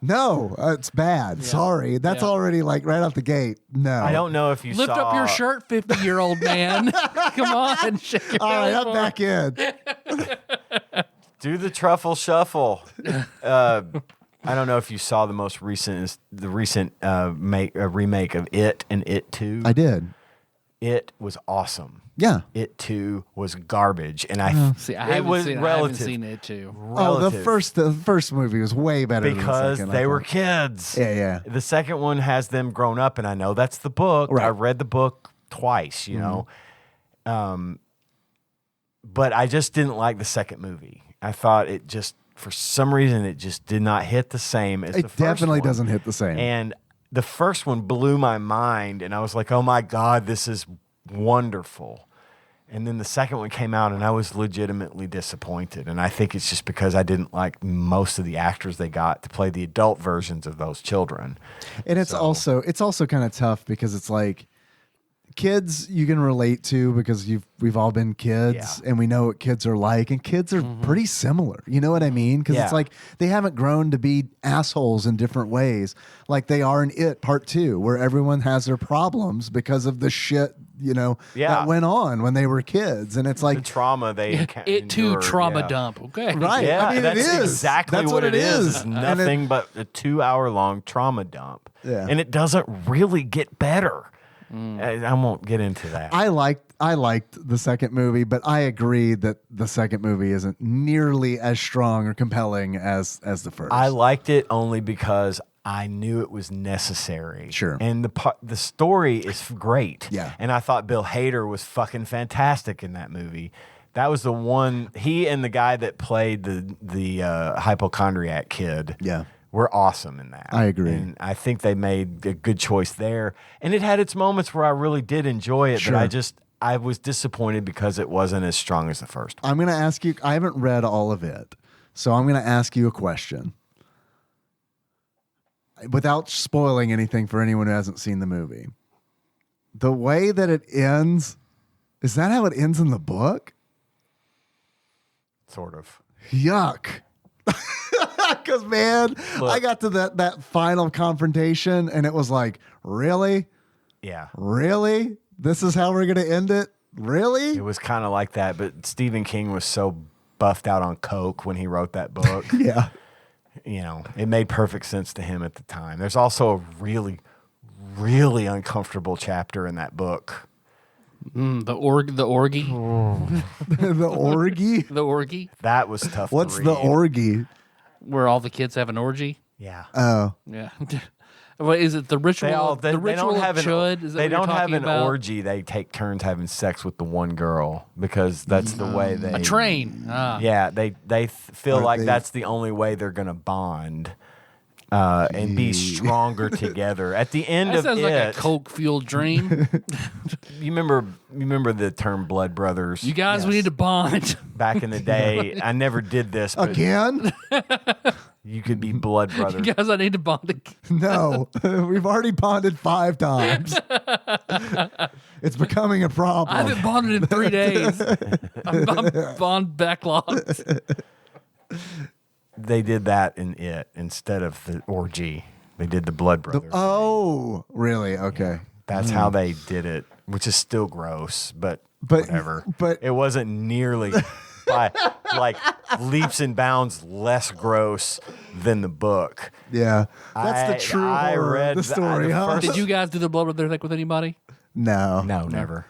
no, it's bad. Sorry, that's already like right out the gate. No, I don't know if you Lift saw... up your shirt, 50-year-old man. Come on. Shake your All right, I'm elbow. back in. Do the truffle shuffle. I don't know if you saw the recent remake of It and It 2. I did. It was awesome. Yeah. It 2 was garbage, and See, I it haven't was seen, I haven't relative. seen it too. Oh, the first movie was way better because than the second. they were kids. Yeah. The second one has them grown up, and I know that's the book. Right. I read the book twice, know. But I just didn't like the second movie. I thought it just, for some reason, it just did not hit the same as the first one. It definitely doesn't hit the same. And the first one blew my mind, and I was like, oh my God, this is wonderful. And then the second one came out, and I was legitimately disappointed. And I think it's just because I didn't like most of the actors they got to play the adult versions of those children. And it's also kind of tough because it's like kids you can relate to because we've all been kids and we know what kids are like, and kids are pretty similar. You know what I mean? Because it's like they haven't grown to be assholes in different ways like they are in It Part 2, where everyone has their problems because of the shit that went on when they were kids, and it's like the trauma they It too endured, trauma dump. Okay. right. Yeah, I mean, that's it is exactly That's what it is. It's And nothing but a 2-hour-long trauma dump. Yeah. And it doesn't really get better. I won't get into that. I liked the second movie, but I agree that the second movie isn't nearly as strong or compelling as the first. I liked it only because I knew it was necessary. Sure. And the story is great. Yeah. And I thought Bill Hader was fucking fantastic in that movie. That was the one, he and the guy that played the hypochondriac kid. Yeah. Were awesome in that. I agree. And I think they made a good choice there. And it had its moments where I really did enjoy it, Sure. but I was disappointed because it wasn't as strong as the first one. I'm going to ask you, I haven't read all of it, so I'm going to ask you a question. Without spoiling anything for anyone who hasn't seen the movie. The way that it ends, is that how it ends in the book? Sort of. Yuck. Because, man, Look. I got to that final confrontation, and it was like, really? Yeah. Really? This is how we're going to end it? Really? It was kind of like that, but Stephen King was so buffed out on coke when he wrote that book. Yeah. It made perfect sense to him at the time. There's also a really, really uncomfortable chapter in that book. The orgy. The orgy? The orgy, That was tough What's to the read. orgy? where all the kids have an orgy. Yeah. Oh. Yeah. What is it? The ritual. They the ritual don't have of chud. Is that they what you're don't have talking an about? orgy. They take turns having sex with the one girl because that's the way they A train. Ah. Yeah, they feel Or like they- that's the only way they're gonna bond and be stronger together. At the end That of sounds it, like a coke fueled dream. you remember the term blood brothers? You guys, we need to bond. Back in the day, I never did this, but Again? you could be blood brothers. You guys, I need to bond again. No. We've already bonded 5 times. It's becoming a problem. I haven't bonded in 3 days. I'm bond backlogged. They did that in it instead of the orgy. They did the blood brothers. Oh, really? Okay. That's how they did it, which is still gross, but whatever. But it wasn't nearly by like leaps and bounds less gross than the book. yeah, that's the true horror read of the story, the huh? first- Did you guys do the blood brother thing with anybody? No, No, never.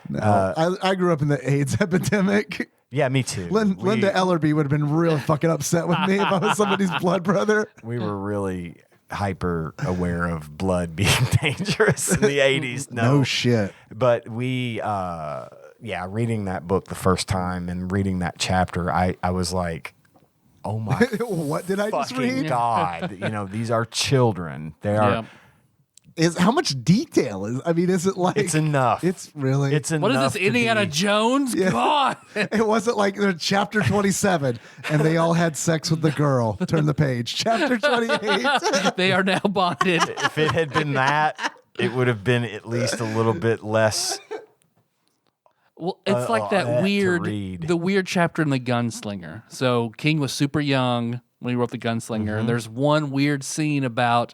no. I grew up in the AIDS epidemic. Yeah, me too. Linda Ellerby would have been real fucking upset with me if I was somebody's blood brother. We were really hyper aware of blood being dangerous in the 80s. No shit. But we, reading that book the first time and reading that chapter, I was like, oh my What did I just fucking read? God. These are children. They are. Is how much detail is? I mean, is it like It's enough. It's really. It's enough. What is this, to Indiana be- Jones? Yeah. God. It wasn't like they're chapter 27 and they all had sex with the girl. Turn the page. Chapter 28. They are now bonded. If it had been that, it would have been at least a little bit less. Well, it's like that that to read. the weird chapter in The Gunslinger. So King was super young when he wrote The Gunslinger. And there's one weird scene about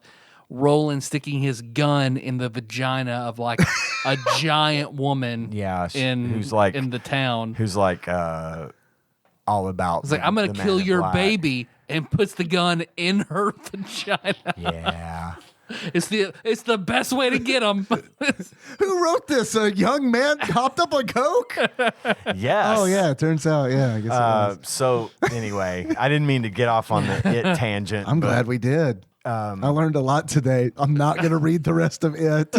Roland sticking his gun in the vagina of like a giant woman who's like in the town. Who's like all about. It's like, I'm going to kill your baby, and puts the gun in her vagina. Yeah. It's the best way to get him. Who wrote this? A young man hopped up on coke? Yes. Oh, yeah. It turns out. Yeah. I guess it was. So anyway, I didn't mean to get off on the it tangent. I'm glad we did. I learned a lot today. I'm not going to read the rest of it.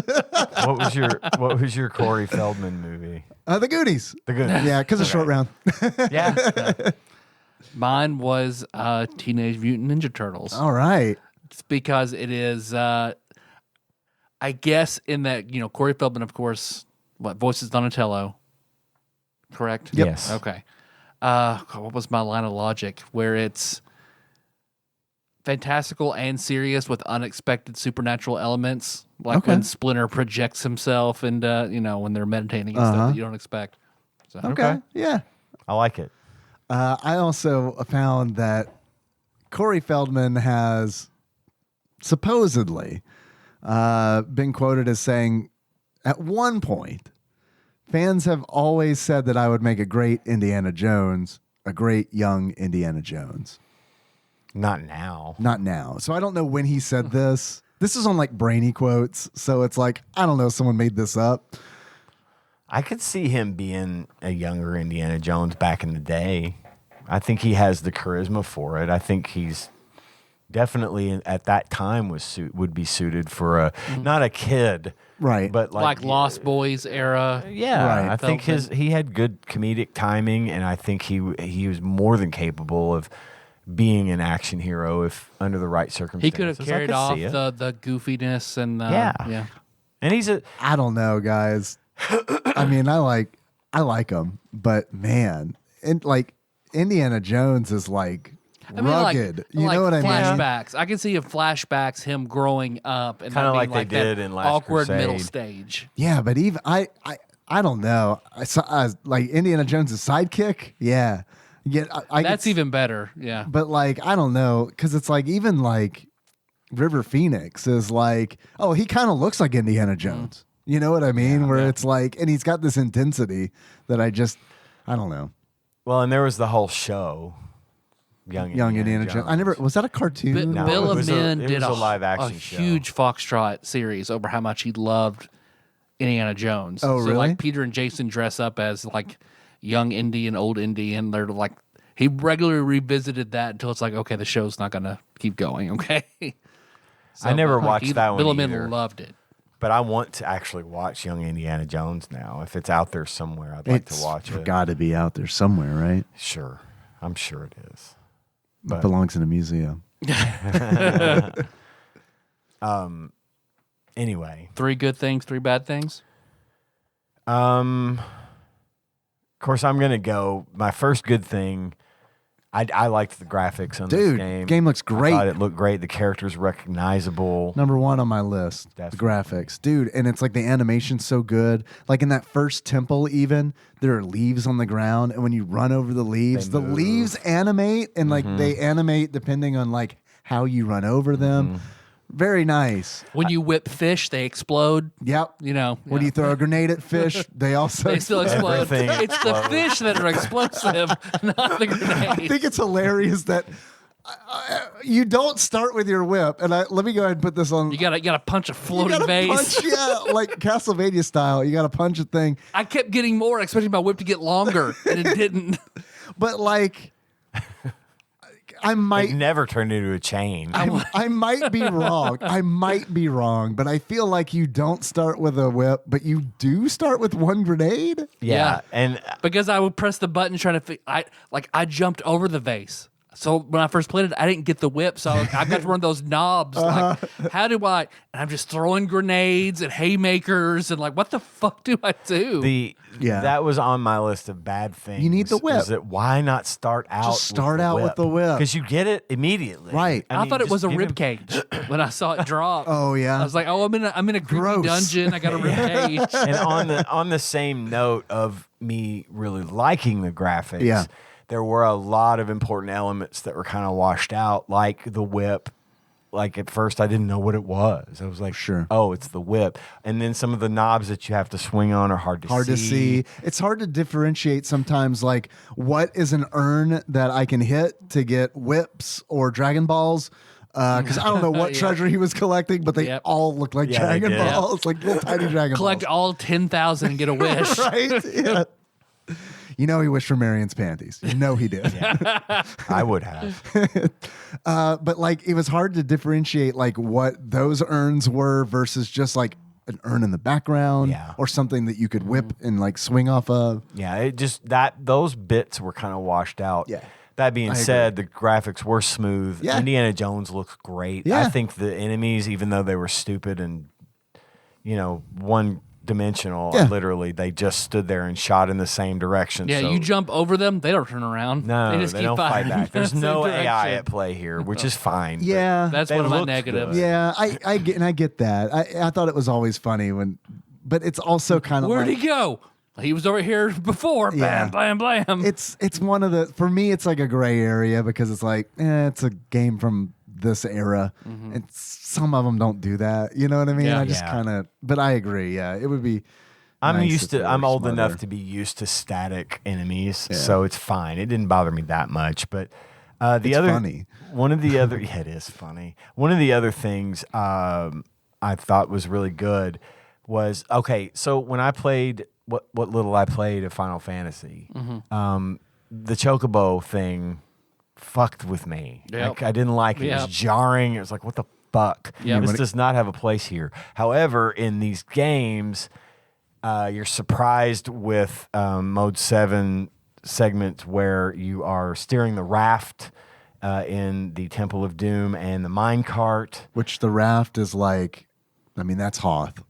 What was your Corey Feldman movie? The Goonies. The Goonies. Yeah, because of Short Round. Yeah. Mine was Teenage Mutant Ninja Turtles. All right. It's because it is, I guess, in that, Corey Feldman, of course, voices Donatello, correct? Yep. Yes. Okay. What was my line of logic? Where it's fantastical and serious with unexpected supernatural elements, like when Splinter projects himself and, when they're meditating and stuff that you don't expect. So, Okay. Yeah. I like it. I also found that Corey Feldman has supposedly been quoted as saying, at one point, fans have always said that I would make a great Indiana Jones, a great young Indiana Jones. Not now. Not now. So I don't know when he said this. This is on like Brainy quotes. So it's like, I don't know, someone made this up. I could see him being a younger Indiana Jones back in the day. I think he has the charisma for it. I think he's definitely at that time would be suited for not a kid, Right. but like Lost Boys era. Yeah, Right. I think he had good comedic timing, and I think he was more than capable of being an action hero if under the right circumstances. He could have carried I off could see it. the goofiness and Yeah. And he's I don't know, guys. I mean, I like him, but man, and like Indiana Jones is like rugged. You know what I mean? Flashbacks. I can see in flashbacks him growing up and Kinda not like being they that did in Last awkward middle Crusade. stage. Yeah, but even I don't know. Like Indiana Jones' sidekick. Yeah, That's even better. Yeah. But like, I don't know, because it's like even like River Phoenix is like, oh, he kind of looks like Indiana Jones. You know what I mean? Where it's like, and he's got this intensity that I don't know. well, and there was the whole show, Young Indiana Jones. I never was that a cartoon? No, Bill it of was Men it did was a live action show. huge Foxtrot series over how much he loved Indiana Jones. Oh, so really? like Peter and Jason dress up as like young Indy and old Indy, and they're like he regularly revisited that until it's like, okay, the show's not gonna keep going. Okay. So, I never but, watched that one Bill of Men either. loved it. But I want to actually watch Young Indiana Jones now. If it's out there somewhere, I'd like to watch it. Got to be out there somewhere, right? Sure. I'm sure it is. It belongs in a museum. Anyway. 3 good things, 3 bad things. Of course, I'm going to go. My first good thing, I liked the graphics on this Dude, game. game looks great. I thought it looked great. The characters recognizable. Number one on my list, Definitely. the graphics, dude, and it's like the animation's so good. Like in that first temple, even there are leaves on the ground, and when you run over the leaves, They the move. leaves animate, and like they animate depending on like how you run over them. Very nice. When you whip fish, they explode. Yep. You know, When yeah. you throw a grenade at fish, they also They still explode. Everything It's the explodes. fish that are explosive, not the I grenade. think it's hilarious that you don't start with your whip. And let me go ahead and put this on. You gotta punch a You floating gotta vase. punch, yeah, like Castlevania style. You got to punch a thing. I kept getting more, expecting my whip to get longer, and it didn't. But like, I It might. never turned into a chain. I might be wrong. I might be wrong, but I feel like you don't start with a whip, but you do start with one grenade. yeah. And Because I would press the button trying to. I jumped over the vase. So when I first played it, I didn't get the whip, so I got to run those knobs. Like, how do I? And I'm just throwing grenades and haymakers, and like, what the fuck do I do? Yeah. that was on my list of bad things. You need the whip. Is that why not start out? Just start out with the whip. because you get it immediately. Right. I mean, thought it just was a give rib him- cage when I saw it drop. Oh, yeah. I was like, oh, I'm in a creepy Gross. dungeon. I got a rib cage. And on the same note of me really liking the graphics, Yeah. there were a lot of important elements that were kind of washed out, like the whip. Like at first, I didn't know what it was. I was like, Sure. oh, it's the whip. And then some of the knobs that you have to swing on are hard to see. It's hard to differentiate sometimes, like what is an urn that I can hit to get whips or Dragon Balls. Because I don't know what Yeah. treasure he was collecting, but they Yep. all look like Yeah, they Dragon did. Balls, like little tiny Dragon Collect Balls. all 10,000 and get a wish. Right? Yeah. You know he wished for Marion's panties. You know he did. I would have. But like it was hard to differentiate like what those urns were versus just like an urn in the background Yeah. or something that you could whip and like swing off of. Yeah, it just those bits were kind of washed out. Yeah. That being I said, the graphics were smooth. Yeah. Indiana Jones looks great. Yeah. I think the enemies, even though they were stupid and one dimensional, Yeah. literally they just stood there and shot in the same direction. Yeah, so you jump over them, they don't turn around. No, they just keep don't fight firing back. There's in the no same AI direction. at play here, which is fine. but Yeah. That's they one of my looked negatives. good. Yeah, I get that. I thought it was always funny but it's also kind of Where'd like, he go? He was over here before. Yeah. Blam, blam, blam. it's one of the, for me it's like a gray area because it's like it's a game from this era and some of them don't do that. You know what I mean? Yeah. I just Yeah. kind of, but I agree. Yeah, it would be. I'm nice used if they to. I'm were old smarter. enough to be used to static enemies, Yeah. so it's fine. It didn't bother me that much. But the It's other funny. one of the other, yeah, it is funny. One of the other things I thought was really good was okay. So when I played what little I played of Final Fantasy, the Chocobo thing fucked with me. Yep. Like, I didn't like it. It Yep. was jarring. It was like, what the fuck? Yep. This does not have a place here. However, in these games, you're surprised with Mode 7 segment where you are steering the raft in the Temple of Doom and the minecart. Which the raft is like, I mean, that's Hoth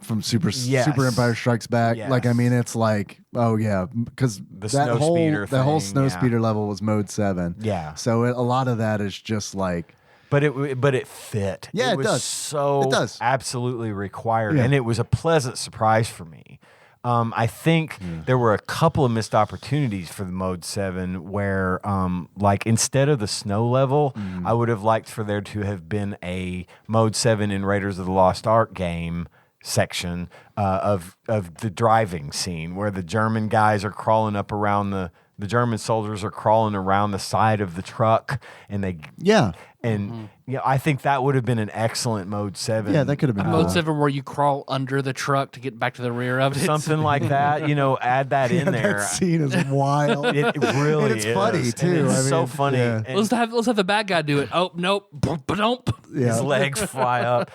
from Yes. Super Empire Strikes Back. Yes. Like, I mean, it's like, oh yeah, because The that snow whole speeder the whole thing, snow yeah. speeder level was Mode 7. Yeah. So a lot of that is just like, But it fit. Yeah, it was does. So It does. absolutely required, Yeah. and it was a pleasant surprise for me. I think there were a couple of missed opportunities for the Mode 7 where, like, instead of the snow level, I would have liked for there to have been a Mode 7 in Raiders of the Lost Ark game section of the driving scene where the German guys are crawling up around the German soldiers are crawling around the side of the truck and they yeah, and I think that would have been an excellent Mode 7. yeah, that could have been Mode cool. 7 where you crawl under the truck to get back to the rear of it. Something like that, add that in there. That scene is wild. It really And it's is. funny, And too. it's I so mean, funny. yeah. And Let's have the bad guy do it. Oh, nope. Ba-dump. Yeah. his legs fly up.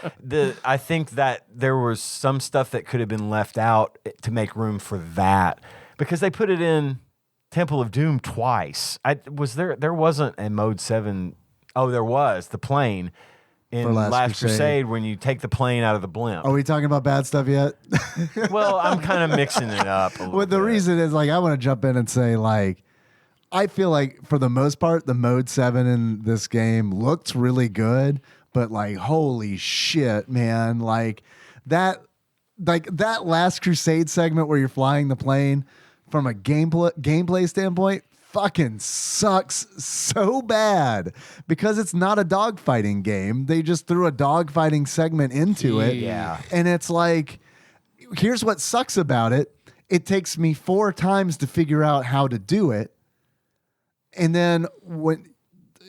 I think that there was some stuff that could have been left out to make room for that because they put it in Temple of Doom twice. There wasn't a Mode 7. Oh, there was the plane in For Last Crusade. when you take the plane out of the blimp. Are we talking about bad stuff yet? Well, I'm kind of mixing it up a little Well, the bit. reason is like I want to jump in and say like I feel like for the most part, the mode 7 in this game looked really good, but like, holy shit, man. Like that last Crusade segment where you're flying the plane from a gameplay standpoint fucking sucks so bad because it's not a dogfighting game. They just threw a dogfighting segment into it. Yeah. And it's like, here's what sucks about it. It takes me 4 times to figure out how to do it. And then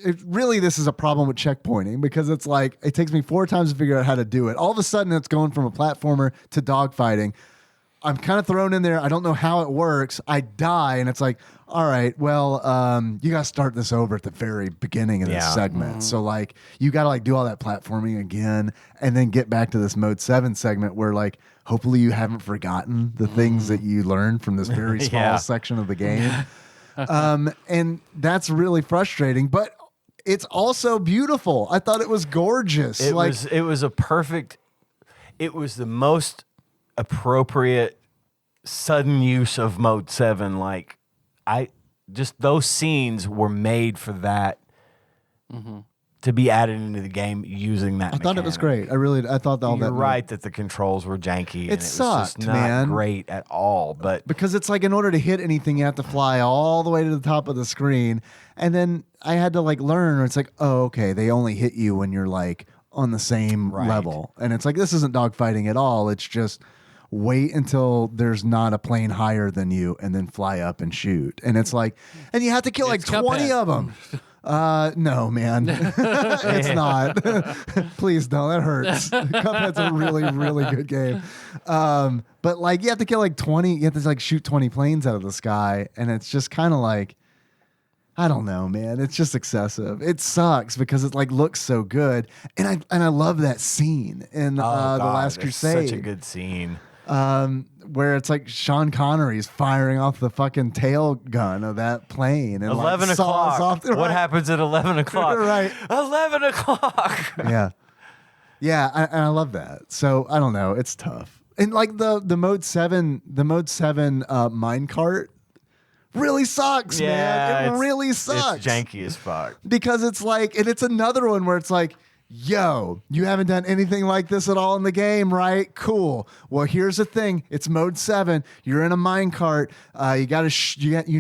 this is a problem with checkpointing because it's like, it takes me 4 times to figure out how to do it. All of a sudden it's going from a platformer to dogfighting. I'm kind of thrown in there. I don't know how it works. I die, and it's like, all right, well, you got to start this over at the very beginning of this segment. So, like, you got to, like, do all that platforming again and then get back to this Mode 7 segment where, like, hopefully you haven't forgotten the things that you learned from this very small section of the game. And that's really frustrating, but it's also beautiful. I thought it was gorgeous. It was the most appropriate sudden use of mode 7. Like those scenes were made for that to be added into the game using that. I thought it was great. I thought all that. You're right that the controls were janky. It sucked, was just not man. Great at all. But because it's like in order to hit anything, you have to fly all the way to the top of the screen, and then I had to like learn. It's like, oh, okay, they only hit you when you're like on the same level, and it's like this isn't dogfighting at all. It's just wait until there's not a plane higher than you and then fly up and shoot. And it's like, and you have to kill like 20 of them. No, man, it's not. Please don't. That hurts. Cuphead's a really, really good game. But like you have to kill like 20, you have to like shoot 20 planes out of the sky. And it's just kind of like, I don't know, man. It's just excessive. It sucks because it like looks so good. And I love that scene in The Last Crusade. Such a good scene. Where it's like Sean Connery's firing off the fucking tail gun of that plane. And 11 like, o'clock. off What happens at 11 o'clock? Right. 11 o'clock. Yeah. Yeah, and I love that. So I don't know. It's tough. And like the mode 7 minecart really sucks, man. It really sucks. It's janky as fuck. Because it's like, and it's another one where it's like, yo, you haven't done anything like this at all in the game, right? Cool. Well, here's the thing. It's mode 7. You're in a minecart. You got to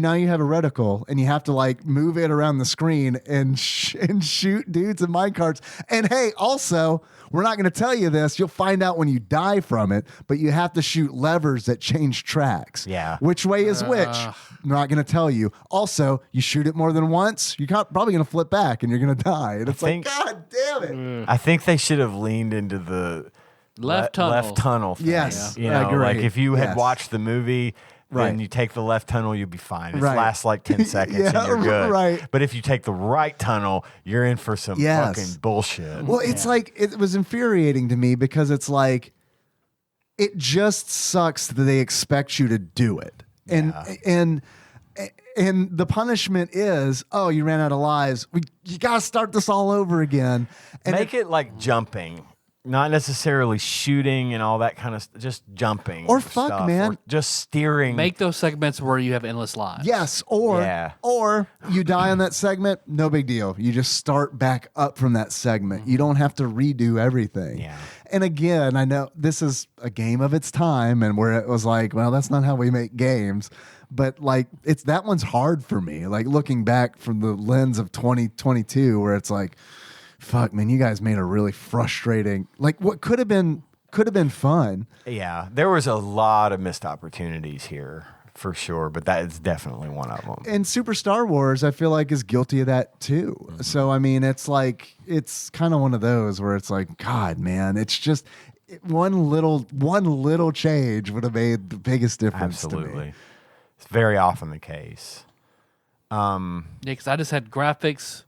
now you have a reticle and you have to like move it around the screen and shoot dudes in minecarts. And hey, also, we're not going to tell you this. You'll find out when you die from it, but you have to shoot levers that change tracks. Yeah. Which way is which? I'm not going to tell you. Also, you shoot it more than once, you're probably going to flip back and you're going to die. And it's like, God damn it. I think they should have leaned into the left tunnel thing. Yes. You know, great. like if you had Yes. watched the movie, Right. then you take the left tunnel, you'll be fine. It Right. lasts like 10 seconds Yeah, and you're good. right. But if you take the right tunnel, you're in for some fucking bullshit. Well, it's like, it was infuriating to me because it's like, it just sucks that they expect you to do it. And the punishment is, oh, you ran out of lives. You got to start this all over again. And Make it like jumping. Not necessarily shooting and all that kind of just jumping. Or fuck, stuff, man. Or just steering. Make those segments where you have endless lives. yes, or you die on that segment, no big deal. You just start back up from that segment. You don't have to redo everything. Yeah. And again, I know this is a game of its time and where it was like, well, that's not how we make games. But like that one's hard for me. Like looking back from the lens of 2022 where it's like, fuck, man, you guys made a really frustrating, like what could have been fun. Yeah, there was a lot of missed opportunities here for sure, but that is definitely one of them. And Super Star Wars, I feel like, is guilty of that too. Mm-hmm. So I mean, it's like it's kind of one of those where it's like, God, man, it's just one little change would have made the biggest difference to me. Absolutely, it's very often the case. Yeah, because I just had graphics,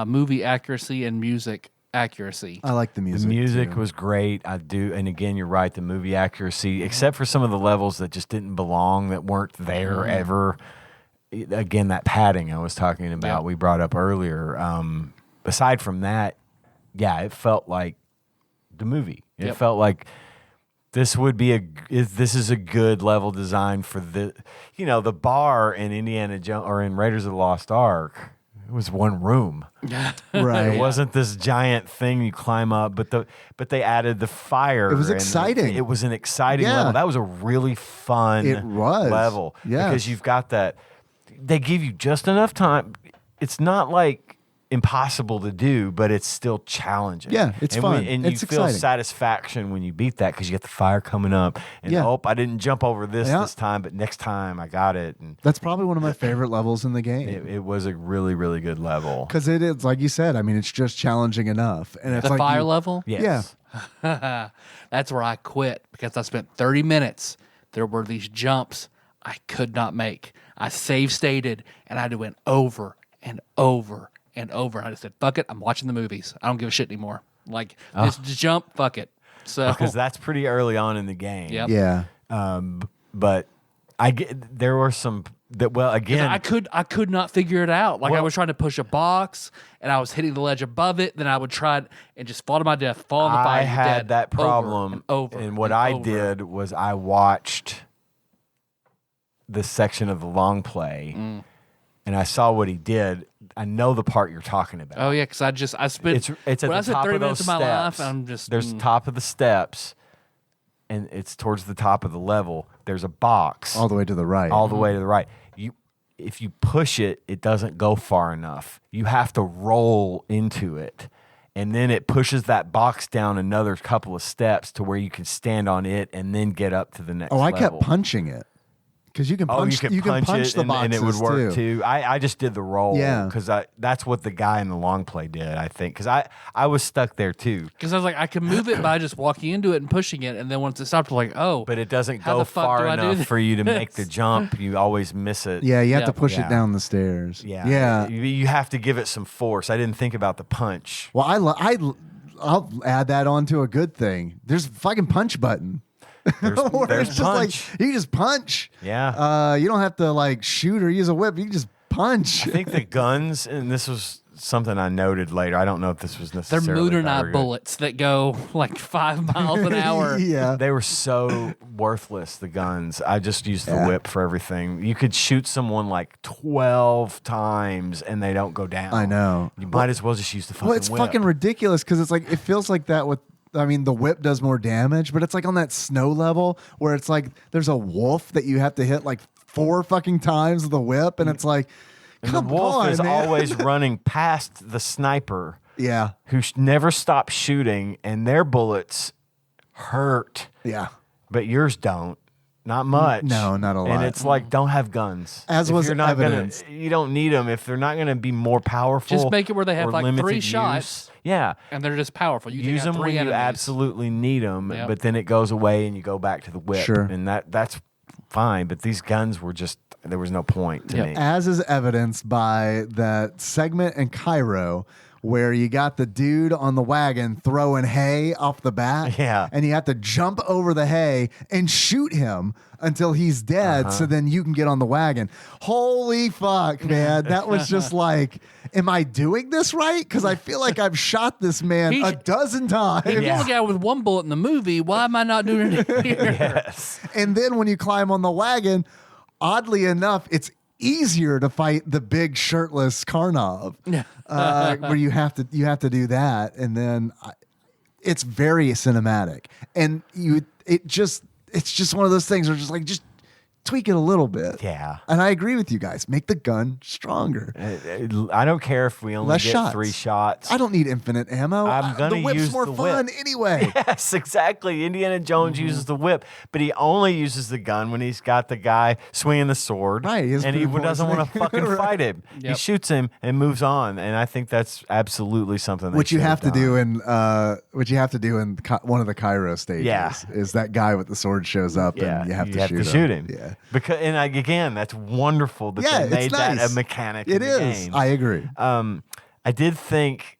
movie accuracy, and music accuracy. I like the music. The music too. was great. I do, and again, you're right. The movie accuracy, except for some of the levels that just didn't belong, that weren't there ever. Again, that padding I was talking about, we brought up earlier. Aside from that, yeah, it felt like the movie. It felt like this is a good level design for the bar in Indiana Jones or in Raiders of the Lost Ark. It was one room. Right. It wasn't this giant thing you climb up, but they added the fire. It was and exciting. It was an exciting Yeah. level. That was a really fun level. Yes. Because you've got that. They give you just enough time. It's not like impossible to do, but it's still challenging. Yeah, it's fun. And It's you feel exciting. satisfaction when you beat that because you get the fire coming up. And I didn't jump over this time, but next time I got it. And That's probably one of my favorite levels in the game. it was a really, really good level. Because it is, like you said, I mean, it's just challenging enough. And it's The like fire level? Yes. Yeah. That's where I quit because I spent 30 minutes. There were these jumps I could not make. I save stated and I went over and over and over. And I just said, fuck it. I'm watching the movies. I don't give a shit anymore. Like, this jump, fuck it. So Because that's pretty early on in the game. Yep. Yeah. But there were some that, well, again, I could not figure it out. Like I was trying to push a box and I was hitting the ledge above it. Then I would try and just fall to my death, fall in the fire. I had that problem. And what I over. did was I watched the section of the long play and I saw what he did. I know the part you're talking about. Oh yeah, because I spent It's at when I the spent top 30 of minutes those of my steps. life. I'm just There's the top of the steps, and it's towards the top of the level. There's a box All the way to the right. all the way to the right. If you push it, it doesn't go far enough. You have to roll into it, and then it pushes that box down another couple of steps to where you can stand on it and then get up to the next. I level. kept punching it. Because you can punch, you can punch it the boxes and it would work too. too. I just did the roll Yeah. because that's what the guy in the long play did, I think. Because I was stuck there too. because I was like, I can move it by just walking into it and pushing it, and then once it stopped, I'm like, oh, But it doesn't How go the fuck far do I do enough this? for you to make the jump. You always miss it. Yeah, you have to Yeah. push Yeah. it down the stairs. Yeah. Yeah. You have to give it some force. I didn't think about the punch. Well, I'll add that on to a good thing. There's a fucking punch button. There's Where it's just punch. like you just punch. Yeah. You don't have to like shoot or use a whip. You can just punch. I think the guns, and this was something I noted later. I don't know if this was they're necessarily motor bad or knife good. bullets that go like 5 miles an hour. Yeah. They were so worthless, the guns. I just used the whip for everything. You could shoot someone like 12 times and they don't go down. I know. You might as well just use the fucking Well, it's whip. fucking ridiculous because it's like it feels like that with. I mean, the whip does more damage, but it's like on that snow level where it's like there's a wolf that you have to hit like 4 fucking times with the whip, and it's like, And come the wolf on, is man. always running past the sniper Yeah, who never stops shooting, and their bullets hurt, yeah. but yours don't. Not much. No, not a lot. And it's like, don't have guns. As If was you're not gonna- evidenced. you don't need them if they're not going to be more powerful. Just make it where they have or like limited 3 use. shots. Yeah. And they're just powerful. You Use take out them 3 when you enemies. absolutely need them, Yep. but then it goes away and you go back to the whip. Sure. And that's fine. But these guns were just, there was no point to Yep. me. As is evidenced by that segment in Cairo where you got the dude on the wagon throwing hay off the back. Yeah. And you have to jump over the hay and shoot him until he's dead so then you can get on the wagon. Holy fuck, man. That was just like, am I doing this right? Because I feel like I've shot this man He- a dozen times. If you look at it with 1 bullet in the movie, why am I not doing it here? Yes. And then when you climb on the wagon, oddly enough, it's easier to fight the big shirtless Karnov, where you have to do that, and then it's very cinematic, and it's just one of those things where just tweak it a little bit. Yeah. And I agree with you guys. Make the gun stronger. I don't care if we only Less get shots. 3 shots. I don't need infinite ammo. I'm gonna the whip's use more the fun whip. anyway. Yes, exactly. Indiana Jones uses the whip, but he only uses the gun when he's got the guy swinging the sword. Right, he has And he food doesn't want to poisoning. fucking Right. fight him. He Yep. shoots him and moves on. And I think that's absolutely something What you should have to do done. in one of the Cairo stages Yeah. is that guy with the sword shows up Yeah, and you have to shoot him. Yeah. Because again, that's wonderful that Yeah, they made it's that nice. a mechanic. It in the is. game. I agree. I did think,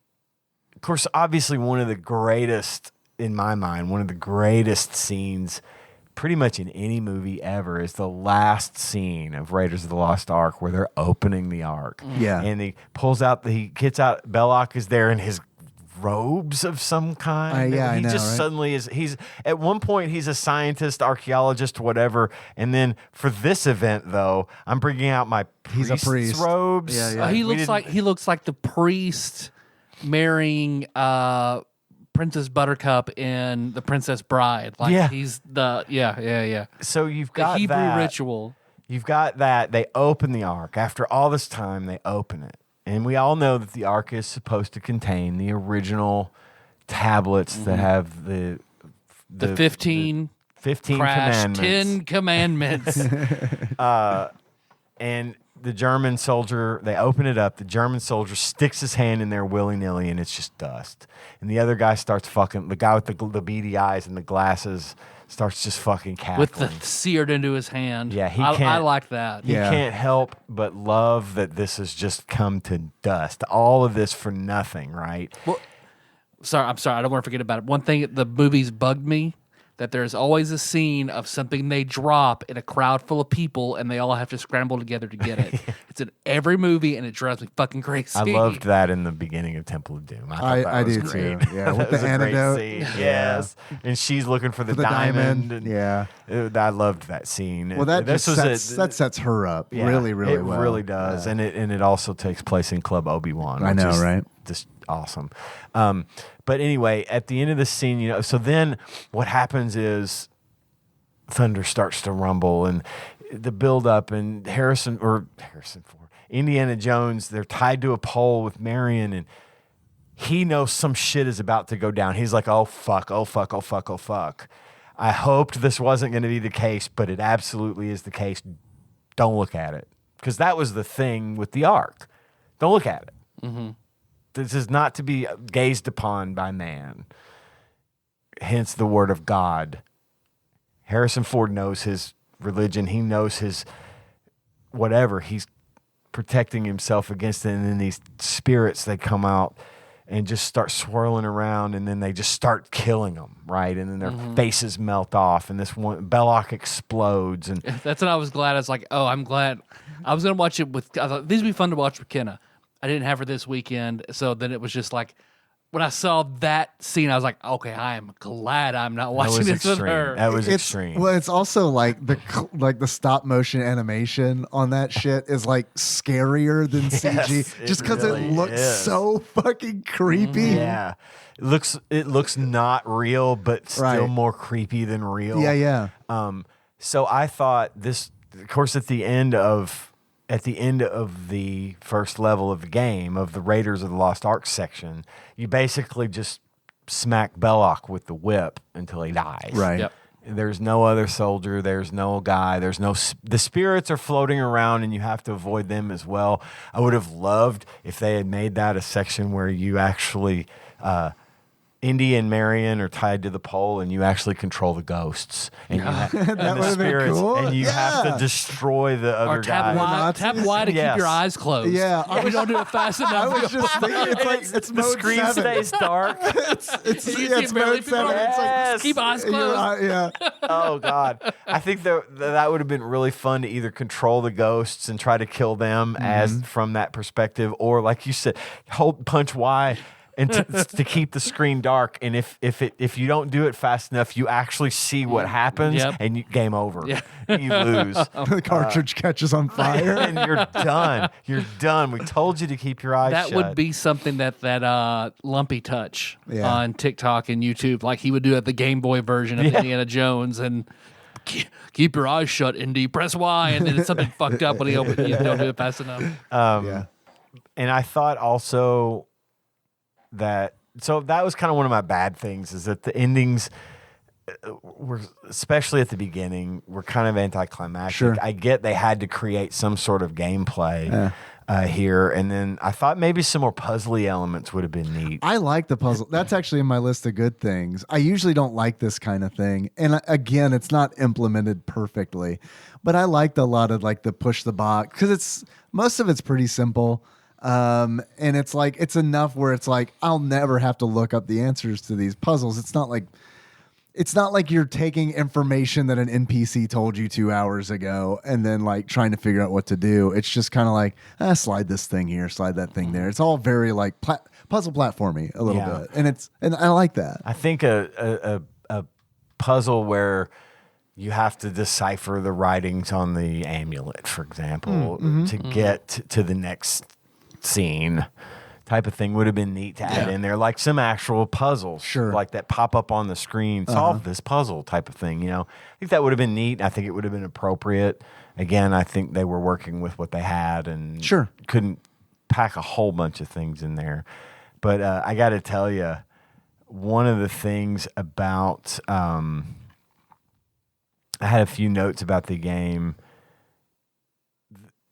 of course, obviously one of the greatest, in my mind, one of the greatest scenes pretty much in any movie ever is the last scene of Raiders of the Lost Ark where they're opening the Ark. Yeah. And he gets out, Belloc is there in his robes of some kind. Yeah, I he know, just right? suddenly is. He's at one point he's a scientist, archaeologist, whatever, and then for this event though, I'm bringing out my He's a priest's priest. robes. Yeah, yeah. He We looks didn't- like the priest marrying Princess Buttercup in The Princess Bride. Like Yeah. he's the yeah. So you've The got Hebrew that. ritual. You've got that. They open the ark. After all this time, they open it. And we all know that the ark is supposed to contain the original tablets that have the 15 15 crash, commandments. 10 commandments. And the German soldier, they open it up. The German soldier sticks his hand in there willy-nilly, and it's just dust. And the other guy starts fucking, the guy with the beady eyes and the glasses starts just fucking cackling. With the seared into his hand. Yeah, he I can't- like that. He Yeah. can't help but love that this has just come to dust. All of this for nothing, right? Sorry, I'm sorry. I don't want to forget about it. One thing, the movies bugged me that there's always a scene of something they drop in a crowd full of people and they all have to scramble together to get it. It's in every movie and it drives me fucking crazy. I loved that in the beginning of Temple of Doom. thought that I was do great. too. Yeah, That with was the a great antidote. scene. Yes. And she's looking for the, The diamond. and Yeah. I loved that scene. Well, that This just was sets, that sets her up yeah, really, really it well. really does, Yeah. and it also takes place in Club Obi-Wan. I which know, is right? Just awesome. But anyway, at the end of the scene, so then what happens is thunder starts to rumble, and the build-up, and Indiana Jones, they're tied to a pole with Marion, and he knows some shit is about to go down. He's like, oh, fuck, oh, fuck, oh, fuck, oh, fuck. I hoped this wasn't going to be the case, but it absolutely is the case. Don't look at it. Because that was the thing with the ark. Don't look at it. Mm-hmm. This is not to be gazed upon by man. Hence the word of God. Harrison Ford knows his religion. He knows his whatever. He's protecting himself against it. And then these spirits, they come out and just start swirling around, and then they just start killing them, right? And then their faces melt off, and this one Belloc explodes, and That's when I was glad. I was like, oh, I'm glad. I was going to watch it with, I thought, these would be fun to watch with Kenna. I didn't have her this weekend. So then it was just like, when I saw that scene, I was like, okay, I am glad I'm not that watching was this with extreme. her. That was It's extreme. well, it's also like the stop motion animation on that shit is like scarier than CG, it just because really it looks is. so fucking creepy. Yeah, it looks not real, but still Right. more creepy than real. Yeah, yeah. So I thought this, of course, at the end of the first level of the game of the Raiders of the Lost Ark section, you basically just smack Belloc with the whip until he dies. Right. Yep. There's no other soldier. There's no guy. The spirits are floating around, and you have to avoid them as well. I would have loved if they had made that a section where you actually, Indy and Marion are tied to the pole, and you actually control the ghosts and, and That the would've been spirits, cool. and you have Yeah. to destroy the other Or tap guy. Y to Yes. keep your eyes closed. Yeah, If you don't do it fast enough. I was just thinking, it's like it's The mode screen 7. stays dark. It's You yeah, see it's barely mode people 7. on it. It's like Yes. keep eyes your closed. eye- yeah. Oh God, I think that would have been really fun to either control the ghosts and try to kill them as from that perspective, or like you said, punch Y and to keep the screen dark. And if you don't do it fast enough, you actually see what happens, Yep. and game over. Yeah. You lose. The cartridge catches on fire. And you're done. You're done. We told you to keep your eyes That shut. would be something that Lumpy Touch Yeah. on TikTok and YouTube, like he would do at the Game Boy version of Indiana Jones, and keep your eyes shut, Indy, press Y, and then it's something fucked up when you don't do it fast enough. Yeah. And I thought also that was kind of one of my bad things, is that the endings were, especially at the beginning, were kind of anticlimactic. Sure. I get they had to create some sort of gameplay here, and then I thought maybe some more puzzly elements would have been neat. I like the puzzle. That's actually in my list of good things. I usually don't like this kind of thing. And again, it's not implemented perfectly, but I liked a lot of like the push the box, because most of it's pretty simple. And it's like, it's enough where it's like, I'll never have to look up the answers to these puzzles. It's not like, it's not like you're taking information that an NPC told you 2 hours ago and then like trying to figure out what to do. It's just kind of like, slide this thing here, slide that thing there. It's all very like puzzle platformy a little bit. And I like that. I think a puzzle where you have to decipher the writings on the amulet, for example, to get to the next scene type of thing would have been neat to add in there, like some actual puzzles, like that pop up on the screen, solve this puzzle type of thing. I think that would have been neat. I think it would have been appropriate. Again, I think they were working with what they had and couldn't pack a whole bunch of things in there. But I got to tell you, one of the things about I had a few notes about the game.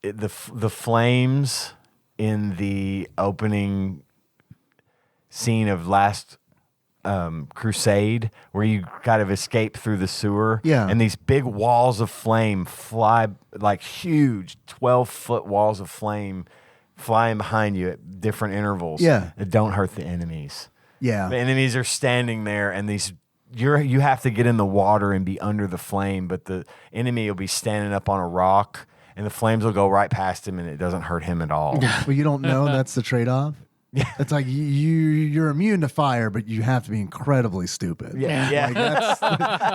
The flames in the opening scene of Last Crusade, where you kind of escape through the sewer, and these big walls of flame fly, like huge 12-foot walls of flame flying behind you at different intervals. That don't hurt the enemies. The enemies are standing there, and you have to get in the water and be under the flame, but the enemy will be standing up on a rock, and the flames will go right past him, and it doesn't hurt him at all. Well, you don't know that's the trade-off. It's like you're immune to fire, but you have to be incredibly stupid. Like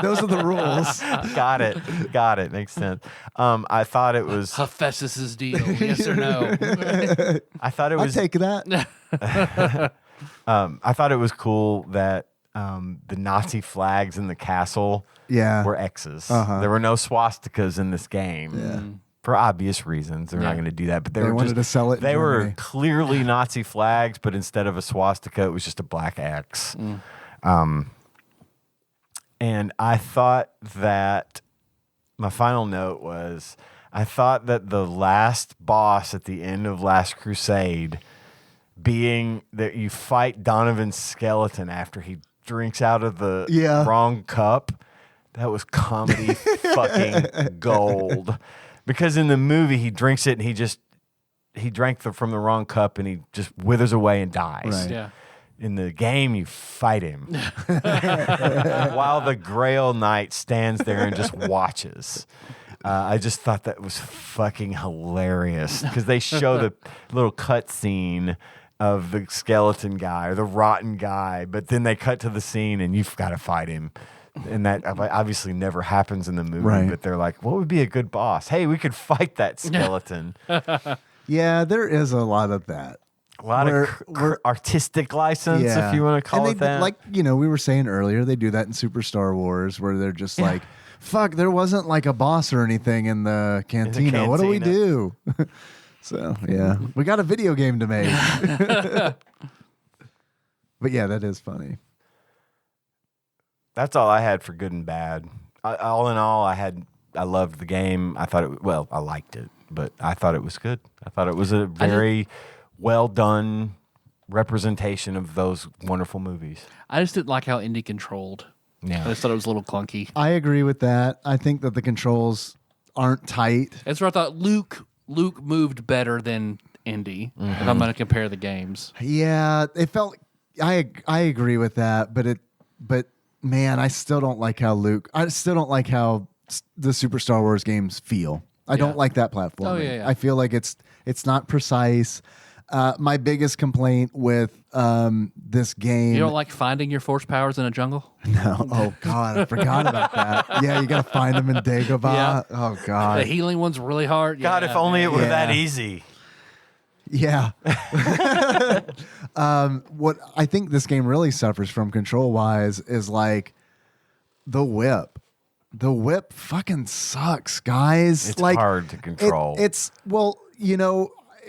those are the rules. Got it. Makes sense. I thought it was Hephaestus's deal. Yes or no? I thought it was. I'll take that. I thought it was cool that the Nazi flags in the castle were X's. There were no swastikas in this game. For obvious reasons, they're not going to do that. But they wanted to sell it. They were clearly Nazi flags, but instead of a swastika, it was just a black X. And I thought that my final note was, I thought that the last boss at the end of Last Crusade, being that you fight Donovan's skeleton after he drinks out of the wrong cup, that was comedy fucking gold. Because in the movie, he drinks it and he drank from the wrong cup and he just withers away and dies. In the game, you fight him while the Grail Knight stands there and just watches. I just thought that was fucking hilarious because they show the little cut scene of the skeleton guy or the rotten guy, but then they cut to the scene and you've got to fight him. And that obviously never happens in the movie, but they're like, what would be a good boss? Hey, we could fight that skeleton. There is a lot of that. A lot of artistic license, if you want to call it that. Like, we were saying earlier, they do that in Super Star Wars where they're just like, fuck, there wasn't like a boss or anything in the cantina. What do we do? So, we got a video game to make. But that is funny. That's all I had for good and bad. All in all, I loved the game. I thought I liked it, but I thought it was good. I thought it was a very well done representation of those wonderful movies. I just didn't like how Indy controlled. I just thought it was a little clunky. I agree with that. I think that the controls aren't tight. That's where I thought Luke moved better than Indy. If I'm going to compare the games. Yeah, it felt. I agree with that, but. Man, I still don't like how the Super Star Wars games feel. I don't like that platform. I feel like it's not precise. My biggest complaint with this game. You don't like finding your force powers in a jungle? No. Oh God, I forgot about that. Yeah, you got to find them in Dagobah. Yeah. Oh God, the healing one's really hard. God, if only it were that easy. Yeah. What I think this game really suffers from control-wise is like the whip. The whip fucking sucks, guys. It's hard to control.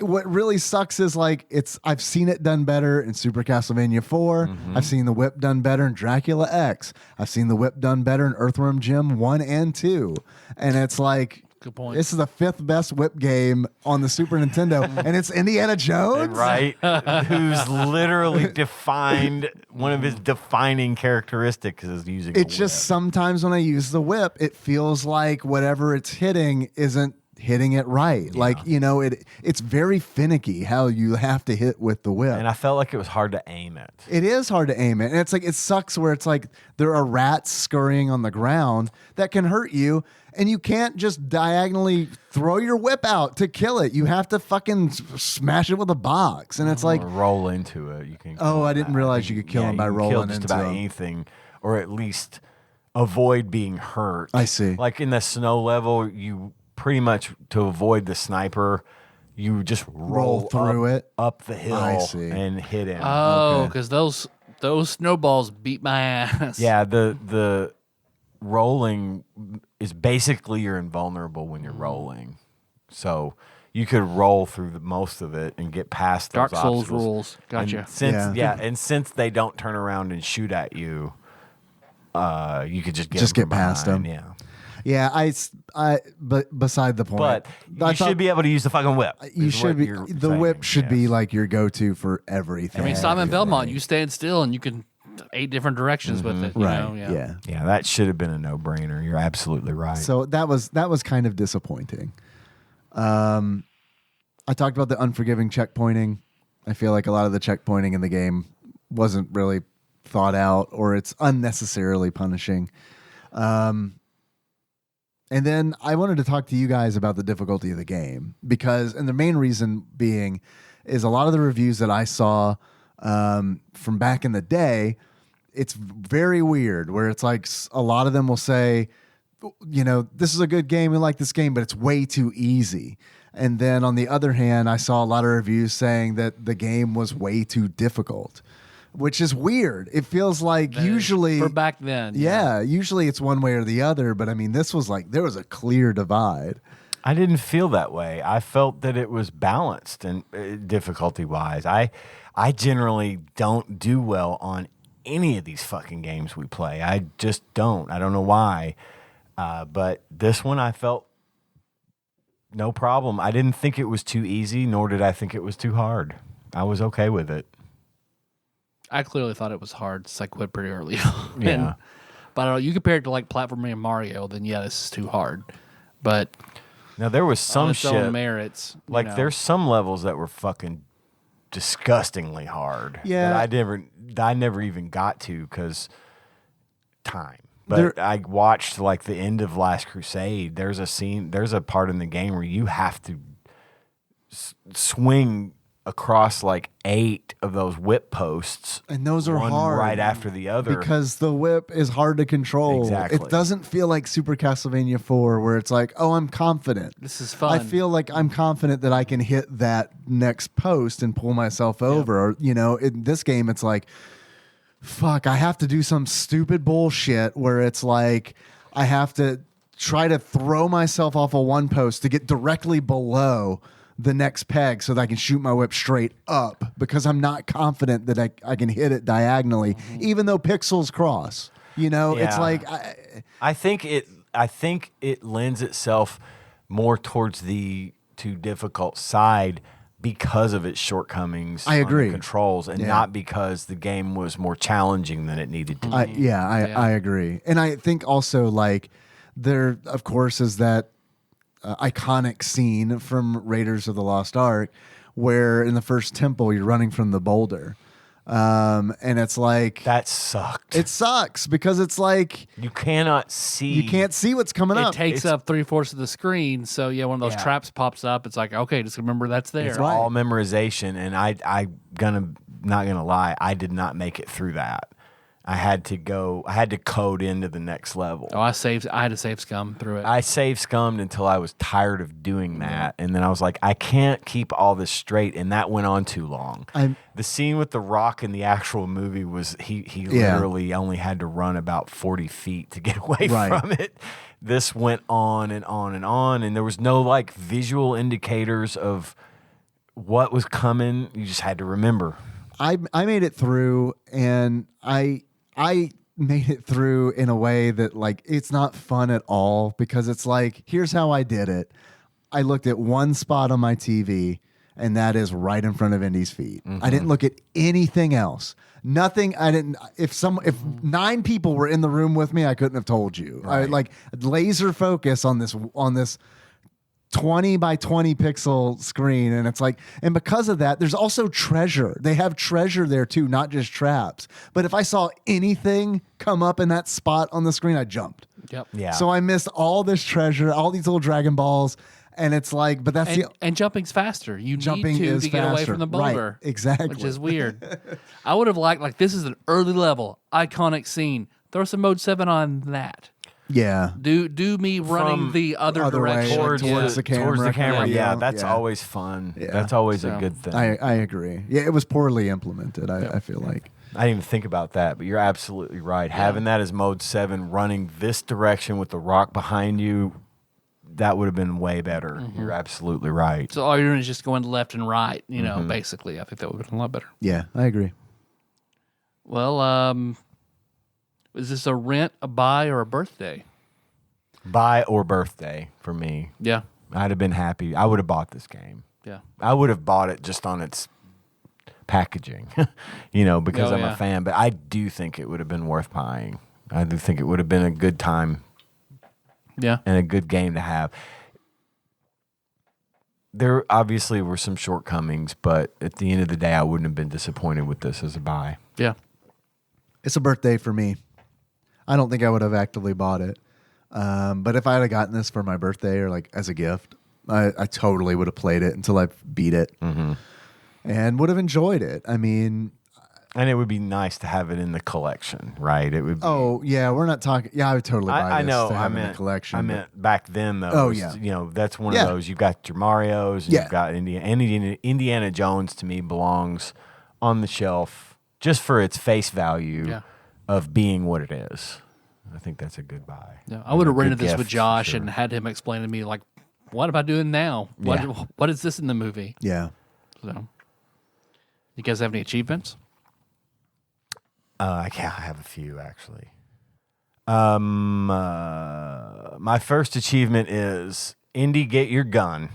What really sucks is like I've seen it done better in Super Castlevania 4. I've seen the whip done better in Dracula X. I've seen the whip done better in Earthworm Jim 1 and 2. And it's like, good point. This is the 5th best whip game on the Super Nintendo, and it's Indiana Jones, right? Who's literally defined one of his defining characteristics is using. It's just sometimes when I use the whip, it feels like whatever it's hitting isn't hitting it right. Like, it's very finicky how you have to hit with the whip. And I felt like it was hard to aim it. It is hard to aim it. And it's like, it sucks where it's like there are rats scurrying on the ground that can hurt you. And you can't just diagonally throw your whip out to kill it. You have to fucking smash it with a box. And it's like, or roll into it. You can. I didn't realize you could kill him by rolling kill into just about him. anything, or at least avoid being hurt. I see. Like in the snow level, you pretty much, to avoid the sniper, you just roll through up the hill and hit him. Oh, because those snowballs beat my ass. Yeah, the rolling is basically you're invulnerable when you're rolling. So you could roll through most of it and get past those Dark Souls obstacles. rules. Gotcha. And since they don't turn around and shoot at you, you could just get past them. Yeah. Yeah, but beside the point. But you should be able to use the fucking whip. You should be. The whip should be like your go-to for everything. I mean, Simon Belmont, you stand still and you can 8 different directions with it. You know? Yeah. That should have been a no-brainer. You're absolutely right. So that was kind of disappointing. I talked about the unforgiving checkpointing. I feel like a lot of the checkpointing in the game wasn't really thought out, or it's unnecessarily punishing. And then I wanted to talk to you guys about the difficulty of the game and the main reason being is a lot of the reviews that I saw from back in the day, it's very weird where it's like a lot of them will say, this is a good game. We like this game, but it's way too easy. And then on the other hand, I saw a lot of reviews saying that the game was way too difficult, which is weird. It feels like usually for back then. Yeah, usually it's one way or the other. But I mean, this was like, there was a clear divide. I didn't feel that way. I felt that it was balanced and difficulty-wise. I generally don't do well on any of these fucking games we play. I just don't. I don't know why. But this one I felt no problem. I didn't think it was too easy, nor did I think it was too hard. I was okay with it. I clearly thought it was hard, so I quit pretty early. Yeah. But I don't know, you compare it to like platforming and Mario, then yeah, this is too hard. But now there was some on its shit own merits. like there's some levels that were fucking disgustingly hard. Yeah. That I never even got to because time. But I watched like the end of Last Crusade. There's a part in the game where you have to swing across like 8 of those whip posts, and those are one hard right after the other because the whip is hard to control. Exactly. It doesn't feel like Super Castlevania 4 where it's like, oh, I'm confident. This is fun. I feel like I'm confident that I can hit that next post and pull myself over. Or, in this game, it's like, fuck, I have to do some stupid bullshit where it's like I have to try to throw myself off of one post to get directly below the next peg so that I can shoot my whip straight up because I'm not confident that I can hit it diagonally, even though pixels cross. It's like I think it lends itself more towards the too difficult side because of its shortcomings. I agree. On the controls and not because the game was more challenging than it needed to be. I agree. And I think also like there, of course, is that iconic scene from Raiders of the Lost Ark where in the first temple you're running from the boulder. And it's like that sucked. It sucks because it's like you cannot see. You can't see what's coming up. It takes up 3/4 of the screen. So yeah, one of those traps pops up. It's like, okay, just remember that's there. It's all memorization. And not gonna lie, I did not make it through that. I had to code into the next level. Oh, I had to save scum through it. I save scummed until I was tired of doing that. And then I was like, I can't keep all this straight. And that went on too long. The scene with The Rock in the actual movie was he literally only had to run about 40 feet to get away from it. This went on and on and on. And there was no like visual indicators of what was coming. You just had to remember. I made it through, and I made it through in a way that like it's not fun at all because it's like, here's how I did it. I looked at one spot on my TV, and that is right in front of Indy's feet. I didn't look at anything else. Nothing. I didn't. If 9 people were in the room with me, I couldn't have told you. I like laser focus on this 20 by 20 pixel screen, and it's like, and because of that, there's also treasure. They have treasure there too, not just traps. But if I saw anything come up in that spot on the screen, I jumped. Yep. Yeah. So I missed all this treasure, all these little Dragon Balls, and it's like, but that's And jumping's faster. You jumping need is to get away faster. from the Right, boulder. exactly. Which is weird. I would have liked, this is an early level, iconic scene. Throw some Mode 7 on that. yeah. Do me running the other way, direction. towards the camera. Towards the camera. Yeah. Yeah, that's Yeah. always fun. Yeah. That's always So, a good thing. I agree. Yeah, it was poorly implemented. I feel like. I didn't even think about that, but you're absolutely right. Having that as Mode 7, running this direction with the rock behind you, that would have been way better. You're absolutely right. So all you're doing is just going left and right, basically. I think that would have been a lot better. Yeah, I agree. Well, is this a rent, a buy, or a birthday? Buy or birthday for me. Yeah. I'd have been happy. I would have bought this game. Yeah. I would have bought it just on its packaging, because Oh, I'm yeah. a fan. But I do think it would have been worth buying. I do think it would have been a good time Yeah. and a good game to have. There obviously were some shortcomings, but at the end of the day, I wouldn't have been disappointed with this as a buy. Yeah. It's a birthday for me. I don't think I would have actively bought it. But if I had gotten this for my birthday or like as a gift, I totally would have played it until I beat it and would have enjoyed it. I mean, And it would be nice to have it in the collection, right? It would. Be, oh yeah, we're not talking. Yeah, I would totally buy I this know. to I have in meant the collection. I but- meant back then, though. Oh, was, yeah. That's one Yeah. of those. You've got your Mario's. And Yeah. You've got Indiana Jones. To me, belongs on the shelf just for its face value of being what it is. I think that's a good buy. Yeah. I would have A good rented this gift, with for Josh sure. and had him explain to me, what am I doing now? What is this in the movie? Yeah. So, you guys have any achievements? I have a few actually. My first achievement is Indy Get Your Gun.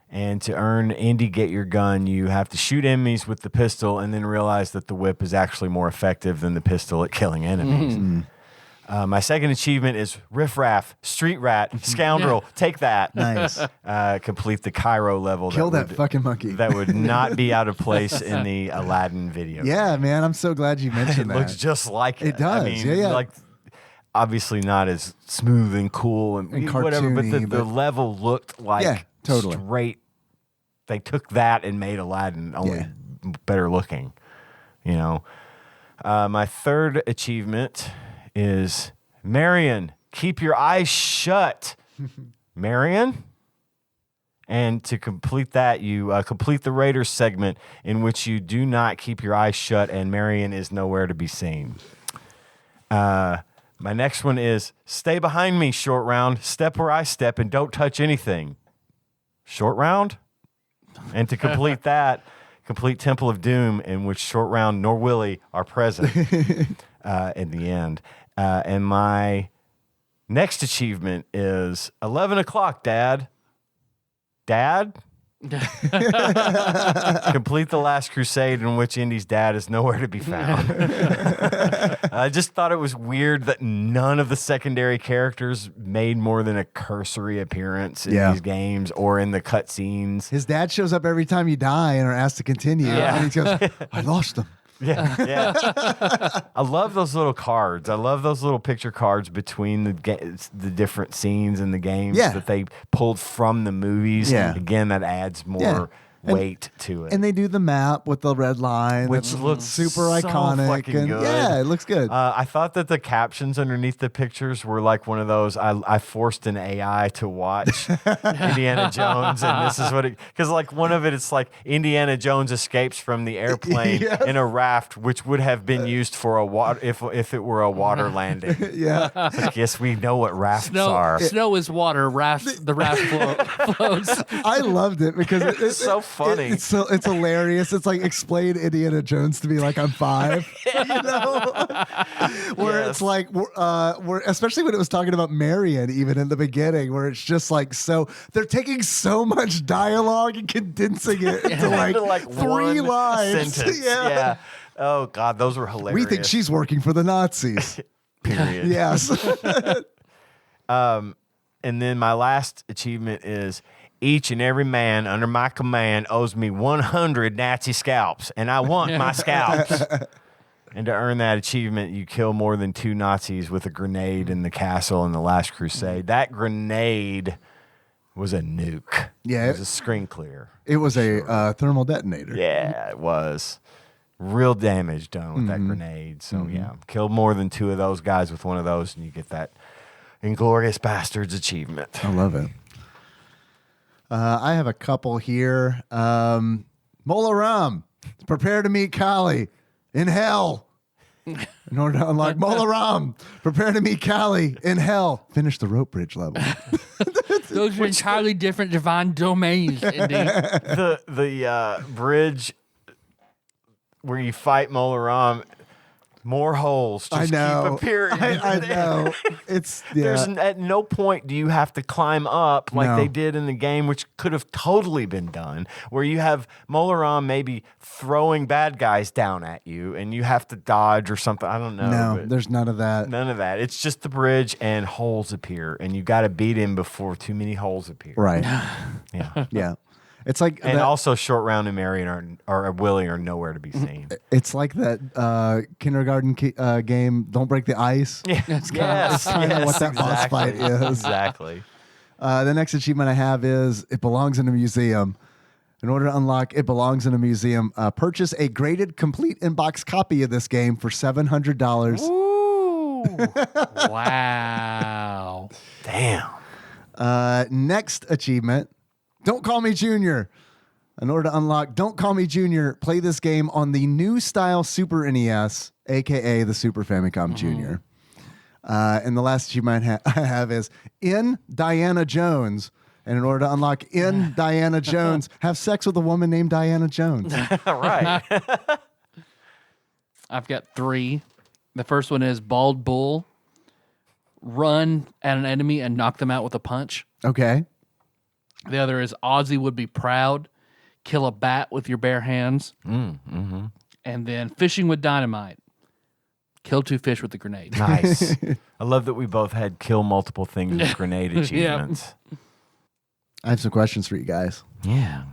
And to earn Indy Get Your Gun, you have to shoot enemies with the pistol and then realize that the whip is actually more effective than the pistol at killing enemies. My second achievement is Riff Raff, Street Rat, Scoundrel, take that. Nice. Complete the Cairo level. Kill that fucking monkey. That would not be out of place in the Aladdin video. Yeah, man. I'm so glad you mentioned It that. looks just like it. It does, I mean, yeah. Like, obviously not as smooth and cool and whatever, but cartoony, the level looked like Yeah, totally. straight. They took that and made Aladdin only better looking. My third achievement is Marion, keep your eyes shut. Marion? And to complete that, you complete the Raiders segment in which you do not keep your eyes shut and Marion is nowhere to be seen. My next one is stay behind me, Short Round. Step where I step and don't touch anything. Short Round? And to complete that, complete Temple of Doom in which Short Round nor Willie are present in the end. And my next achievement is 11 o'clock, Dad. Dad? Complete the Last Crusade in which Indy's dad is nowhere to be found. I just thought it was weird that none of the secondary characters made more than a cursory appearance in these games or in the cutscenes. His dad shows up every time you die and are asked to continue. Yeah. And he goes, I lost him. Yeah. I love those little cards. I love those little picture cards between the different scenes in the games that they pulled from the movies. Yeah. Again, that adds more weight to it. And they do the map with the red line, Which looks super so iconic. fucking And good. yeah, it looks good. I thought that the captions underneath the pictures were like one of those. I forced an AI to watch Indiana Jones, and this is what it. Because like one of it, it's like Indiana Jones escapes from the airplane in a raft, which would have been used for a water if it were a water landing. Yeah. I guess we know what rafts are. Snow is water. The raft floats. I loved it because It's so funny. It's hilarious. It's like explain Indiana Jones to me like I'm 5, where it's like, where especially when it was talking about Marion, even in the beginning, where it's just like they're taking so much dialogue and condensing it into like 3 one lines. sentence. Yeah. Oh God, those were hilarious. We think she's working for the Nazis. period. Yes. And then my last achievement is each and every man under my command owes me 100 Nazi scalps, and I want my scalps. And to earn that achievement, you kill more than 2 Nazis with a grenade in the castle in the Last Crusade. That grenade was a nuke. Yeah. It was a screen clear. It was a thermal detonator. Yeah, it was. Real damage done with that grenade. So, yeah, kill more than 2 of those guys with one of those, and you get that Inglorious Bastards achievement. I love it. I have a couple here. Mola Ram, prepare to meet Kali in hell. In order to unlock Mola Ram, prepare to meet Kali in hell. Finish the rope bridge level. Those are entirely different divine domains, indeed. The bridge where you fight Mola Ram, more holes just keep appearing. I know. It's There's at no point do you have to climb up like No. they did in the game, which could have totally been done, where you have Mola Ram maybe throwing bad guys down at you and you have to dodge or something. I don't know. no, but there's none of that. none of that. It's just the bridge and holes appear, and you got to beat him before too many holes appear. Right. Yeah. Yeah. It's like And that, also, Short Round and Marion or Willie are nowhere to be seen. it's like that kindergarten game. Don't break the ice. Yes, kinda what that boss fight is. Exactly. The next achievement I have is it belongs in a museum. In order to unlock it belongs in a museum, purchase a graded complete in-box copy of this game for $700. Ooh. Wow. Damn. Next achievement, Don't Call Me Junior. In order to unlock Don't Call Me Junior, play this game on the new style Super NES, aka the Super Famicom Junior. And the last achievement I have is In Diana Jones. And in order to unlock In Diana Jones, have sex with a woman named Diana Jones. Right. I've got 3. The first one is Bald Bull. Run at an enemy and knock them out with a punch. Okay. The other is Ozzy Would Be Proud. Kill a bat with your bare hands. And then Fishing with Dynamite. Kill 2 fish with a grenade. Nice. I love that we both had kill multiple things with grenade achievements. I have some questions for you guys. Yeah.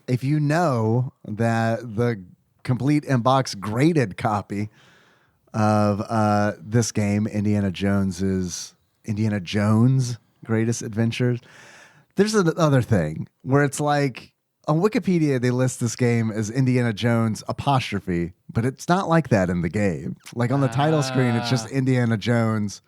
If you know that the complete in-box graded copy of this game, Indiana Jones' Greatest Adventures, there's another thing where it's like on Wikipedia they list this game as Indiana Jones apostrophe, but it's not like that in the game. Like on the title screen, it's just Indiana Jones,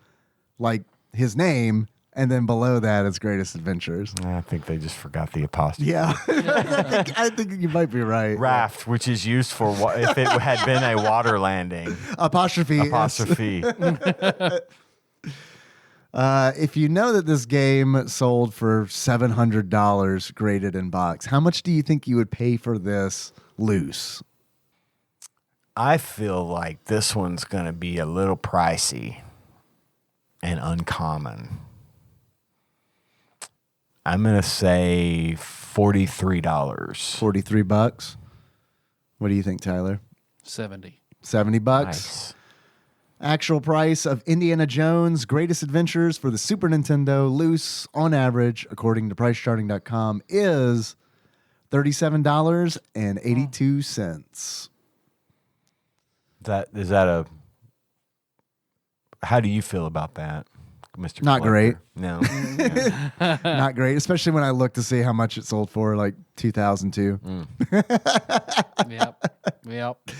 like his name, and then below that is Greatest Adventures. I think they just forgot the apostrophe. Yeah, I think you might be right. Raft, which is used for if it had been a water landing. Apostrophe. Apostrophe. If you know that this game sold for $700 graded in box, how much do you think you would pay for this loose? I feel like this one's going to be a little pricey and uncommon. I'm going to say $43. $43. What do you think, Tyler? 70. $70. Nice. Actual price of Indiana Jones Greatest Adventures for the Super Nintendo loose on average, according to pricecharting.com, is $37.82. Is that a? How do you feel about that, Mr. Not great. No. Yeah. Not great, especially when I look to see how much it sold for, like 2002. Yep.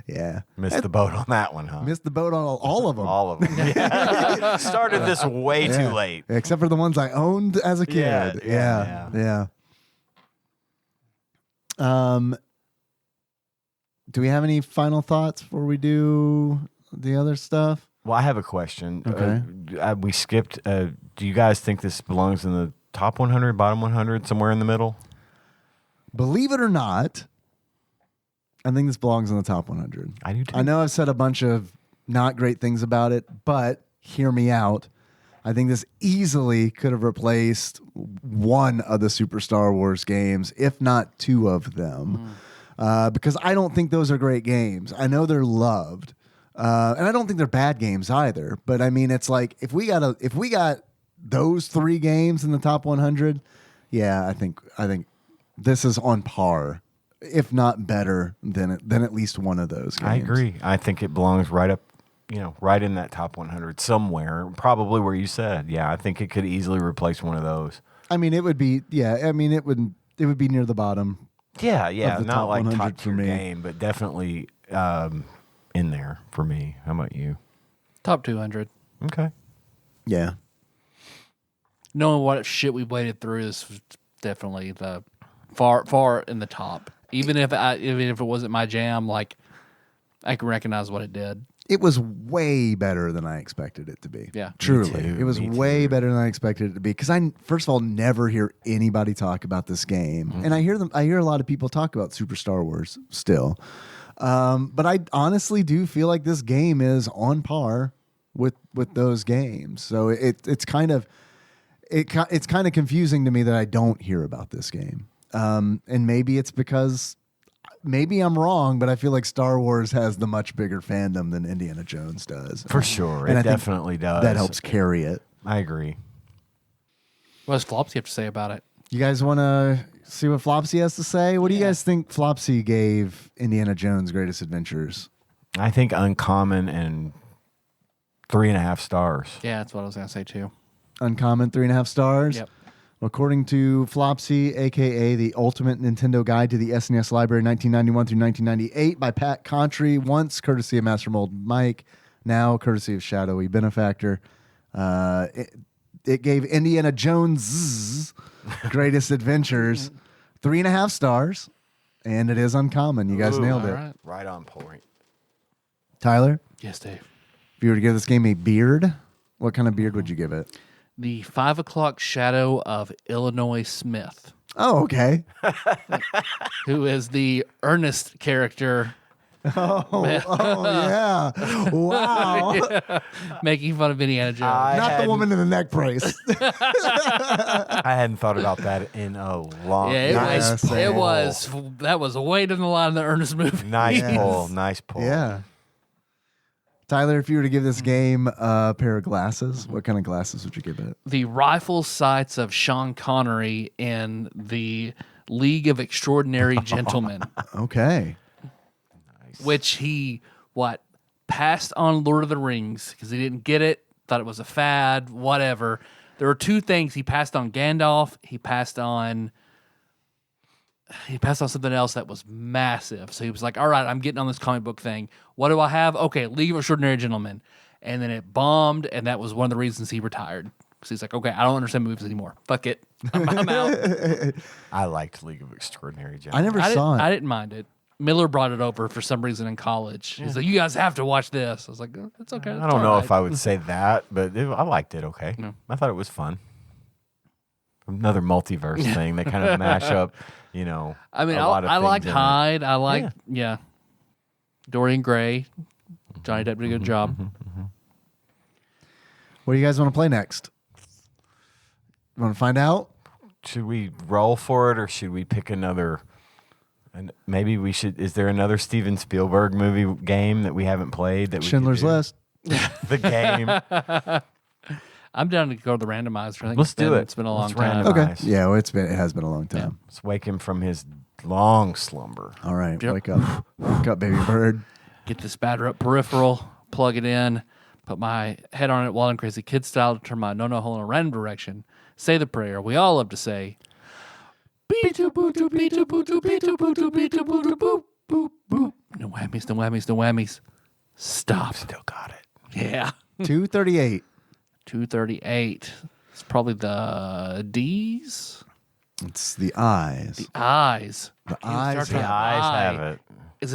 Yeah. Missed the boat on that one, huh? Missed the boat on all of them. All of them. Yeah. Started this way too late. Except for the ones I owned as a kid. Yeah. Do we have any final thoughts before we do the other stuff? Well, I have a question. Okay. We skipped. Do you guys think this belongs in the top 100, bottom 100, somewhere in the middle? Believe it or not, I think this belongs in the top 100. I do too. I know I've said a bunch of not great things about it, but hear me out. I think this easily could have replaced one of the Super Star Wars games, if not 2 of them, because I don't think those are great games. I know they're loved, and I don't think they're bad games either. But I mean, it's like if we got those 3 games in the top 100, yeah, I think this is on par, if not better than at least one of those games. I agree. I think it belongs right up, right in that top 100 somewhere, probably where you said. Yeah, I think it could easily replace one of those. I mean, it would be it would be near the bottom. Yeah, the not top like 100 top for tier me. game, but definitely in there for me. How about you? Top 200. Okay. Yeah. Knowing what shit we waded through, this was definitely the far in the top. Even if it wasn't my jam, like I can recognize what it did. It was way better than I expected it to be. Yeah. Truly. Me too, It was me way too. better than I expected it to be. Because I, first of all, never hear anybody talk about this game. Mm-hmm. And I hear a lot of people talk about Super Star Wars still. But I honestly do feel like this game is on par with those games. So it's kind of confusing to me that I don't hear about this game. And maybe it's because maybe I'm wrong, but I feel like Star Wars has the much bigger fandom than Indiana Jones does. For sure. And I It think definitely does. That helps carry it. I agree. What does Flopsy have to say about it? You guys want to see what Flopsy has to say? What do you guys think Flopsy gave Indiana Jones' Greatest Adventures? I think uncommon and 3.5 stars. Yeah, that's what I was going to say too. Uncommon, 3.5 stars. Yep. According to Flopsy, a.k.a. the Ultimate Nintendo Guide to the SNES Library 1991 through 1998 by Pat Contry, once courtesy of Master Mold Mike, now courtesy of Shadowy Benefactor. It gave Indiana Jones' Greatest Adventures 3.5 stars, and it is uncommon. You guys Ooh, nailed all it. right. Right on point. Tyler, Yes, Dave. if you were to give this game a beard, what kind of beard would you give it? The 5 o'clock shadow of Illinois Smith, Oh, okay. who is the Ernest character Oh, yeah. Wow. making fun of Indiana Jones. Not the woman in the neck brace. I hadn't thought about that in a long Yeah, Nice pull. that was way down the line of the Ernest movie. Nice Yes. pull. Nice pull. Yeah. Tyler, if you were to give this game a pair of glasses, what kind of glasses would you give it? The rifle sights of Sean Connery in the League of Extraordinary Gentlemen, Okay. which he passed on Lord of the Rings because he didn't get it, thought it was a fad, whatever. There were 2 things he passed on: Gandalf. He passed on something else that was massive. So he was like, all right, I'm getting on this comic book thing. What do I have? Okay, League of Extraordinary Gentlemen. And then it bombed, and that was one of the reasons he retired. Because he's like, okay, I don't understand movies anymore. Fuck it. I'm out. I liked League of Extraordinary I Gentlemen. never saw it. I didn't mind it. Miller brought it over for some reason in college. He's like, you guys have to watch this. I was like, oh, it's okay. I don't know if I would say that, but I liked it okay. No. I thought it was fun. Another multiverse thing. They kind of mash up, I mean, a lot of I things liked in it. Hyde. I liked, Dorian Gray. Johnny Depp did a good job. What do you guys want to play next? Want to find out? Should we roll for it or should we pick another? And maybe we should. Is there another Steven Spielberg movie game that we haven't played? That we could Schindler's do? List. The game. I'm down to go to the randomizer. I think Let's do it. It's been a long Let's time. randomize. Okay. Nice. Yeah, well, it has been a long time. Let's wake him from his long slumber. All right, Yep. wake up. Wake up, baby bird. Get this batter up peripheral, plug it in, put my head on it Wild and Crazy Kid style to turn my no hole in a random direction. Say the prayer we all love to say. Beep-a-boo, beep-a-boo, beep-a-boo, beep-a-boo, boop, boop, boop. No whammies, no whammies, no whammies. Stop. Still got it. Yeah. 238. 238. It's probably the D's. It's the eyes. Eyes. The Can't eyes start have with The eyes I. have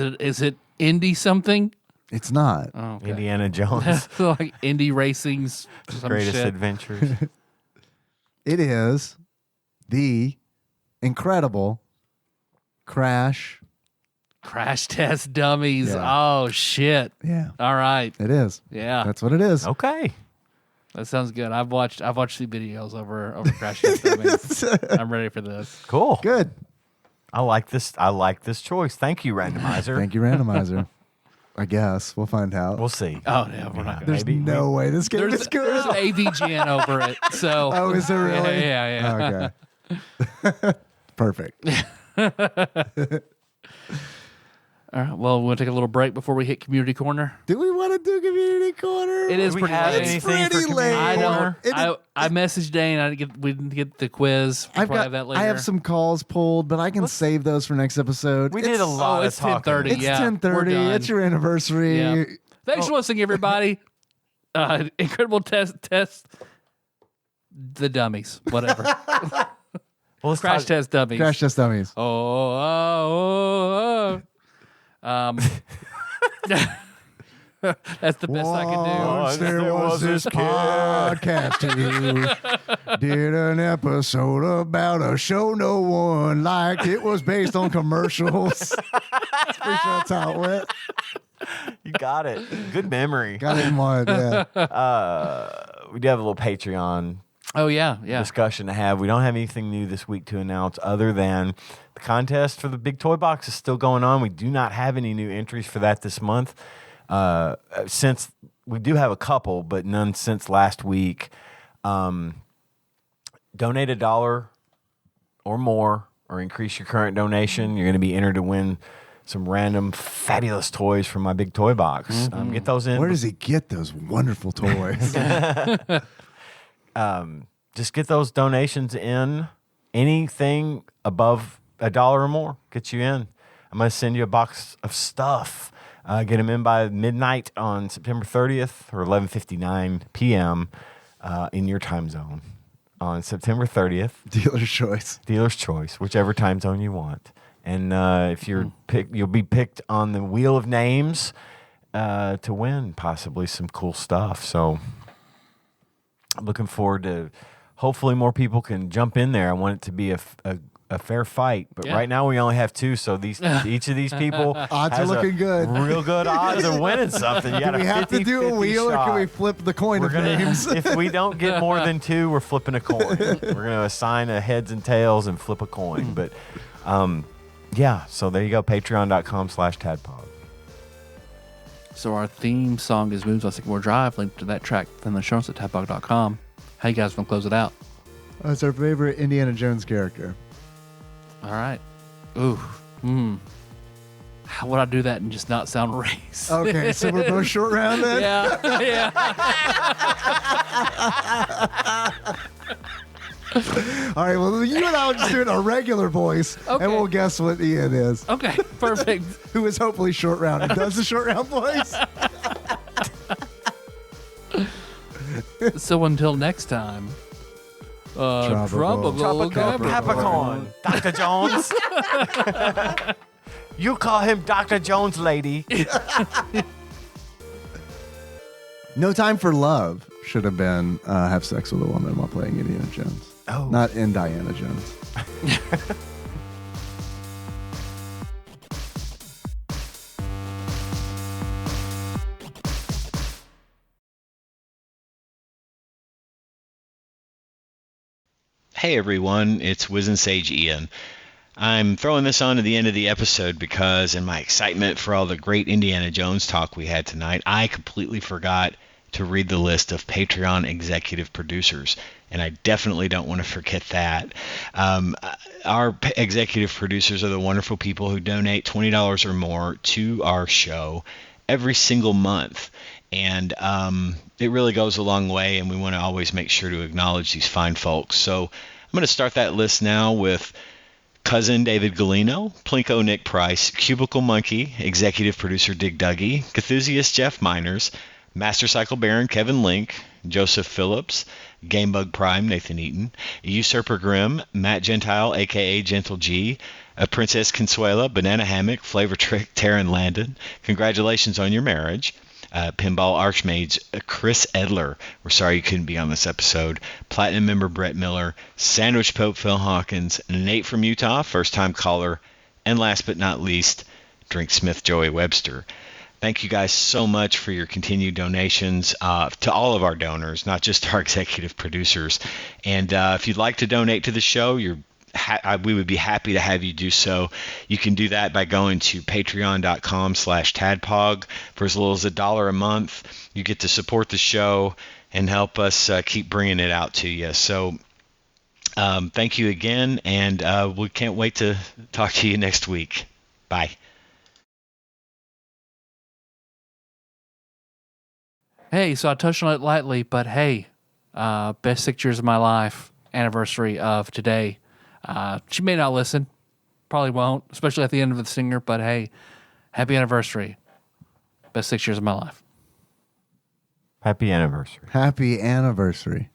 it. Is it indie something? It's not. Oh, okay. Indiana Jones. Like indie racing's some Greatest shit. Adventures. It is the incredible Crash. Crash Test Dummies. Yeah. Oh shit. Yeah, All right. it is. Yeah. That's what it is. Okay. That sounds good. I've watched the videos over Crash Test Dummies. I'm ready for this. Cool. Good. I like this choice. Thank you, randomizer. Thank you, randomizer. I guess we'll find out. We'll see. Oh, yeah, we're not There's going to. no way this game is good. There's an AVGN over it. So. Oh, is there really? Yeah. Okay. Perfect. All right. Well, we'll take a little break before we hit Community Corner. Do we want to do Community Corner? It is Do we pretty have late. anything It's pretty for late. Community I Corner? I messaged Dane. We didn't get the quiz. We'll probably have that later. I have some calls pulled, but I can save those for next episode. We did a lot of it's talking. 10:30. It's Yeah, 10:30. we're done. It's your anniversary. Yeah. Thanks for listening, everybody. Incredible test. The dummies. Whatever. Well, let's Crash talk- test dummies. Crash Test Dummies. Oh. That's the best I can do. Once there was this podcast who did an episode about a show no one liked. It was based on commercials. That's pretty sure that's how it went. You got it. Good memory. Got it in mind, yeah. We do have a little Patreon Oh, yeah. discussion to have. We don't have anything new this week to announce other than the contest for the big toy box is still going on. We do not have any new entries for that this month. Since we do have a couple, but none since last week. Donate $1 or more, or increase your current donation. You're going to be entered to win some random fabulous toys from my big toy box. Get those in. Where does he get those wonderful toys? Just get those donations in. Anything above $1 or more gets you in. I'm going to send you a box of stuff. Get them in by midnight on September 30th or 11:59 p.m. In your time zone on September 30th. Dealer's choice. Dealer's choice, whichever time zone you want. And if you're picked, you'll be picked on the wheel of names to win possibly some cool stuff. So I'm looking forward to. Hopefully more people can jump in there. I want it to be a fair fight, but right now we only have 2. So each of these people Odds are has looking good. real good odds of winning something. You got Do we have to do a wheel, or can we flip the coin of names? If we don't get more than 2, we're flipping a coin. We're going to assign a heads and tails and flip a coin. But yeah, so there you go. Patreon.com/TADPOG. So our theme song is Moves on Sycamore Drive. Link to that track in the show notes at tadpog.com. How you guys want to close it out? That's our favorite Indiana Jones character. All right. Ooh. How would I do that and just not sound race? Okay, so we're both short round then? Yeah. All right, well, you and I will just do it in a regular voice, Okay. and we'll guess what Ian is, Okay, perfect. who is hopefully short round and does the short round voice. So until next time, Tropical Capricorn. Dr. Jones. You call him Dr. Jones, lady. No Time for Love should have been have sex with a woman while playing Indiana Jones. Oh. Not in Diana Jones. Hey everyone, it's Wiz and Sage Ian. I'm throwing this on to the end of the episode because in my excitement for all the great Indiana Jones talk we had tonight, I completely forgot to read the list of Patreon executive producers, and I definitely don't want to forget that. Our executive producers are the wonderful people who donate $20 or more to our show every single month. And it really goes a long way, and we want to always make sure to acknowledge these fine folks. So I'm going to start that list now with Cousin David Galino, Plinko Nick Price, Cubicle Monkey, Executive Producer Dig Duggy, Cthusiast Jeff Miners, Master Cycle Baron Kevin Link, Joseph Phillips, Gamebug Prime Nathan Eaton, Usurper Grimm, Matt Gentile aka Gentle G, Princess Consuela, Banana Hammock, Flavor Trick, Taryn Landon. Congratulations on your marriage. Pinball Archmage Chris Edler. We're sorry you couldn't be on this episode. Platinum member Brett Miller, Sandwich Pope Phil Hawkins, Nate from Utah, first time caller, and last but not least, Drink Smith Joey Webster. Thank you guys so much for your continued donations to all of our donors, not just our executive producers. And if you'd like to donate to the show, you're we would be happy to have you do so. You can do that by going to patreon.com/tadpog. For as little as $1 a month, you get to support the show and help us keep bringing it out to you. So thank you again, and we can't wait to talk to you next week. Bye. Hey, so I touched on it lightly, but hey, best 6 years of my life, anniversary of today. She may not listen, probably won't, especially at the end of the singer, but hey, happy anniversary. Best 6 years of my life. Happy anniversary. Happy anniversary.